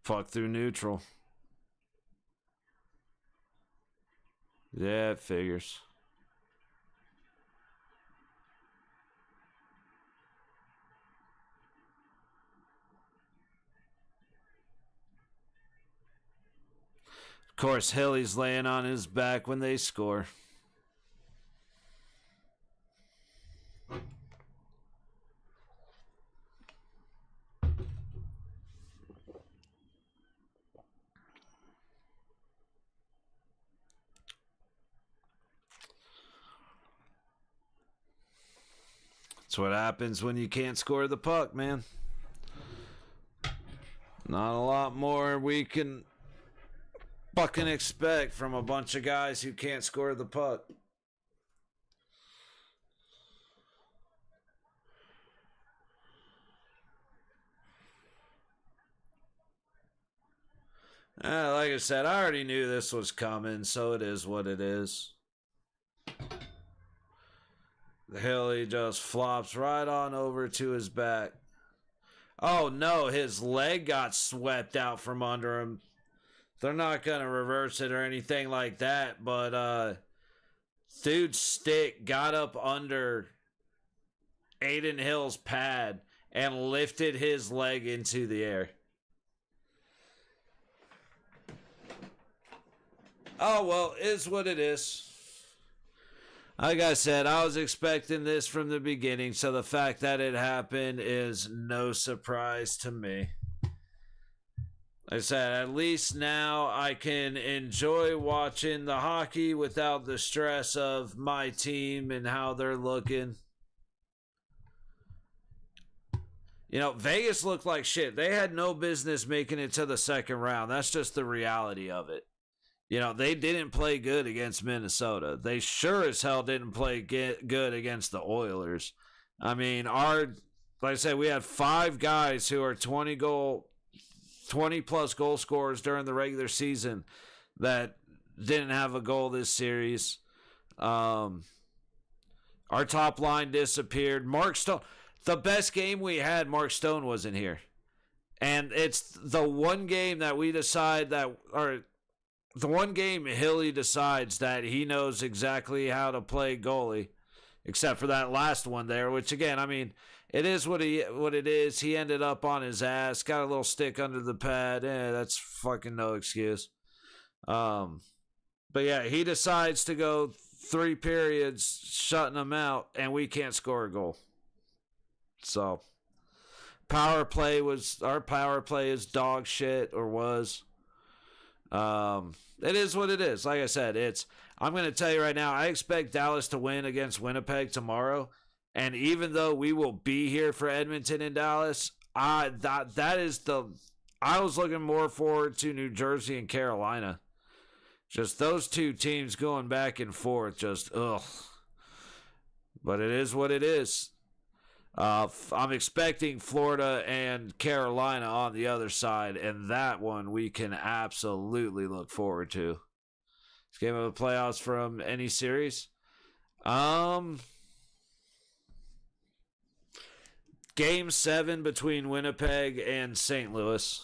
Puck through neutral. Yeah, it figures. Of course, Hilly's laying on his back when they score. That's what happens when you can't score the puck, man. Not a lot more we can fucking expect from a bunch of guys who can't score the puck. Like I said, I already knew this was coming, so it is what it is. The Hilly just flops right on over to his back. Oh no, his leg got swept out from under him. They're not going to reverse it or anything like that, but dude's stick got up under Aiden Hill's pad and lifted his leg into the air. Oh, well, is what it is. Like I said, I was expecting this from the beginning, so the fact that it happened is no surprise to me. Like I said, at least now I can enjoy watching the hockey without the stress of my team and how they're looking. You know, Vegas looked like shit. They had no business making it to the second round. That's just the reality of it. You know, they didn't play good against Minnesota. They sure as hell didn't play good against the Oilers. I mean, like I said, we had 5 guys who are 20-goal 20 plus goal scorers during the regular season that didn't have a goal this series. Our top line disappeared. Mark Stone, the best game we had, Mark Stone wasn't here. And it's the one game that we decide that, or the one game Hilly decides that he knows exactly how to play goalie, except for that last one there, which again, I mean, it is what it is. He ended up on his ass, got a little stick under the pad. That's fucking no excuse. But yeah, he decides to go 3 periods shutting them out, and we can't score a goal. So our power play is dog shit, or was. It is what it is. Like I said, I'm going to tell you right now, I expect Dallas to win against Winnipeg tomorrow. And even though we will be here for Edmonton and Dallas, I was looking more forward to New Jersey and Carolina. Just those two teams going back and forth, just ugh. But it is what it is. I'm expecting Florida and Carolina on the other side, and that one we can absolutely look forward to. This game of the playoffs from any series. Game 7 between Winnipeg and St. Louis.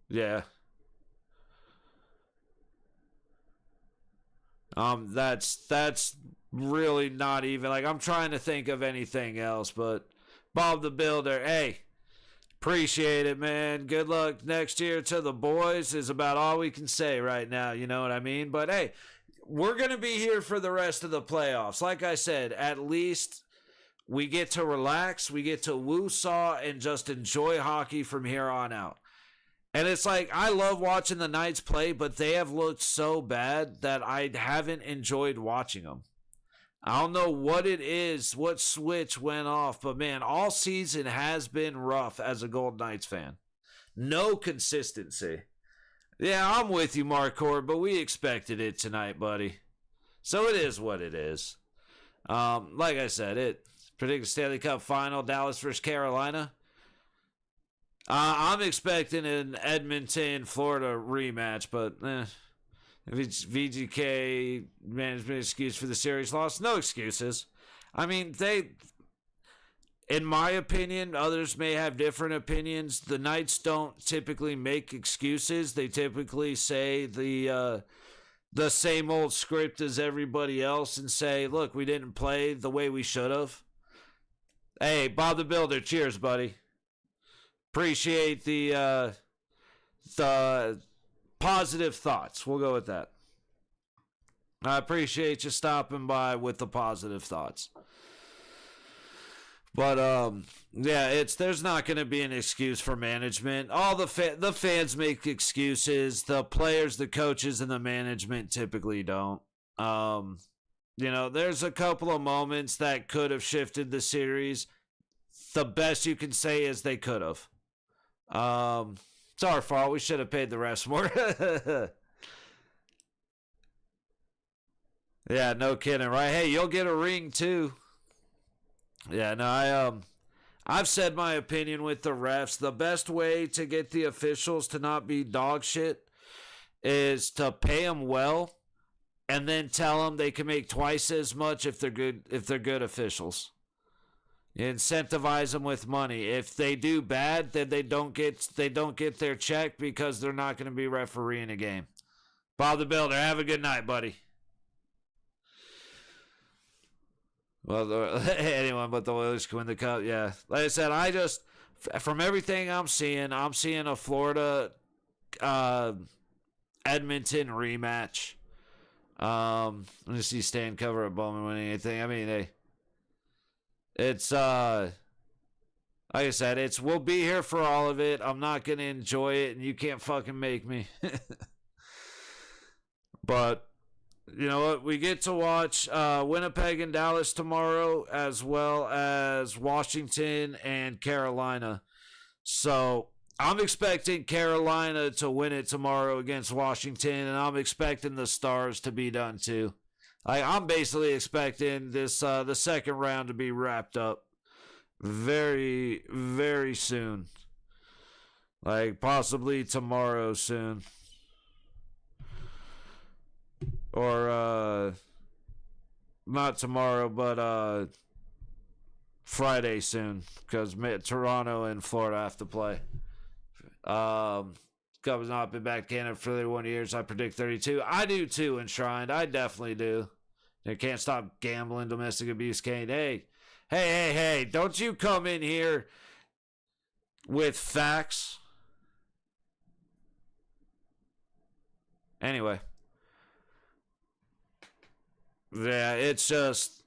Yeah. That's really not even, like, I'm trying to think of anything else, but Bob the Builder, hey, appreciate it, man. Good luck next year to the boys is about all we can say right now, you know what I mean? But hey, we're going to be here for the rest of the playoffs. Like I said, at least we get to relax, we get to woo-saw and just enjoy hockey from here on out. And it's like, I love watching the Knights play, but they have looked so bad that I haven't enjoyed watching them. I don't know what it is, what switch went off, but man, all season has been rough as a Golden Knights fan. No consistency. Yeah, I'm with you, Marcor, but we expected it tonight, buddy. So it is what it is. Like I said, predict Stanley Cup final, Dallas versus Carolina. I'm expecting an Edmonton, Florida rematch, but if it's VGK management excuse for the series loss, no excuses. I mean, in my opinion, others may have different opinions. The Knights don't typically make excuses. They typically say the same old script as everybody else and say, look, we didn't play the way we should have. Hey, Bob the Builder, cheers, buddy. Appreciate the positive thoughts. We'll go with that. I appreciate you stopping by with the positive thoughts. But yeah, there's not going to be an excuse for management. All the fans make excuses. The players, the coaches, and the management typically don't. There's a couple of moments that could have shifted the series. The best you can say is they could have. It's our fault. We should have paid the refs more. Yeah, no kidding, right? Hey, you'll get a ring too. Yeah, no, I've said my opinion with the refs. The best way to get the officials to not be dog shit is to pay them well, and then tell them they can make twice as much if they're good officials. You incentivize them with money. If they do bad, then they don't get their check because they're not going to be refereeing a game. Bob the Builder, have a good night, buddy. Well, anyone but the Oilers can win the cup. Yeah, like I said, from everything I'm seeing a Florida, Edmonton rematch. Let me see Stan cover at Bowman winning anything. I mean, hey. It's like I said, we'll be here for all of it. I'm not gonna enjoy it, and you can't fucking make me. But you know what? We get to watch Winnipeg and Dallas tomorrow, as well as Washington and Carolina. So I'm expecting Carolina to win it tomorrow against Washington, and I'm expecting the Stars to be done too. I'm basically expecting this the second round to be wrapped up. very, very soon. Like possibly tomorrow soon. Or not tomorrow, but Friday soon, because Toronto and Florida have to play. Cubs not been back to Canada for 31 years. I predict 32. I do too, Enshrined. I definitely do. They can't stop gambling, domestic abuse, Kane. Hey, don't you come in here with facts. Anyway. Yeah, it's just,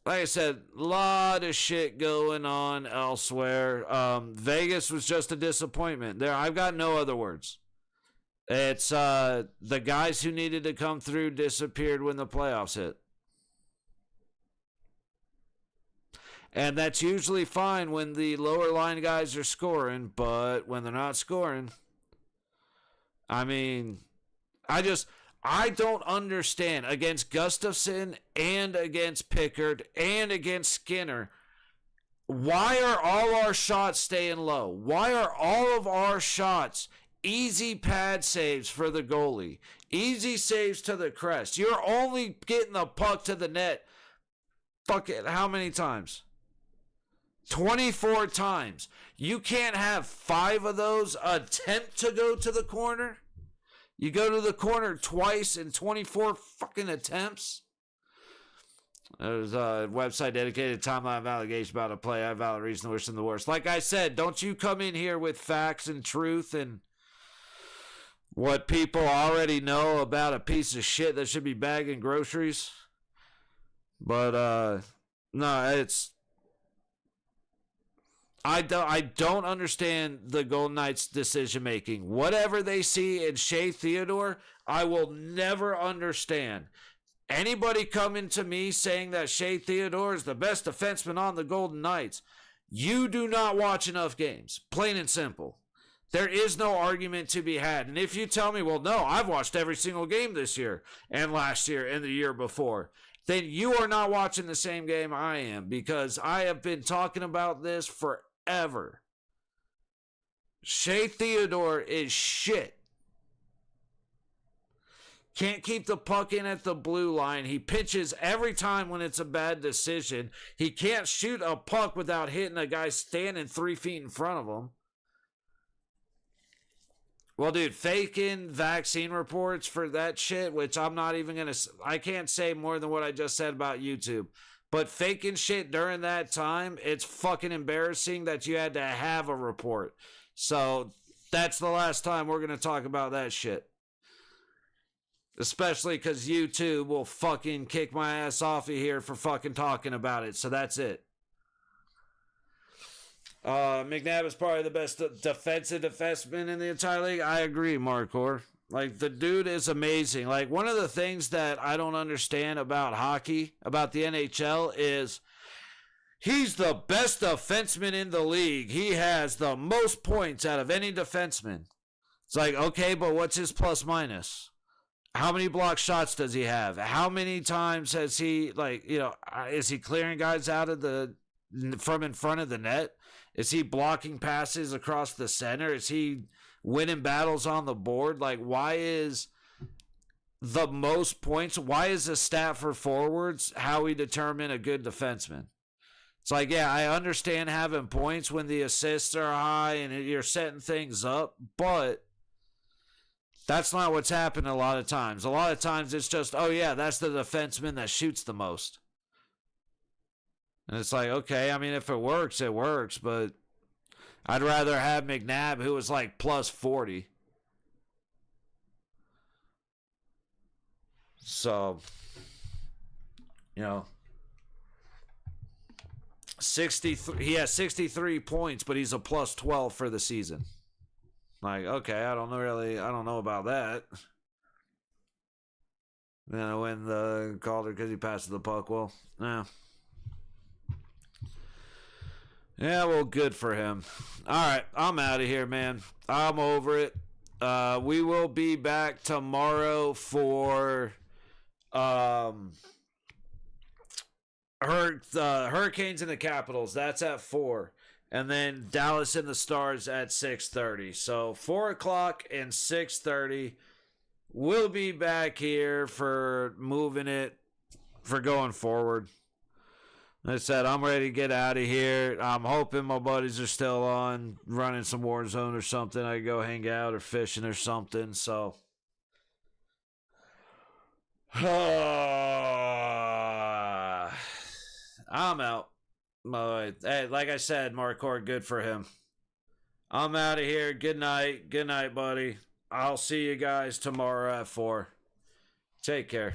like I said, a lot of shit going on elsewhere. Vegas was just a disappointment. There, I've got no other words. It's the guys who needed to come through disappeared when the playoffs hit. And that's usually fine when the lower line guys are scoring, but when they're not scoring, I mean, I don't understand against Gustafson and against Pickard and against Skinner. Why are all our shots staying low? Why are all of our shots easy pad saves for the goalie? Easy saves to the crest. You're only getting the puck to the net. Fuck it, how many times? 24 times. You can't have 5 of those attempt to go to the corner? You go to the corner twice in 24 fucking attempts? There's a website dedicated to timeline of allegations about a play. I have valid reason to wish them the worst. Like I said, don't you come in here with facts and truth and what people already know about a piece of shit that should be bagging groceries. But, no, it's... I don't understand the Golden Knights' decision making. Whatever they see in Shea Theodore, I will never understand. Anybody coming to me saying that Shea Theodore is the best defenseman on the Golden Knights, you do not watch enough games. Plain and simple. There is no argument to be had. And if you tell me, well, no, I've watched every single game this year and last year and the year before, then you are not watching the same game I am, because I have been talking about this forever. Shea Theodore is shit. Can't keep the puck in at the blue line. He pitches every time when it's a bad decision. He can't shoot a puck without hitting a guy standing 3 feet in front of him. Well, dude, faking vaccine reports for that shit, which I'm not even going to... I can't say more than what I just said about YouTube. But faking shit during that time, it's fucking embarrassing that you had to have a report. So that's the last time we're going to talk about that shit. Especially because YouTube will fucking kick my ass off of here for fucking talking about it. So that's it. McNabb is probably the best defensive defenseman in the entire league. I agree, Marcor. Like, the dude is amazing. Like, one of the things that I don't understand about hockey, about the NHL, is he's the best defenseman in the league. He has the most points out of any defenseman. It's like, okay, but what's his plus minus? How many block shots does he have? How many times has he, like, you know, is he clearing guys out of from in front of the net? Is he blocking passes across the center? Is he winning battles on the board? Like, why is the most points? Why is a stat for forwards how we determine a good defenseman? It's like, yeah, I understand having points when the assists are high and you're setting things up, but that's not what's happened a lot of times. A lot of times it's just, oh yeah, that's the defenseman that shoots the most. And it's like, okay, I mean, if it works, it works, but I'd rather have McNabb, who was like plus 40. So, you know, 63. He has 63 points, but he's a plus 12 for the season. Like, okay, I don't know about that. Then I win the Calder because he passes the puck. Well, yeah. Yeah, well, good for him. All right, I'm out of here, man. I'm over it. We will be back tomorrow for Hurricanes and the Capitals. That's at 4. And then Dallas and the Stars at 6:30. So 4 o'clock and 6:30. We'll be back here for moving it for going forward. Like I said, I'm ready to get out of here. I'm hoping my buddies are still on, running some Warzone or something. I go hang out or fishing or something. So, I'm out. Hey, like I said, Marquardt, good for him. I'm out of here. Good night. Good night, buddy. I'll see you guys tomorrow at 4. Take care.